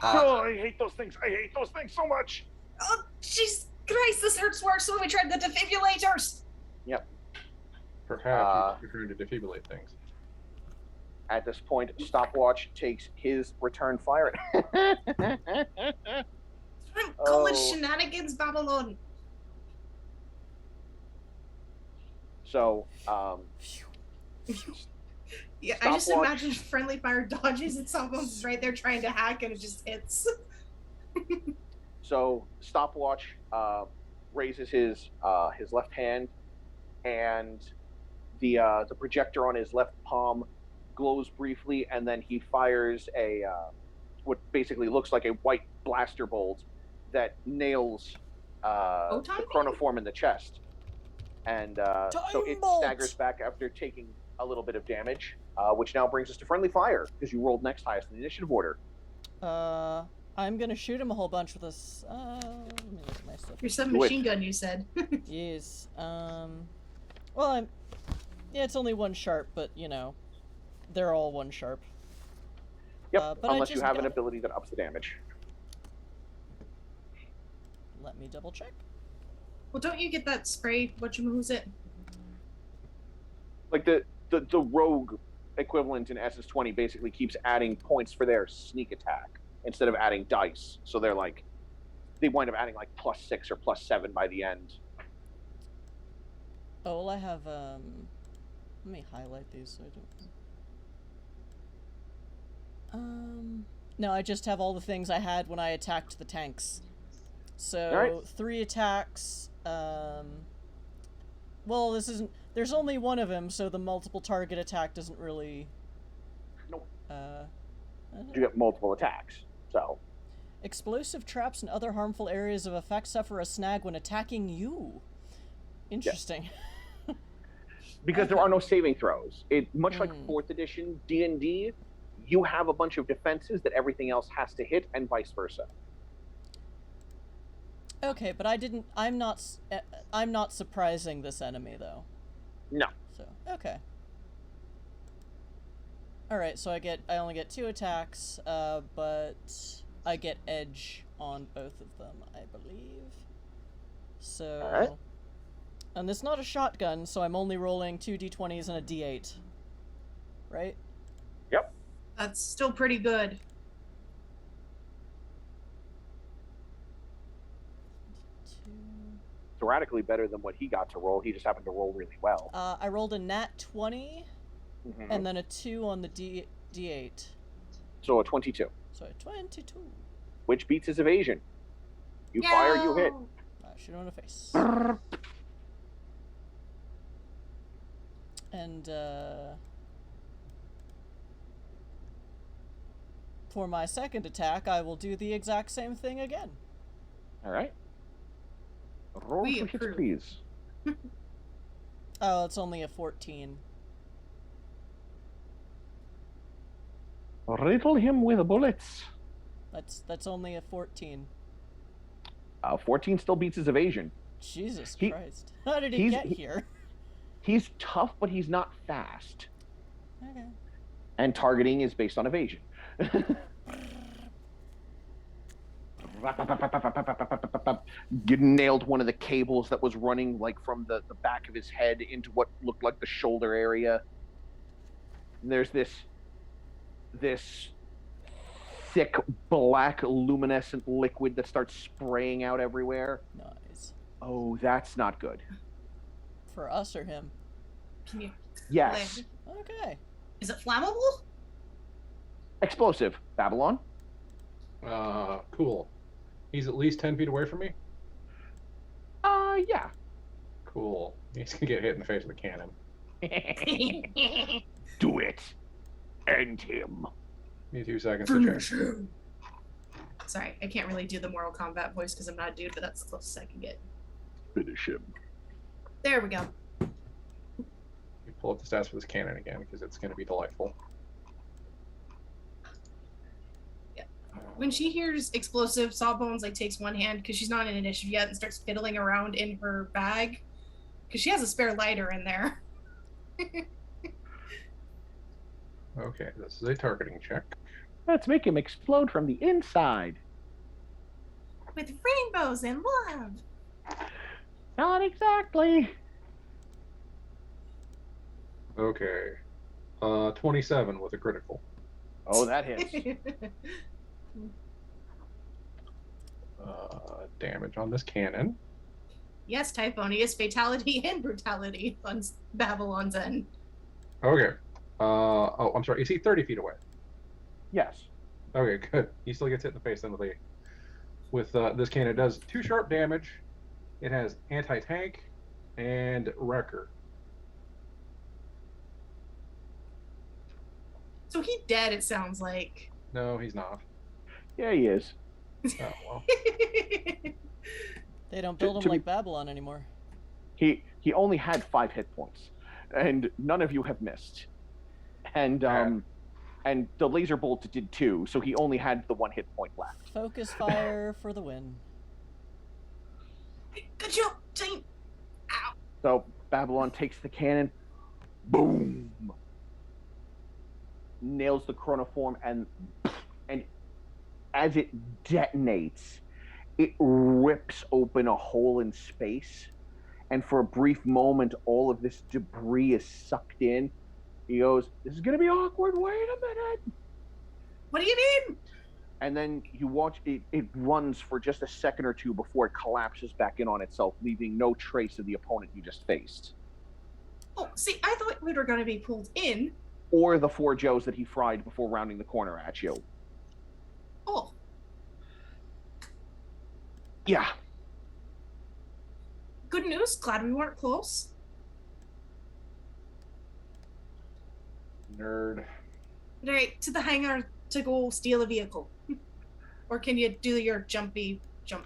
Oh, I hate those things. I hate those things so much. Oh, jeez Christ, this hurts worse when we tried the defibrillators. Yep. Perhaps you're trying to defibrillate things. At this point, Stopwatch takes his return fire. Call it shenanigans, Babylon. So, yeah, I just imagine friendly fire dodges and someone's right there trying to hack and it just hits. So Stopwatch raises his left hand, and the projector on his left palm glows briefly, and then he fires a what basically looks like a white blaster bolt that nails the chronoform in the chest, and so it staggers back after taking a little bit of damage, which now brings us to friendly fire because you rolled next highest in the initiative order. I'm gonna shoot him a whole bunch with this. Let me look at my stuff. Your submachine gun, you said. Yes. Well, Yeah, it's only 1 sharp, but, you know, they're all 1 sharp. Yep, but unless you have an ability that ups the damage. Let me double check. Well, don't you get that spray? What's it? Like the rogue equivalent in SS20 basically keeps adding points for their sneak attack instead of adding dice. So they're like, they wind up adding like +6 or +7 by the end. Oh, well, I have, let me highlight these so I don't... No, I just have all the things I had when I attacked the tanks. So, right. 3 attacks, well, this isn't... There's only 1 of them, so the multiple target attack doesn't really... Nope. You get multiple attacks, so... Explosive traps and other harmful areas of effect suffer a snag when attacking you. Interesting. Yeah. Because there are no saving throws. Much like 4th edition D&D, you have a bunch of defenses that everything else has to hit, and vice versa. Okay, but I'm not surprising this enemy, though. No. So, okay. Alright, so I only get 2 attacks, but I get edge on both of them, I believe. So... Alright. And it's not a shotgun, so I'm only rolling 2 d20s and a d8. Right? Yep. That's still pretty good. It's radically better than what he got to roll. He just happened to roll really well. I rolled a nat 20, and then a 2 on the d8. So a 22. So a 22. Which beats his evasion. You fire, you hit. Shoot him in the face. And, for my second attack, I will do the exact same thing again. Alright. Roll for hits, please. Oh, it's only a 14. Riddle him with bullets. That's only a 14. 14 still beats his evasion. Jesus Christ. How did he get here? He's tough, but he's not fast. Okay. And targeting is based on evasion. You nailed one of the cables that was running like from the back of his head into what looked like the shoulder area. And there's this thick black luminescent liquid that starts spraying out everywhere. Nice. Oh, that's not good. For us or him? Yes. Okay. Is it flammable? Explosive. Babylon? Cool. He's at least 10 feet away from me? Yeah. Cool. He's gonna get hit in the face with a cannon. Do it. End him. Give me 2 seconds to check. Sorry, I can't really do the Mortal Kombat voice because I'm not a dude, but that's the closest I can get. Finish him. There we go. You pull up the stats for this cannon again because it's going to be delightful. Yeah. When she hears explosive, Sawbones like takes one hand because she's not in initiative yet and starts fiddling around in her bag because she has a spare lighter in there. Okay, this is a targeting check. Let's make him explode from the inside. With rainbows and love. Not exactly. Okay. 27 with a critical. Oh, that hits. Damage on this cannon. Yes, Typhon, he is fatality and brutality on Babylon's end. Okay. Oh, I'm sorry. Is he 30 feet away? Yes. Okay, good. He still gets hit in the face then with this cannon. It does 2 sharp damage. It has anti-tank and wrecker. So he's dead, it sounds like. No, he's not. Yeah, he is. Oh, well. They don't build them like Babylon anymore. He only had 5 hit points, and none of you have missed. And and the laser bolt did 2, so he only had the 1 hit point left. Focus fire for the win. Good job, team. Ow. So Babylon takes the cannon, boom, nails the chronoform, and as it detonates, it rips open a hole in space, and for a brief moment, all of this debris is sucked in. He goes, "This is gonna be awkward. Wait a minute." What do you mean? And then you watch it. It runs for just a second or two before it collapses back in on itself, leaving no trace of the opponent you just faced. Oh, see, I thought we were going to be pulled in. Or the 4 Joes that he fried before rounding the corner at you. Oh. Yeah. Good news. Glad we weren't close. Nerd. All right, to the hangar to go steal a vehicle. Or can you do your jumpy jump?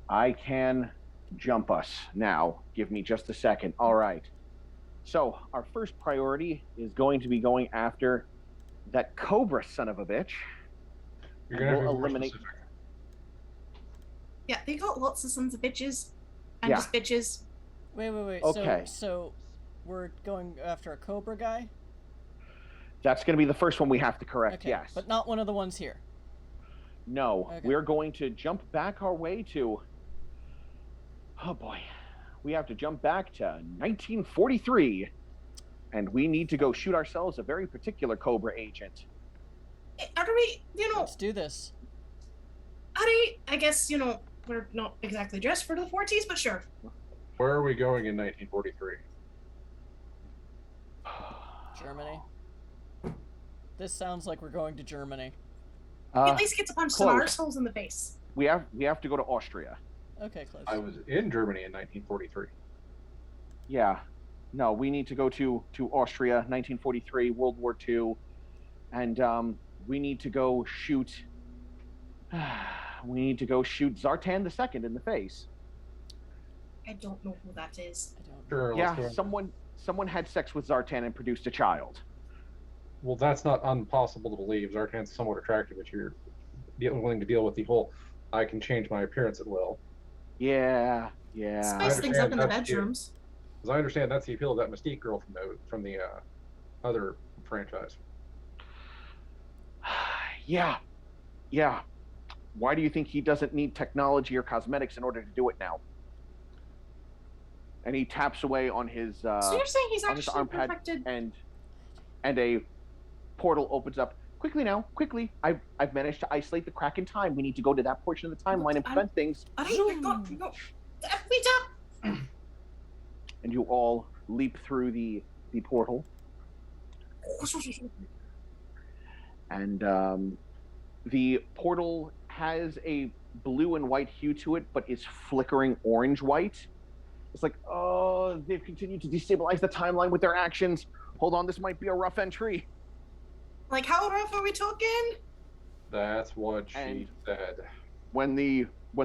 I can jump us now. Give me just a second. All right. So our first priority is going to be going after that Cobra son of a bitch. You're going to we'll be more eliminate. specific. Yeah, they got lots of sons of bitches. And Yeah. just bitches. Wait. Okay. So we're going after a Cobra guy? That's going to be the first one we have to correct, Okay, yes. but not one of the ones here. No, Okay. we're going to jump back our way to... Oh boy. We have to jump back to 1943. And we need to go shoot ourselves a very particular Cobra agent. Are we, Let's do this. I guess, we're not exactly dressed for the 40s, but sure. Where are we going in 1943? Germany. This sounds like we're going to Germany. At least get to punch some close. arseholes in the face. We have to go to Austria. Okay, close. I was in Germany in 1943. Yeah. No, we need to go to Austria, 1943, World War II, and we need to go shoot. We need to go shoot Zartan II in the face. I don't know who that is. I don't. Sure. Yeah, Let's go. someone had sex with Zartan and produced a child. Well, that's not impossible to believe. Zartan's somewhat attractive if you're willing to deal with the whole I can change my appearance at will. Yeah. Spice things up in the that's the- bedrooms. As I understand, that's the appeal of that Mystique girl from the other franchise. Yeah. Why do you think he doesn't need technology or cosmetics in order to do it now? And he taps away on his So you're saying he's on his actually arm pad, perfected? and a portal opens up. Quickly now, quickly! I've managed to isolate the crack in time. We need to go to that portion of the timeline and prevent things. All right, we got. Meet up. And you all leap through the portal, and the portal has a blue and white hue to it, but is flickering orange-white. It's like, oh, they've continued to destabilize the timeline with their actions. Hold on, this might be a rough entry. Like, how rough are we talking? That's what she And- said. When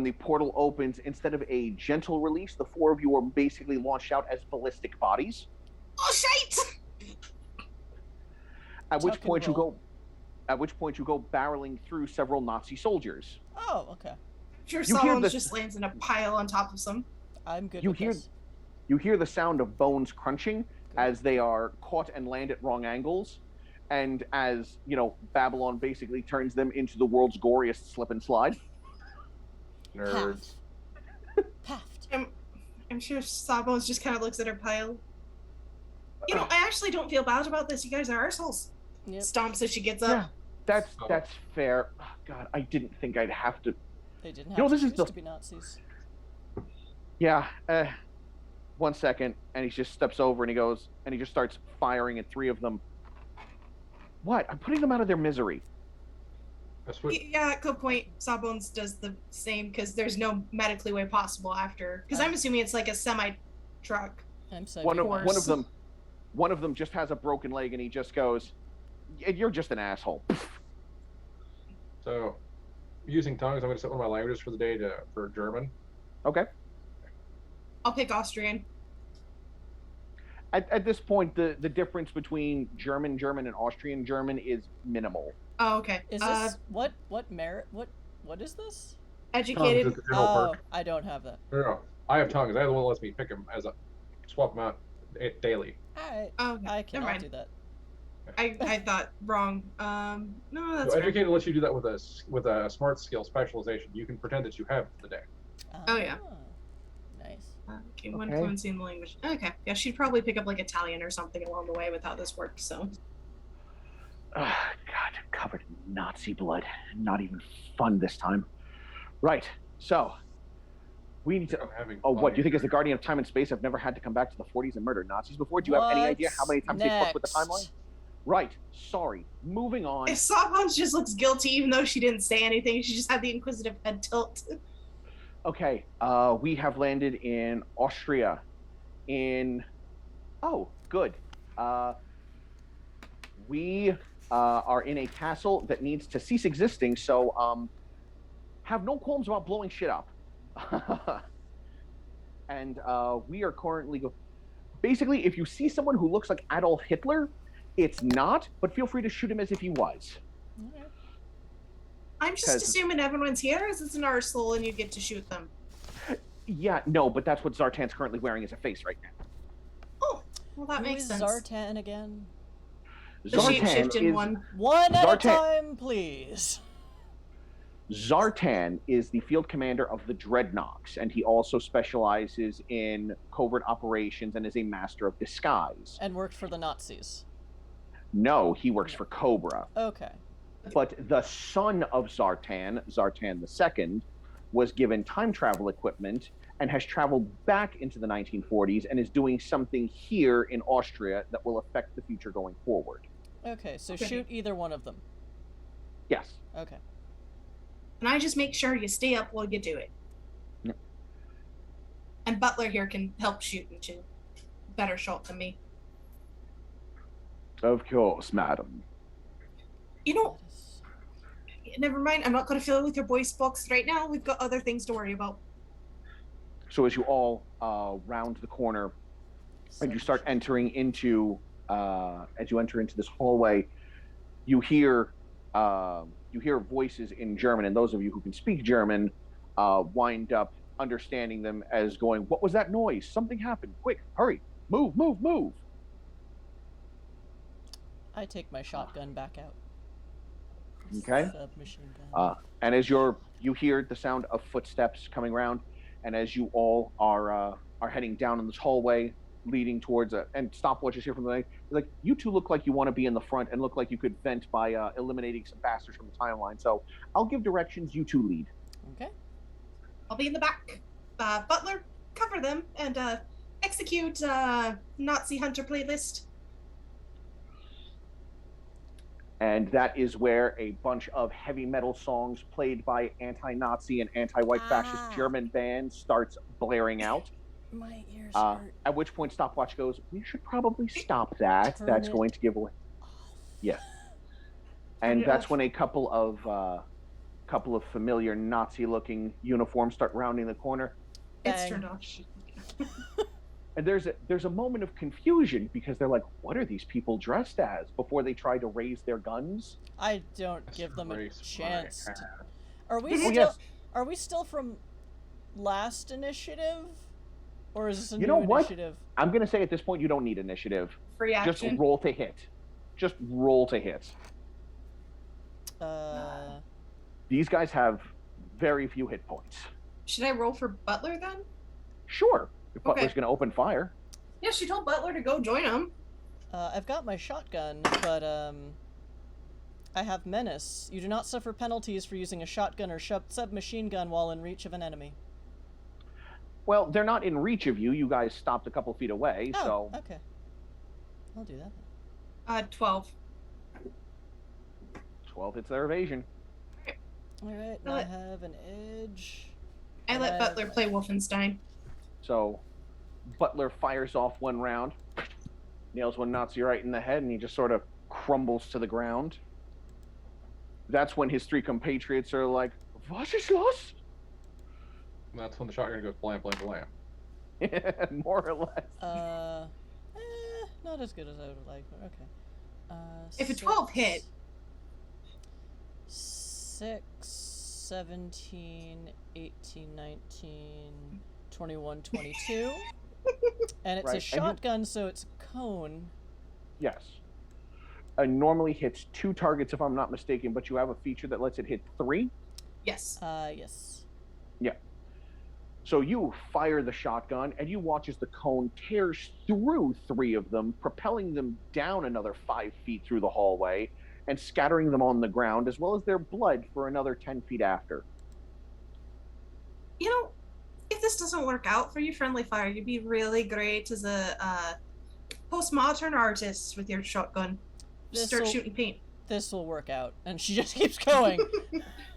the portal opens, instead of a gentle release, the 4 of you are basically launched out as ballistic bodies. Oh, shite! At which Tuck and point you roll. go barreling through several Nazi soldiers. Oh, okay. Sure, You hear someone the- just lands in a pile on top of some. I'm good You with hear- this. You hear the sound of bones crunching as they are caught and land at wrong angles, and as Babylon basically turns them into the world's goriest slip and slide. Nerds. Paft. I'm sure Sabo just kind of looks at her pile. I actually don't feel bad about this. You guys are arseholes. Yep. Stomps as she gets Yeah, up. that's fair. Oh, God, I didn't think I'd have to. They didn't You know, have this to is choose the- to be Nazis. Yeah. 1 second, and he just steps over and he just starts firing at 3 of them. What? I'm putting them out of their misery. That's what. Yeah, good point. Sawbones does the same because there's no medically way possible after. Because I'm assuming it's like a semi-truck. I'm sorry. One course. of them just has a broken leg, and he just goes, "You're just an asshole." So, using tongues, I'm going to set one of my languages for the day for German. Okay. I'll pick Austrian. At this point, the difference between German and Austrian German is minimal. Oh, okay. Is this what merit? What is this? Tongues Educated. is the general Oh, perk. I don't have that. No, I have tongues. I have the one that lets me pick them as a swap them out daily. Alright. Oh, I never cannot mind. do that. I thought wrong. No, that's So fair. educated lets you do that with a smart skill specialization. You can pretend that you have for the day. Oh, yeah. Nice. Okay, one Okay. fluency in the language. Okay, yeah, she'd probably pick up like Italian or something along the way with how this works. So. God, covered in Nazi blood. Not even fun this time. Right. So we need to. I'm having Oh, fun what? Do you think here. as the guardian of time and space, I've never had to come back to the 40s and murder Nazis before? Do you have any idea how many times they fucked with the timeline? Right. Sorry. Moving on. If Sawbones just looks guilty, even though she didn't say anything, she just had the inquisitive head tilt. Okay. We have landed in Austria. Oh, good. We are in a castle that needs to cease existing, so have no qualms about blowing shit up. And we are currently basically, if you see someone who looks like Adolf Hitler, it's not, but feel free to shoot him as if he was. Okay. I'm just assuming everyone's here as it's an arsehole and you get to shoot them. Yeah, no, but that's what Zartan's currently wearing as a face right now. Oh, well that makes sense. Zartan again? The shape-shifting one. One at a time, please. Zartan is the field commander of the Dreadnoks, and he also specializes in covert operations and is a master of disguise. And worked for the Nazis. No, he works for Cobra. Okay. But the son of Zartan, Zartan II, was given time travel equipment and has traveled back into the 1940s and is doing something here in Austria that will affect the future going forward. Okay, so shoot either one of them. Yes. Okay. And I just make sure you stay up while you do it. Yeah. And Butler here can help shoot and shoot. Better shot than me. Of course, madam. You know, never mind. I'm not going to fill it with your voice box right now. We've got other things to worry about. So as you all round the corner and you start entering into, as you enter into this hallway, you hear voices in German, and those of you who can speak German wind up understanding them as going, "What was that noise? Something happened. Quick, hurry, move, move, move." I take my shotgun back out. Okay. Submachine gun. And as you hear the sound of footsteps coming around, and as you all are heading down in this hallway leading towards and stopwatches here from the night, like, you two look like you want to be in the front and look like you could vent by eliminating some bastards from the timeline. So I'll give directions, you two lead. Okay. I'll be in the back. Butler, cover them and execute Nazi Hunter playlist. And that is where a bunch of heavy metal songs played by anti-Nazi and anti-white fascist German bands starts blaring out. My ears hurt. At which point Stopwatch goes, "We should probably stop that. That's going to give away." Yeah. And that's when a couple of familiar Nazi-looking uniforms start rounding the corner. It's turned off. And there's a moment of confusion because they're like, "What are these people dressed as?" Before they try to raise their guns. I don't give them a chance. Are we Oh, still? yes. Are we still from last initiative, or is this a You new know what? initiative? I'm gonna say at this point you don't need initiative. Free action. Just roll to hit. Just roll to hit. These guys have very few hit points. Should I roll for Butler then? Sure. If Butler's gonna open fire. Yeah, she told Butler to go join him. I've got my shotgun, but I have menace. You do not suffer penalties for using a shotgun or submachine gun while in reach of an enemy. Well, they're not in reach of you. You guys stopped a couple feet away, so. Okay. I'll do that then. 12. 12 hits their evasion. Alright, now I have an edge. I let Butler play Wolfenstein. So, Butler fires off one round, nails one Nazi right in the head, and he just sort of crumbles to the ground. That's when his three compatriots are like, "Was ist los?" And that's when the shotgun goes blam, blam, blam. More or less. Not as good as I would like, but okay. If a 12 hit. 6, 17, 18, 19, 21, 22. And it's a shotgun, so it's a cone. Yes. It normally hits 2 targets, if I'm not mistaken, but you have a feature that lets it hit 3? Yes. Yes. Yeah. So you fire the shotgun, and you watch as the cone tears through 3 of them, propelling them down another 5 feet through the hallway, and scattering them on the ground, as well as their blood for another 10 feet after. You know, if this doesn't work out for you, Friendly Fire, you'd be really great as a postmodern artist with your shotgun. Just start shooting paint. This will work out. And she just keeps going.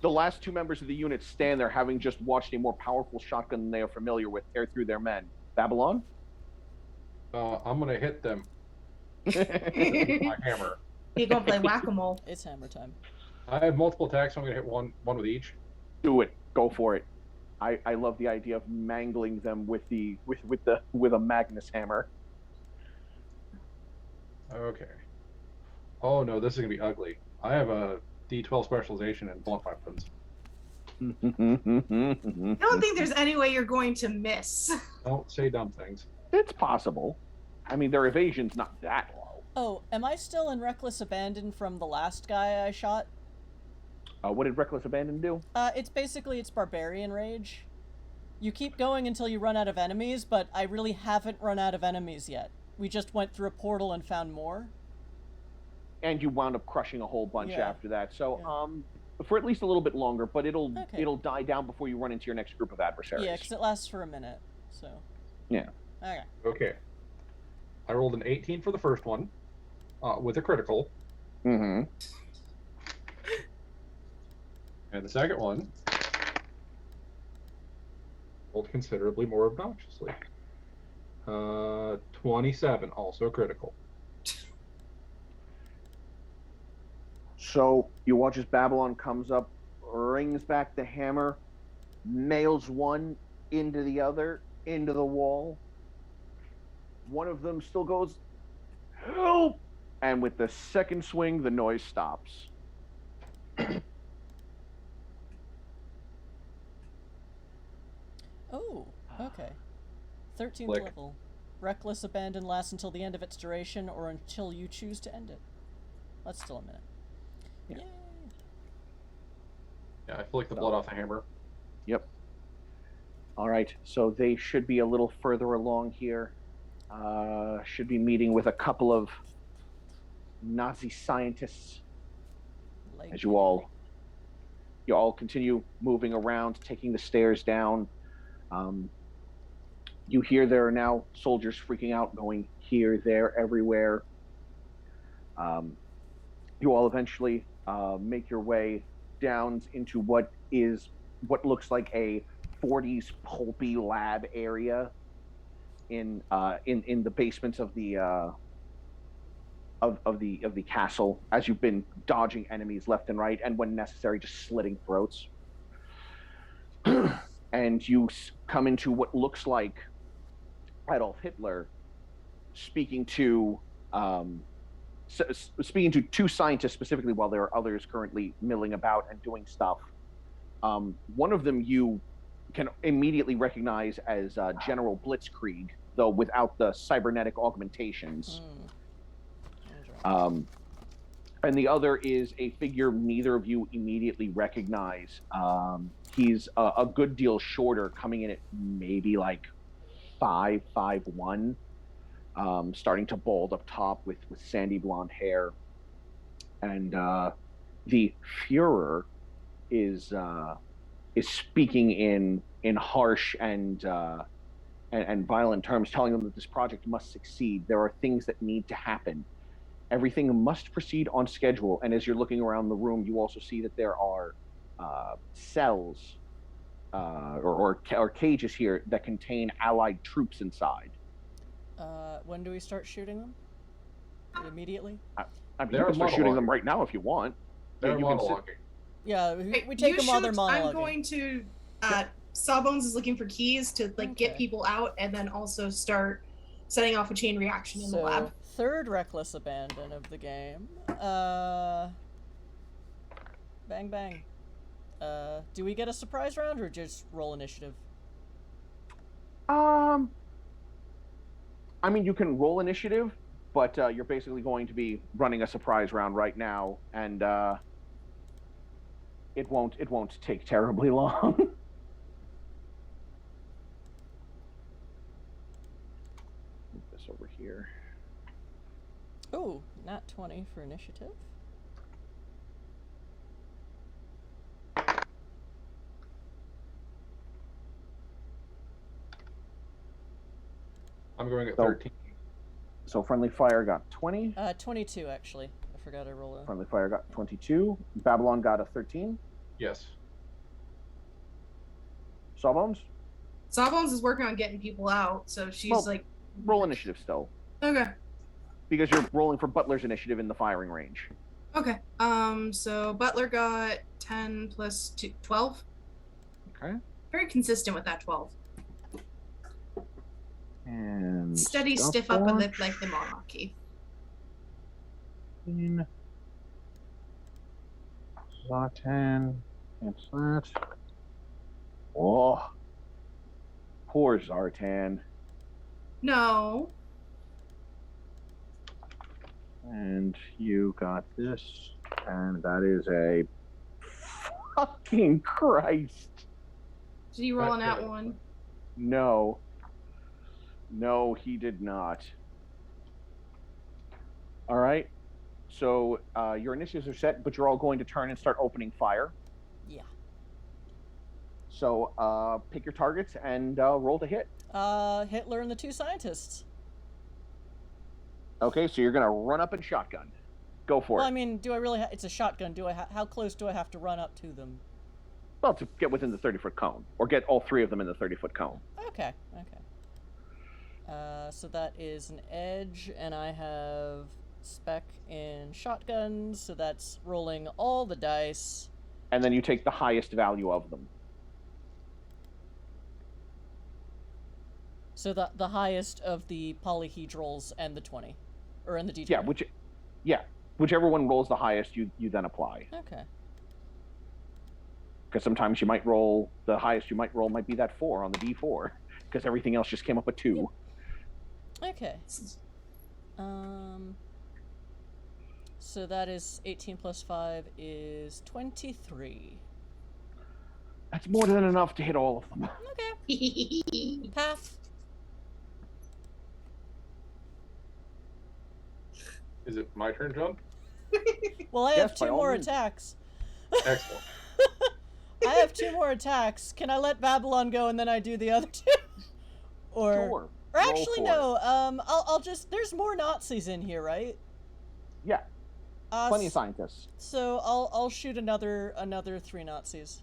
The last 2 members of the unit stand there, having just watched a more powerful shotgun than they are familiar with tear through their men. Babylon? I'm going to hit them with my hammer. You're going to play whack-a-mole. It's hammer time. I have multiple attacks, so I'm going to hit one with each. Do it. Go for it. I love the idea of mangling them with a Magnus hammer. Okay. Oh no, this is gonna be ugly. I have a D12 specialization in blunt weapons. I don't think there's any way you're going to miss. Don't say dumb things. It's possible. I mean, their evasion's not that low. Oh, am I still in Reckless Abandon from the last guy I shot? What did Reckless Abandon do? It's Barbarian Rage. You keep going until you run out of enemies, but I really haven't run out of enemies yet. We just went through a portal and found more. And you wound up crushing a whole bunch after that. So, for at least a little bit longer, but it'll die down before you run into your next group of adversaries. Yeah, because it lasts for a minute. So. Yeah. Okay. Okay. I rolled an 18 for the first one, with a critical. Mm-hmm. And the second one rolled considerably more obnoxiously. 27, also critical. So you watch as Babylon comes up, rings back the hammer, nails one into the other, into the wall. One of them still goes, "Help!" And with the second swing, the noise stops. Oh, okay. 13th Click. level. Reckless Abandon lasts until the end of its duration or until you choose to end it. That's still a minute. Yeah. Yay. Yeah, I flick the blood off the hammer. Yep. All right, so they should be a little further along here. Should be meeting with a couple of Nazi scientists as you all continue moving around, taking the stairs down. You hear there are now soldiers freaking out, going here, there, everywhere. You all eventually make your way down into what looks like a 40s pulpy lab area in the basements of the castle, as you've been dodging enemies left and right, and when necessary, just slitting throats. And you come into what looks like Adolf Hitler speaking to 2 scientists specifically, while there are others currently milling about and doing stuff. One of them you can immediately recognize as General Blitzkrieg, though without the cybernetic augmentations. And the other is a figure neither of you immediately recognize. He's a good deal shorter, coming in at maybe like 5'1", starting to bald up top with sandy blonde hair. And the Führer is speaking in harsh and violent terms, telling them that this project must succeed. There are things that need to happen. Everything must proceed on schedule. And as you're looking around the room, you also see that there are cells or cages here that contain Allied troops inside. When do we start shooting them? Immediately? I mean, you can start shooting them right now if you want. They're monologuing. Yeah, we take them while they're monologuing. I'm going to... Sawbones is looking for keys to get people out, and then also start setting off a chain reaction in the lab. Third reckless abandon of the game. Bang bang. Do we get a surprise round or just roll initiative? I mean, you can roll initiative, but you're basically going to be running a surprise round right now, and it won't take terribly long. Move this over here. Ooh, not 20 for initiative. I'm going at 13. So friendly fire got 20. 22 actually. I forgot I rolled a... Friendly fire got 22. Babylon got a 13. Yes. Sawbones? Sawbones is working on getting people out, so she's like... Roll initiative still. Okay. Because you're rolling for Butler's initiative in the firing range. Okay. So Butler got 10 plus 2, 12. Okay. Very consistent with that 12. And steady, stiff upper lip like the monarchy. 10. Zartan. That's that. Oh. Poor Zartan. No. And you got this. And that is a fucking Christ. Did you roll on that one? No. No, he did not. All right. So your initiatives are set, but you're all going to turn and start opening fire. Yeah. So pick your targets and roll to hit. Hitler and the 2 scientists. Okay, so you're going to run up and shotgun. Go for Well, it. I mean, do I really it's a shotgun. Do I how close do I have to run up to them? Well, to get within the 30-foot cone. Or get all 3 of them in the 30-foot cone. Okay, okay. So that is an edge, and I have spec in shotguns, so that's rolling all the dice. And then you take the highest value of them. So the highest of the polyhedrals and the 20. Or in the D20. Yeah, whichever one rolls the highest, you then apply. Okay. Because sometimes you might roll, the highest you might roll might be that 4 on the D4. Because everything else just came up with 2. Okay. So that is 18 plus 5 is 23. That's more than enough to hit all of them. Okay. Half. Is it my turn, John? Well, I have 2 more attacks. Excellent. I have 2 more attacks. Can I let Babylon go and then I do the other 2? Sure. Or actually, no. I'll just. There's more Nazis in here, right? Yeah. Plenty of scientists. So I'll shoot another 3 Nazis.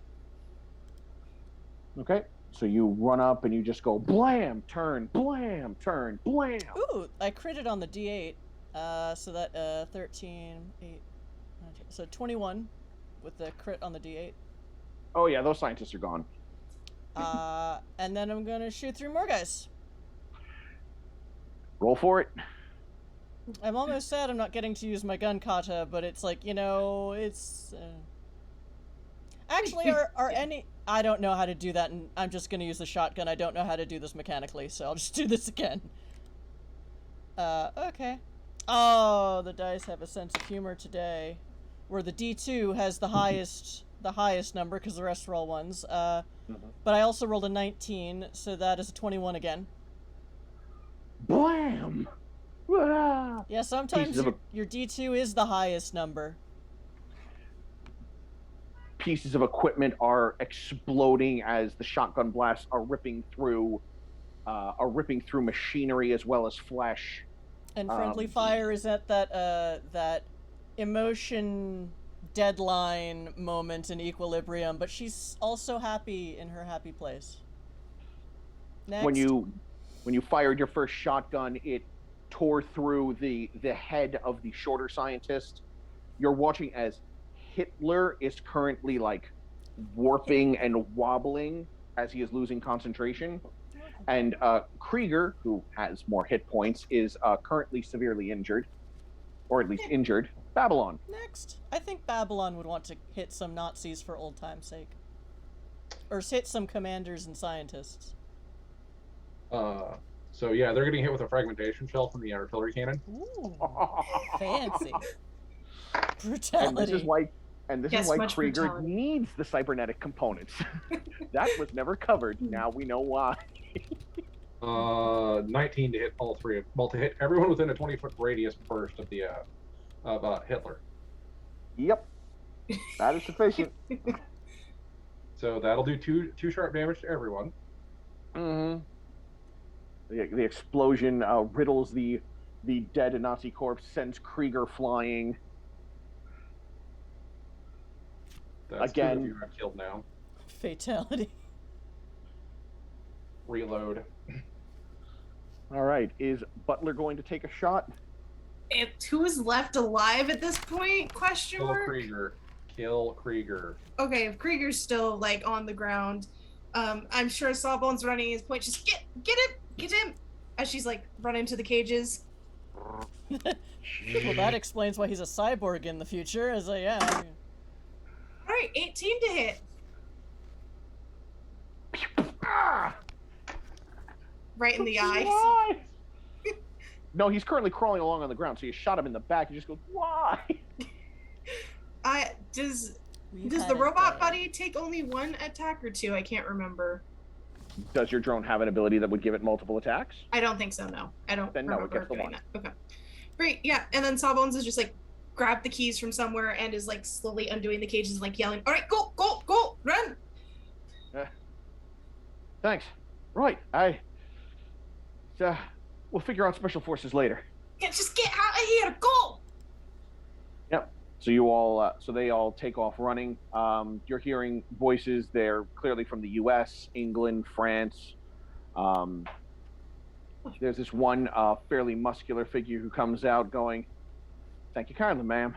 Okay. So you run up and you just go blam, turn, blam, turn, blam. Ooh, I critted on the D8. So that 13, 8, 19, so 21 with the crit on the D8. Oh yeah, those scientists are gone. And then I'm gonna shoot 3 more guys. Roll for it. I'm almost sad I'm not getting to use my gun kata, but it's like, you know, it's... Actually, are any... I don't know how to do that, and I'm just gonna use the shotgun. I don't know how to do this mechanically, so I'll just do this again. Okay. Oh, the dice have a sense of humor today. Where the D2 has the highest number, because the rest are all 1s. But I also rolled a 19, so that is a 21 again. Blam! Ah! Yeah, sometimes your D2 is the highest number. Pieces of equipment are exploding as the shotgun blasts are ripping through machinery as well as flesh. And friendly fire is at that emotion deadline moment in equilibrium, but she's also happy in her happy place. Next. When you fired your first shotgun, it tore through the head of the shorter scientist. You're watching as Hitler is currently like warping and wobbling as he is losing concentration. And Krieger, who has more hit points, is currently severely injured. Or at least injured. Babylon. Next. I think Babylon would want to hit some Nazis for old time's sake. Or hit some commanders and scientists. So yeah, they're getting hit with a fragmentation shell from the artillery cannon. Ooh, fancy. Brutality. And this is why Krieger brutality. needs the cybernetic components. That was never covered. Now we know why. 19 to hit all three. Well, to hit everyone within a 20-foot radius burst of the Hitler. Yep, that is sufficient. So that'll do two sharp damage to everyone. Mm-hmm. The explosion riddles the dead Nazi corpse, sends Krieger flying. That's again. 2 of you I've killed now. Fatality. Reload. All right, is Butler going to take a shot? Who is left alive at this point? Question Kill mark. Krieger. Kill Krieger. Okay, if Krieger's still like on the ground, I'm sure Sawbone's running his point. Just get him, as she's like running to the cages. Well, that explains why he's a cyborg in the future. As a yeah. All right, 18 to hit. Right in the eyes. Why? No, he's currently crawling along on the ground, so you shot him in the back. You just go, why? Does the robot buddy take only 1 attack or 2? I can't remember. Does your drone have an ability that would give it multiple attacks? I don't think so, no. I don't Then no, remember it gets the doing 1. that. Okay. Great, yeah. And then Sawbones is just like grabbed the keys from somewhere and is like slowly undoing the cages and like yelling, all right, go, run! Thanks. Right, we'll figure out special forces later. Yeah, just get out of here, go! Yep. So you all, so they all take off running. You're hearing voices. They're clearly from the U.S., England, France. There's this one fairly muscular figure who comes out going, "Thank you kindly, ma'am."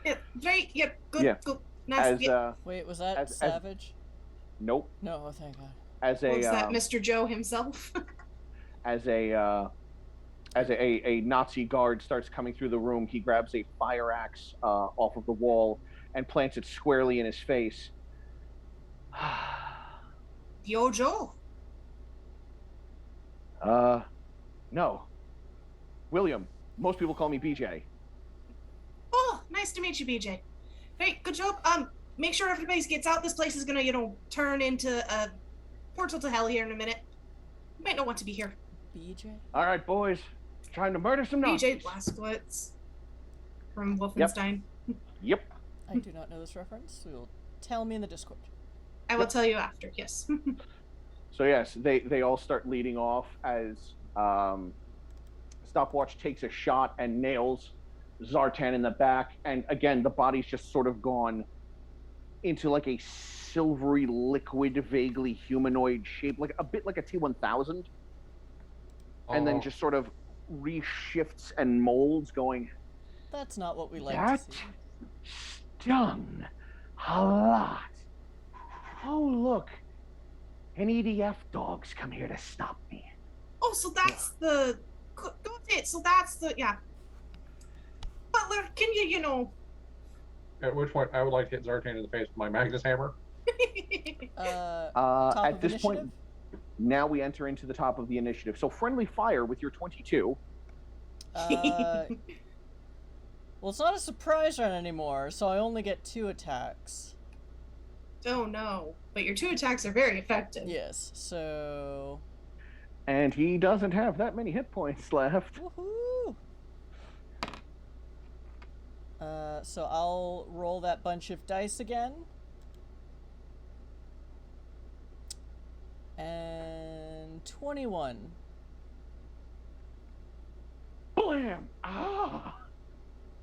Yeah, right. Yeah, good. Yeah. Good. Nice. Wait, was that Savage? Nope. No, oh, thank God. Was that Mr. Joe himself? as a Nazi guard starts coming through the room, he grabs a fire axe off of the wall and plants it squarely in his face. Yo, Joe. No. William. Most people call me BJ. Oh, nice to meet you, BJ. Hey, good job. Make sure everybody gets out. This place is gonna, turn into a portal to hell here in a minute. You might not want to be here. BJ? All right, boys. Trying to murder some Nazis. BJ Blazkowicz from Wolfenstein. Yep. I do not know this reference. So you'll tell me in the Discord. I will tell you after, yes. So yes, they all start leading off as Stopwatch takes a shot and nails Zartan in the back, and again the body's just sort of gone into like a silvery liquid, vaguely humanoid shape, like a bit like a T-1000, and then just sort of reshifts and molds, going, "That's not what we like that to see." Stung a lot. Oh look, an EDF dog's come here to stop me. Oh, so that's the... Got it. So that's the... Yeah. Butler, can you, At which point, I would like to hit Zartan in the face with my Magnus hammer. Top At of this initiative? point, now we enter into the top of the initiative. So friendly fire with your 22. Well, it's not a surprise run anymore, so I only get 2 attacks. Oh, no. But your 2 attacks are very effective. Yes, so... And he doesn't have that many hit points left. Woohoo! So I'll roll that bunch of dice again. And 21. Blam! Ah!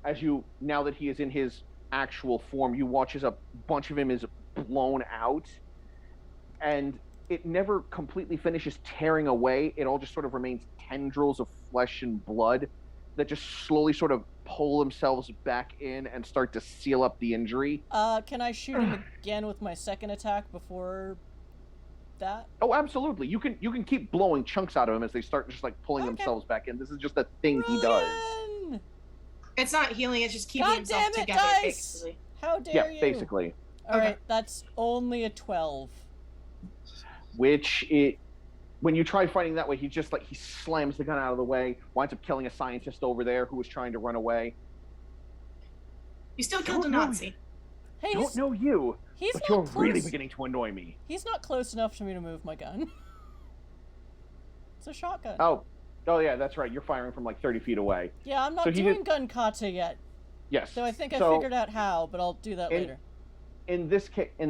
As you, now that he is in his actual form, you watch as a bunch of him is blown out, and it never completely finishes tearing away. It all just sort of remains tendrils of flesh and blood that just slowly sort of pull themselves back in and start to seal up the injury. Can I shoot him again with my second attack before that? Oh, absolutely. You can keep blowing chunks out of him as they start just like pulling themselves back in. This is just a thing he does. It's not healing, it's just keeping God himself damn it, together, dice! basically. How dare you? Yeah, basically. Alright, that's only a 12. Which it when you try fighting that way, he just he slams the gun out of the way, winds up killing a scientist over there who was trying to run away. You still killed a Nazi. Hey, Don't know you, but you're really beginning to annoy me. He's not close enough for me to move my gun. It's a shotgun. Oh yeah, that's right. You're firing from like 30 feet away. Yeah, I'm not doing gun kata yet. Yes. So I think I figured out how, but I'll do that later. In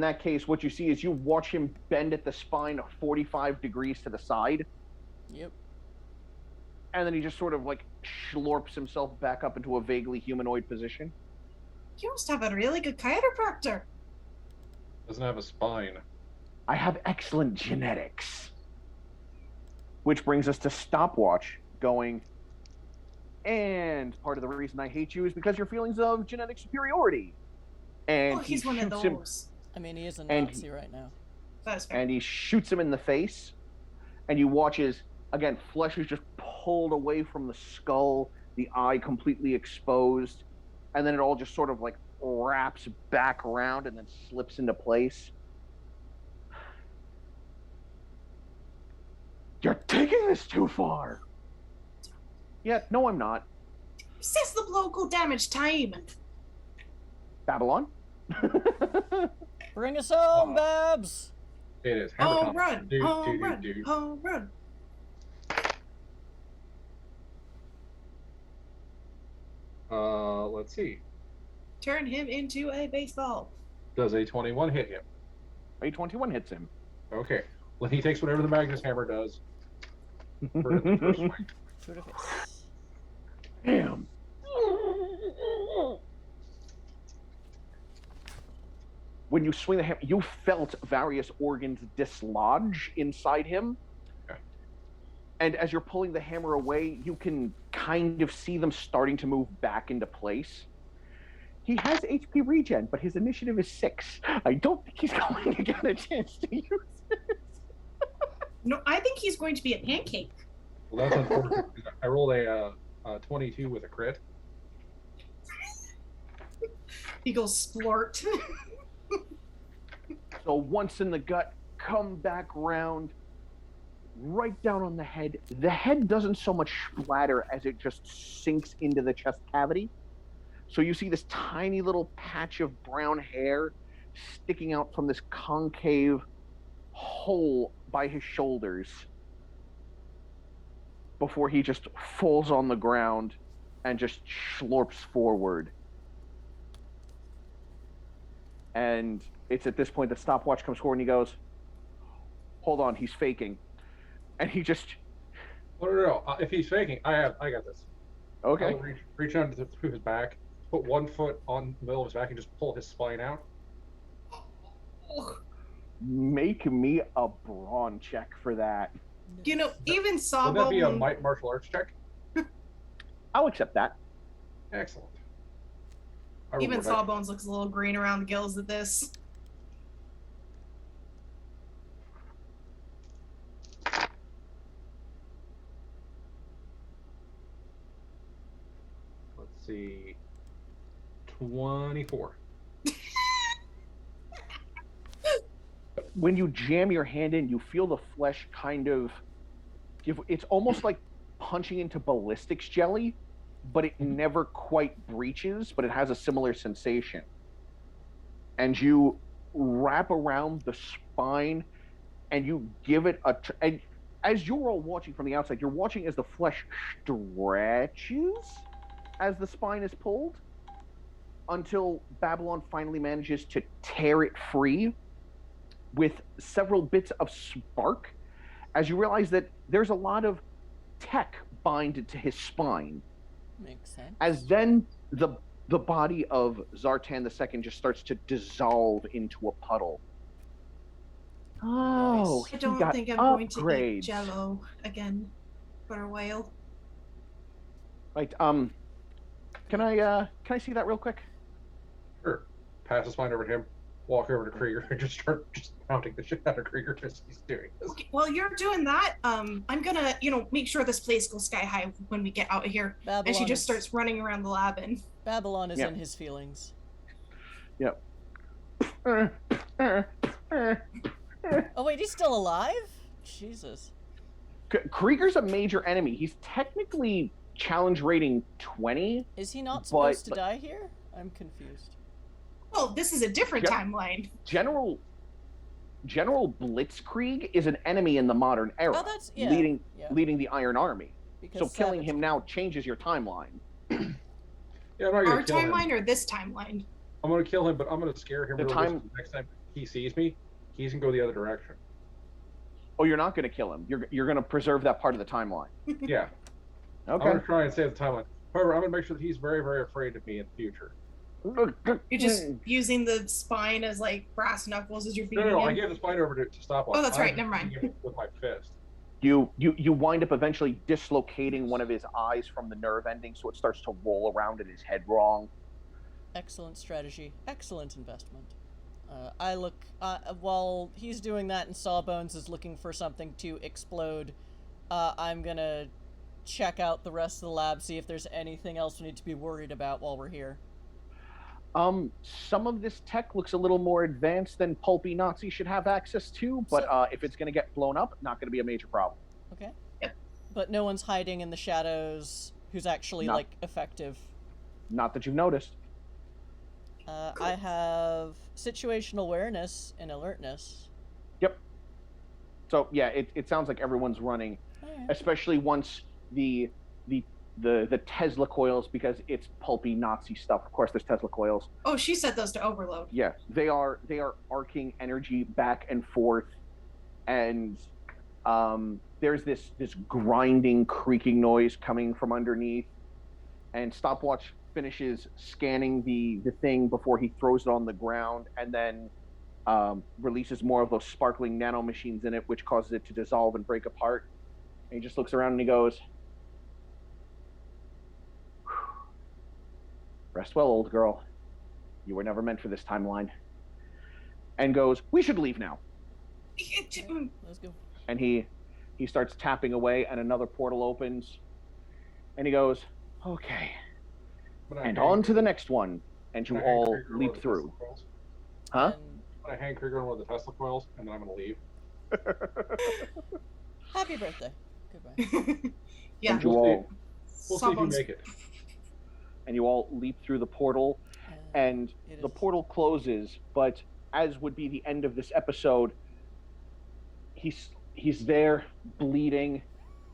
that case, what you see is you watch him bend at the spine 45 degrees to the side. Yep. And then he just sort of schlorps himself back up into a vaguely humanoid position. You must have a really good chiropractor. Doesn't have a spine. I have excellent genetics. Which brings us to Stopwatch going, and part of the reason I hate you is because your feelings of genetic superiority. And he's one of those. I mean, he is a Nazi right now. That's fair. And he shoots him in the face, and you watch as, again, flesh is just pulled away from the skull, the eye completely exposed, and then it all just sort of wraps back around and then slips into place. You're taking this too far. Yeah, no, I'm not. Says the local damage time. Babylon? Bring us home, Babs! It is. Home run! Home run! Home run! Let's see. Turn him into a baseball. Does a 21 hit him? A 21 hits him. Okay. Well, he takes whatever the Magnus Hammer does. For the first swing. To the face. Damn. When you swing the hammer, you felt various organs dislodge inside him. Okay. And as you're pulling the hammer away, you can kind of see them starting to move back into place. He has HP regen, but his initiative is 6. I don't think he's going to get a chance to use it. No, I think he's going to be a pancake. Well, that's unfortunate. I rolled a 22 with a crit. He goes splort. So once in the gut, come back round, right down on the head. The head doesn't so much splatter as it just sinks into the chest cavity. So you see this tiny little patch of brown hair sticking out from this concave hole by his shoulders before he just falls on the ground and just slurps forward. And it's at this point that Stopwatch comes forward and he goes, hold on, he's faking. And he just... No. If he's faking, I got this. Okay. I'll reach down through his back, put one foot on the middle of his back and just pull his spine out. Make me a brawn check for that. You know, even Would Sawbone... that be a might martial arts check? I'll accept that. Excellent. Even Sawbones looks a little green around the gills at this. Let's see. 24. When you jam your hand in, you feel the flesh kind of... It's almost like punching into ballistics jelly, but it never quite breaches, but it has a similar sensation. And you wrap around the spine, and you give it a... And as you're all watching from the outside, you're watching as the flesh stretches as the spine is pulled, until Babylon finally manages to tear it free with several bits of spark, as you realize that there's a lot of tech binded to his spine. Makes sense. As then the body of Zartan II just starts to dissolve into a puddle. Oh, I don't think I'm going to eat Jello again for a while. Right. Can I see that real quick? Sure. Pass the spine over to him. Walk over to Krieger and just start pounding the shit out of Krieger as he's doing this. Okay, while you're doing that, I'm gonna, make sure this place goes sky high when we get out of here. Babylon and she just starts running around the lab and... Babylon is in his feelings. Yep. Oh wait, he's still alive? Jesus. Krieger's a major enemy. He's technically challenge rating 20. Is he not supposed to die here? I'm confused. Well, this is a different timeline. General Blitzkrieg is an enemy in the modern era, leading the Iron Army. Because so killing him now changes your timeline. Yeah, I'm not gonna Our kill timeline him. or this timeline? I'm gonna kill him, but I'm gonna scare him. Next time he sees me, he's gonna go the other direction. Oh, you're not gonna kill him. You're gonna preserve that part of the timeline. Yeah. Okay. I'm gonna try and save the timeline. However, I'm gonna make sure that he's very, very afraid of me in the future. You're just using the spine as like brass knuckles as you're beating him? I gave the spine over to stopwatch. Oh, that's right. Never mind. With my fist. You wind up eventually dislocating one of his eyes from the nerve ending, so it starts to roll around in his head wrong. Excellent strategy. Excellent investment. I look, while he's doing that and Sawbones is looking for something to explode, I'm gonna check out the rest of the lab, see if there's anything else we need to be worried about while we're here. Some of this tech looks a little more advanced than pulpy Nazi should have access to, but if it's going to get blown up, not going to be a major problem. Okay. Yep. But no one's hiding in the shadows who's actually, effective. Not that you've noticed. Cool. I have situational awareness and alertness. Yep. So, yeah, it sounds like everyone's running, especially once the Tesla coils, because it's pulpy Nazi stuff. Of course, there's Tesla coils. Oh, she set those to overload. Yeah, they are arcing energy back and forth, and there's this grinding, creaking noise coming from underneath. And Stopwatch finishes scanning the thing before he throws it on the ground, and then releases more of those sparkling nanomachines in it, which causes it to dissolve and break apart. And he just looks around and he goes, "Rest well, old girl. You were never meant for this timeline." And goes, "We should leave now." Let's go. And he starts tapping away, and another portal opens. And he goes, "Okay." And on to the next one. And you all leap through. Huh? I hang Krieger on one of the Tesla coils, and then I'm going to leave. Happy birthday. Goodbye. Yeah. And we'll see if you make it. And you all leap through the portal, and the portal closes, but as would be the end of this episode, he's there, bleeding,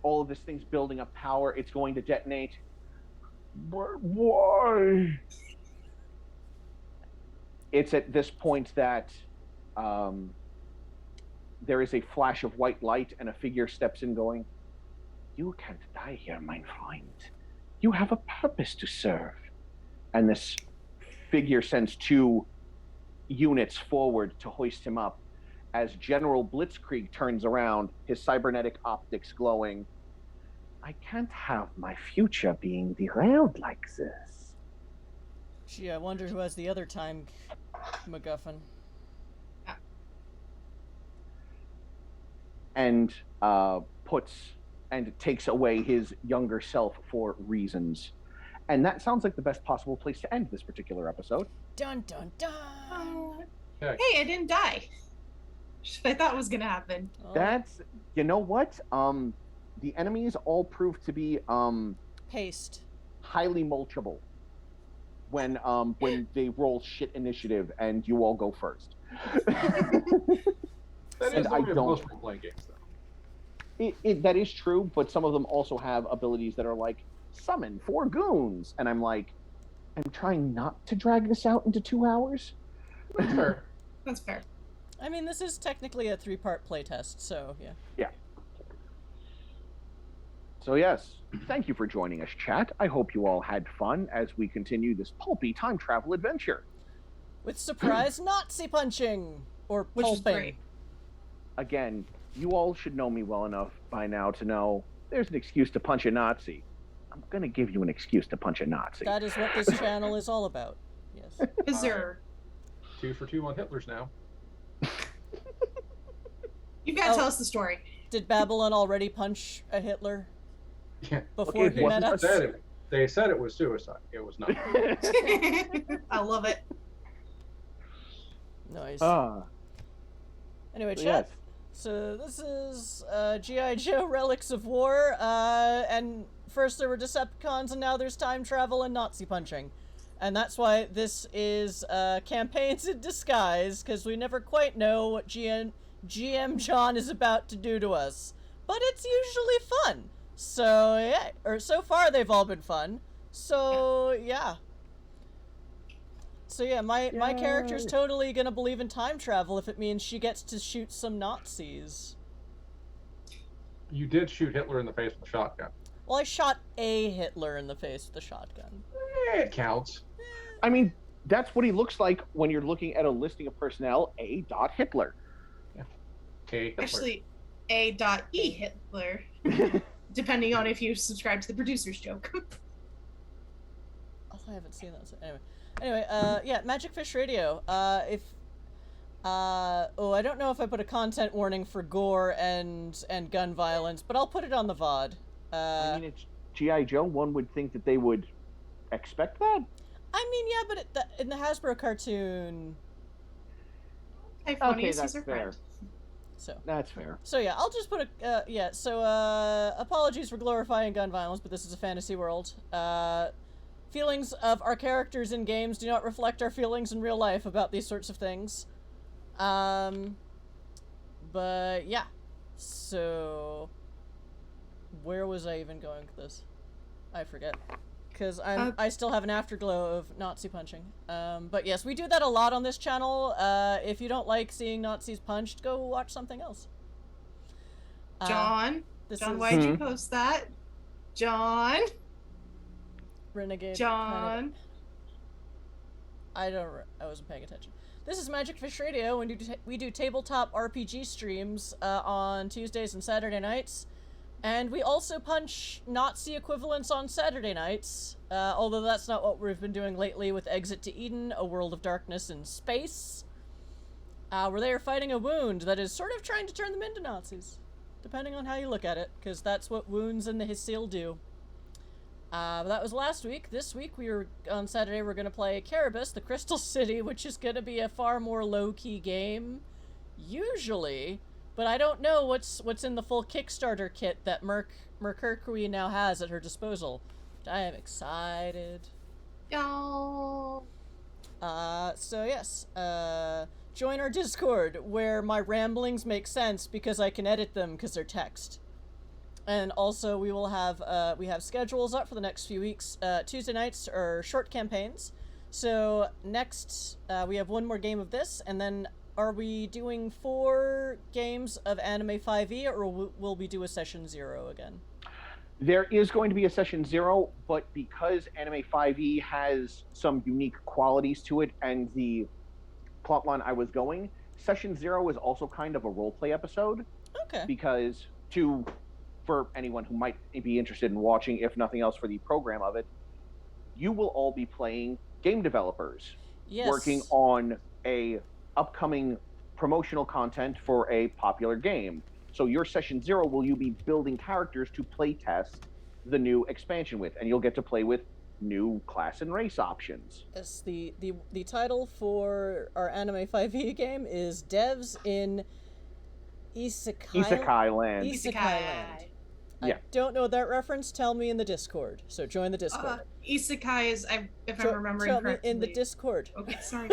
all of this thing's building up power, it's going to detonate. But why? It's at this point that there is a flash of white light, and a figure steps in going, "You can't die here, mein Freund. You have a purpose to serve." And this figure sends 2 units forward to hoist him up. As General Blitzkrieg turns around, his cybernetic optics glowing, "I can't have my future being derailed like this." Gee, I wonder who has the other time MacGuffin. And takes away his younger self for reasons. And that sounds like the best possible place to end this particular episode. Dun dun dun! Hey, I didn't die. I thought was gonna happen. That's, you know what? The enemies all proved to be paste, highly mulchable when they roll shit initiative and you all go first. That is only most role-playing games, though. That is true, but some of them also have abilities that are like, summon 4 goons, and I'm like, I'm trying not to drag this out into 2 hours. That's fair. That's fair. I mean, this is technically a 3-part playtest, so yeah. Yeah. So yes, thank you for joining us, chat. I hope you all had fun as we continue this pulpy time travel adventure. With surprise Nazi punching! Or Which is pulping. great. Again, you all should know me well enough by now to know there's an excuse to punch a Nazi. I'm going to give you an excuse to punch a Nazi. That is what this channel is all about. Yes. Is there... 2 for 2 on Hitler's now. You've got to tell us the story. Did Babylon already punch a Hitler? Yeah. Before he met us? They said it was suicide. It was not. I love it. Nice. Ah. Anyway, So chat. So this is G.I. Joe Relics of War, and first there were Decepticons and now there's time travel and Nazi punching. And that's why this is campaigns in disguise, because we never quite know what GM John is about to do to us. But it's usually fun. So, yeah, or so far they've all been fun. So, yeah. So yeah, my character's totally gonna believe in time travel if it means she gets to shoot some Nazis. You did shoot Hitler in the face with a shotgun. Well, I shot a Hitler in the face with a shotgun. It counts. I mean, that's what he looks like when you're looking at a listing of personnel, A. Hitler. Yeah. Hitler. Actually, A.E. Hitler. Depending on if you subscribe to the producer's joke. Oh, I haven't seen that. So anyway, yeah, Magic Fish Radio. I don't know if I put a content warning for gore and gun violence, but I'll put it on the VOD. I mean, it's G.I. Joe. One would think that they would expect that. I mean, yeah, but in the Hasbro cartoon... Okay, that's fair. So that's fair. So yeah, I'll just put a yeah. So apologies for glorifying gun violence, but this is a fantasy world. Feelings of our characters in games do not reflect our feelings in real life about these sorts of things. But yeah. So where was I even going with this? I forget. Because I still have an afterglow of Nazi punching. But yes, we do that a lot on this channel. If you don't like seeing Nazis punched, go watch something else. John, why'd you post that? John, Renegade. John, I wasn't paying attention. This is Magic Fish Radio, and we do tabletop RPG streams on Tuesdays and Saturday nights. And we also punch Nazi equivalents on Saturday nights, although that's not what we've been doing lately with Exit to Eden, A World of Darkness in Space, where they are fighting a wound that is sort of trying to turn them into Nazis, depending on how you look at it, because that's what wounds in the Hysil do. But that was last week. This week, on Saturday, we're going to play Caribus, the Crystal City, which is going to be a far more low-key game, usually. But I don't know what's in the full Kickstarter kit that Mercury now has at her disposal. I am excited. Yo. So yes, join our Discord where my ramblings make sense because I can edit them because they're text. And also we will have we have schedules up for the next few weeks. Tuesday nights are short campaigns. So next we have one more game of this, and then are we doing 4 games of Anime 5e, or will we do a session 0 again? There is going to be a session 0, but because Anime 5e has some unique qualities to it and the plotline I was going, session 0 is also kind of a roleplay episode. Okay. Because for anyone who might be interested in watching, if nothing else for the program of it, you will all be playing game developers. Yes. Working on a upcoming promotional content for a popular game. So your session 0 will you be building characters to play test the new expansion with, and you'll get to play with new class and race options. Yes, the title for our Anime 5e game is Devs in Isekai Land. Isekai Land. I don't know that reference. Tell me in the Discord. So join the Discord. Isekai is, if I'm remembering correctly. Tell me in the Discord. Okay, sorry.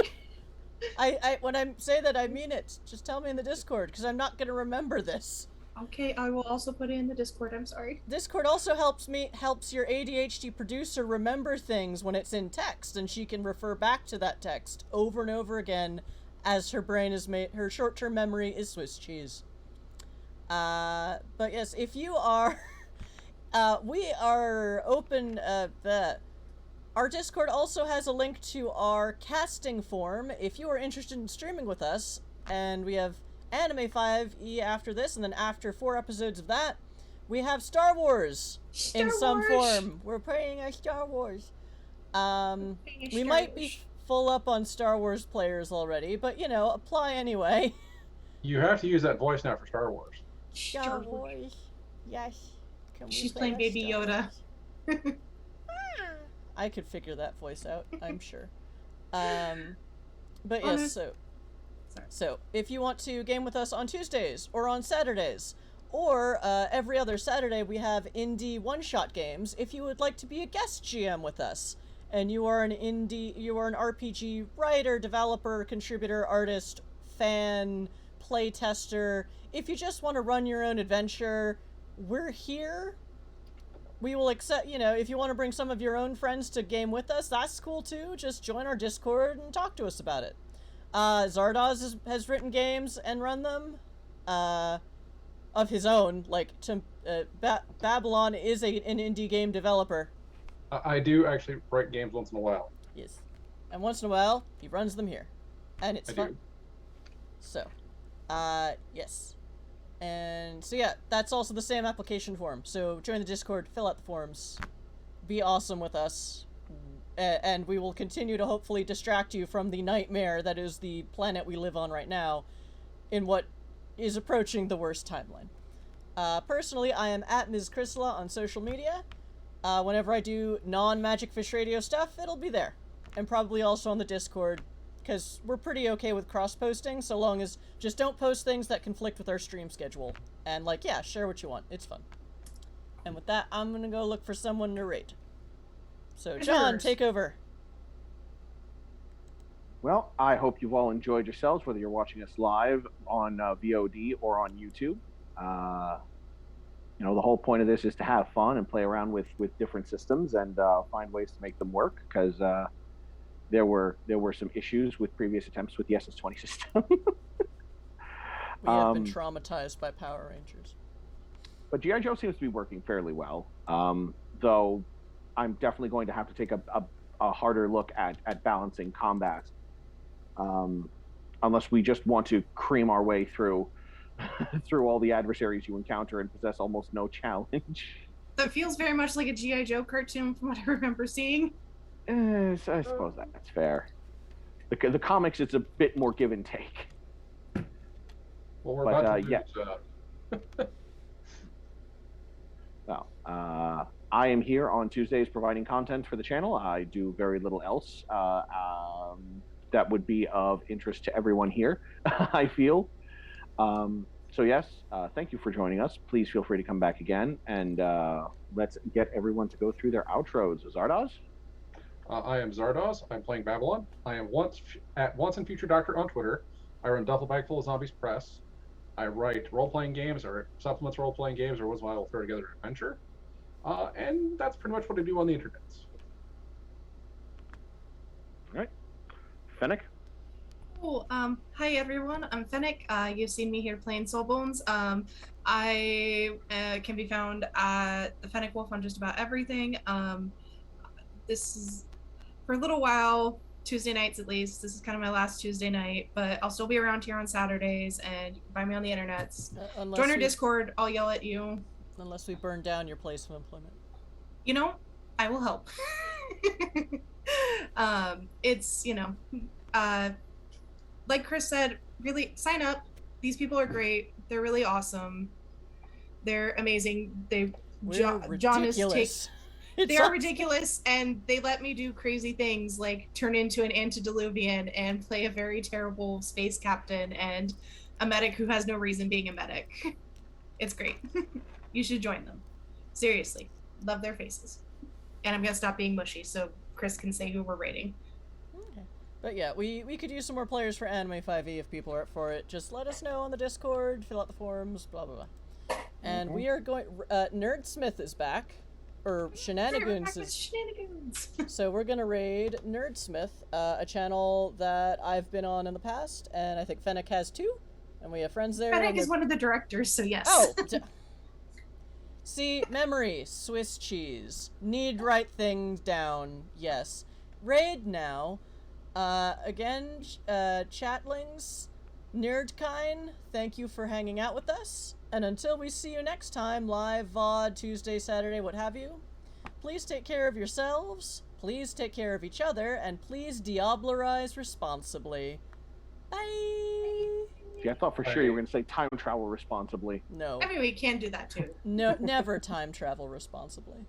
When I say that, I mean it. Just tell me in the Discord, because I'm not going to remember this. Okay, I will also put it in the Discord. I'm sorry. Discord also helps your ADHD producer remember things when it's in text, and she can refer back to that text over and over again as her brain is her short-term memory is Swiss cheese. But yes, if you are, we are open, our Discord also has a link to our casting form if you are interested in streaming with us, and we have Anime 5e after this, and then after 4 episodes of that, we have Star Wars in some form. We're playing a Star Wars. We might be full up on Star Wars players already, but you know, apply anyway. You have to use that voice now for Star Wars. Star Wars. Yes. She's playing Baby Yoda. I could figure that voice out, I'm sure. But yes, so So, if you want to game with us on Tuesdays or on Saturdays, or every other Saturday we have indie one-shot games, if you would like to be a guest GM with us, and you are an RPG writer, developer, contributor, artist, fan, playtester, if you just want to run your own adventure, we're here. We will accept, if you want to bring some of your own friends to game with us, that's cool too. Just join our Discord and talk to us about it. Zardoz has written games and run them of his own. Babylon is an indie game developer. I do actually write games once in a while. Yes. And once in a while, he runs them here. And it's fun. Do. So, yes. And so yeah, that's also the same application form. So join the Discord, fill out the forms, be awesome with us, and we will continue to hopefully distract you from the nightmare that is the planet we live on right now in what is approaching the worst timeline. Personally, I am at Ms. Chrysla on social media. Whenever I do non-Magic Fish Radio stuff, it'll be there. And probably also on the Discord, because we're pretty okay with cross-posting, so long as just don't post things that conflict with our stream schedule. And, share what you want. It's fun. And with that, I'm gonna go look for someone to rate. So, John, take over. Well, I hope you've all enjoyed yourselves, whether you're watching us live on VOD or on YouTube. The whole point of this is to have fun and play around with different systems and find ways to make them work, because there were some issues with previous attempts with the SS20 system. We have been traumatized by Power Rangers. But G.I. Joe seems to be working fairly well, though I'm definitely going to have to take a harder look at balancing combat, unless we just want to cream our way through all the adversaries you encounter and possess almost no challenge. That feels very much like a G.I. Joe cartoon from what I remember seeing. I suppose that's fair. The comics, it's a bit more give and take. Well, we're about to Well, I am here on Tuesdays providing content for the channel. I do very little else that would be of interest to everyone here, I feel. So yes, thank you for joining us. Please feel free to come back again, and let's get everyone to go through their outros. Zardoz? I am Zardoz. I'm playing Babylon. I am Once and Future Doctor on Twitter. I run Duffel Bag Full of Zombies Press. I write role-playing games or supplements role-playing games, or once in a while I'll throw together an adventure. And that's pretty much what I do on the internet. All right. Fennec? Cool. Hi everyone, I'm Fennec. You've seen me here playing Soulbones. I can be found at the Fennec Wolf on just about everything. This is for a little while, Tuesday nights at least. This is kind of my last Tuesday night, but I'll still be around here on Saturdays, and you can find me on the internets. Join our Discord, I'll yell at you. Unless we burn down your place of employment. I will help. It's, like Chris said, really sign up. These people are great. They're really awesome. They're amazing. John is they are ridiculous, and they let me do crazy things like turn into an antediluvian and play a very terrible space captain and a medic who has no reason being a medic. It's great. You should join them. Seriously. Love their faces. And I'm gonna stop being mushy so Chris can say who we're rating. Okay. But yeah, we could use some more players for Anime 5e if people are up for it. Just let us know on the Discord, fill out the forums, blah blah blah. And we are going Nerdsmith is back. Or Shenanigans is Shenanigans. So we're gonna raid Nerdsmith, a channel that I've been on in the past, and I think Fennec has too, and we have friends there. Fennec is one of the directors, so yes. Oh, see, memory, Swiss cheese. Need write things down. Yes, raid now. Again, chatlings, Nerdkine. Thank you for hanging out with us. And until we see you next time, live, VOD, Tuesday, Saturday, what have you, please take care of yourselves, please take care of each other, and please Diablerize responsibly. Bye! Yeah, I thought for sure you were going to say time travel responsibly. No. I mean, we can do that too. No, never time travel responsibly.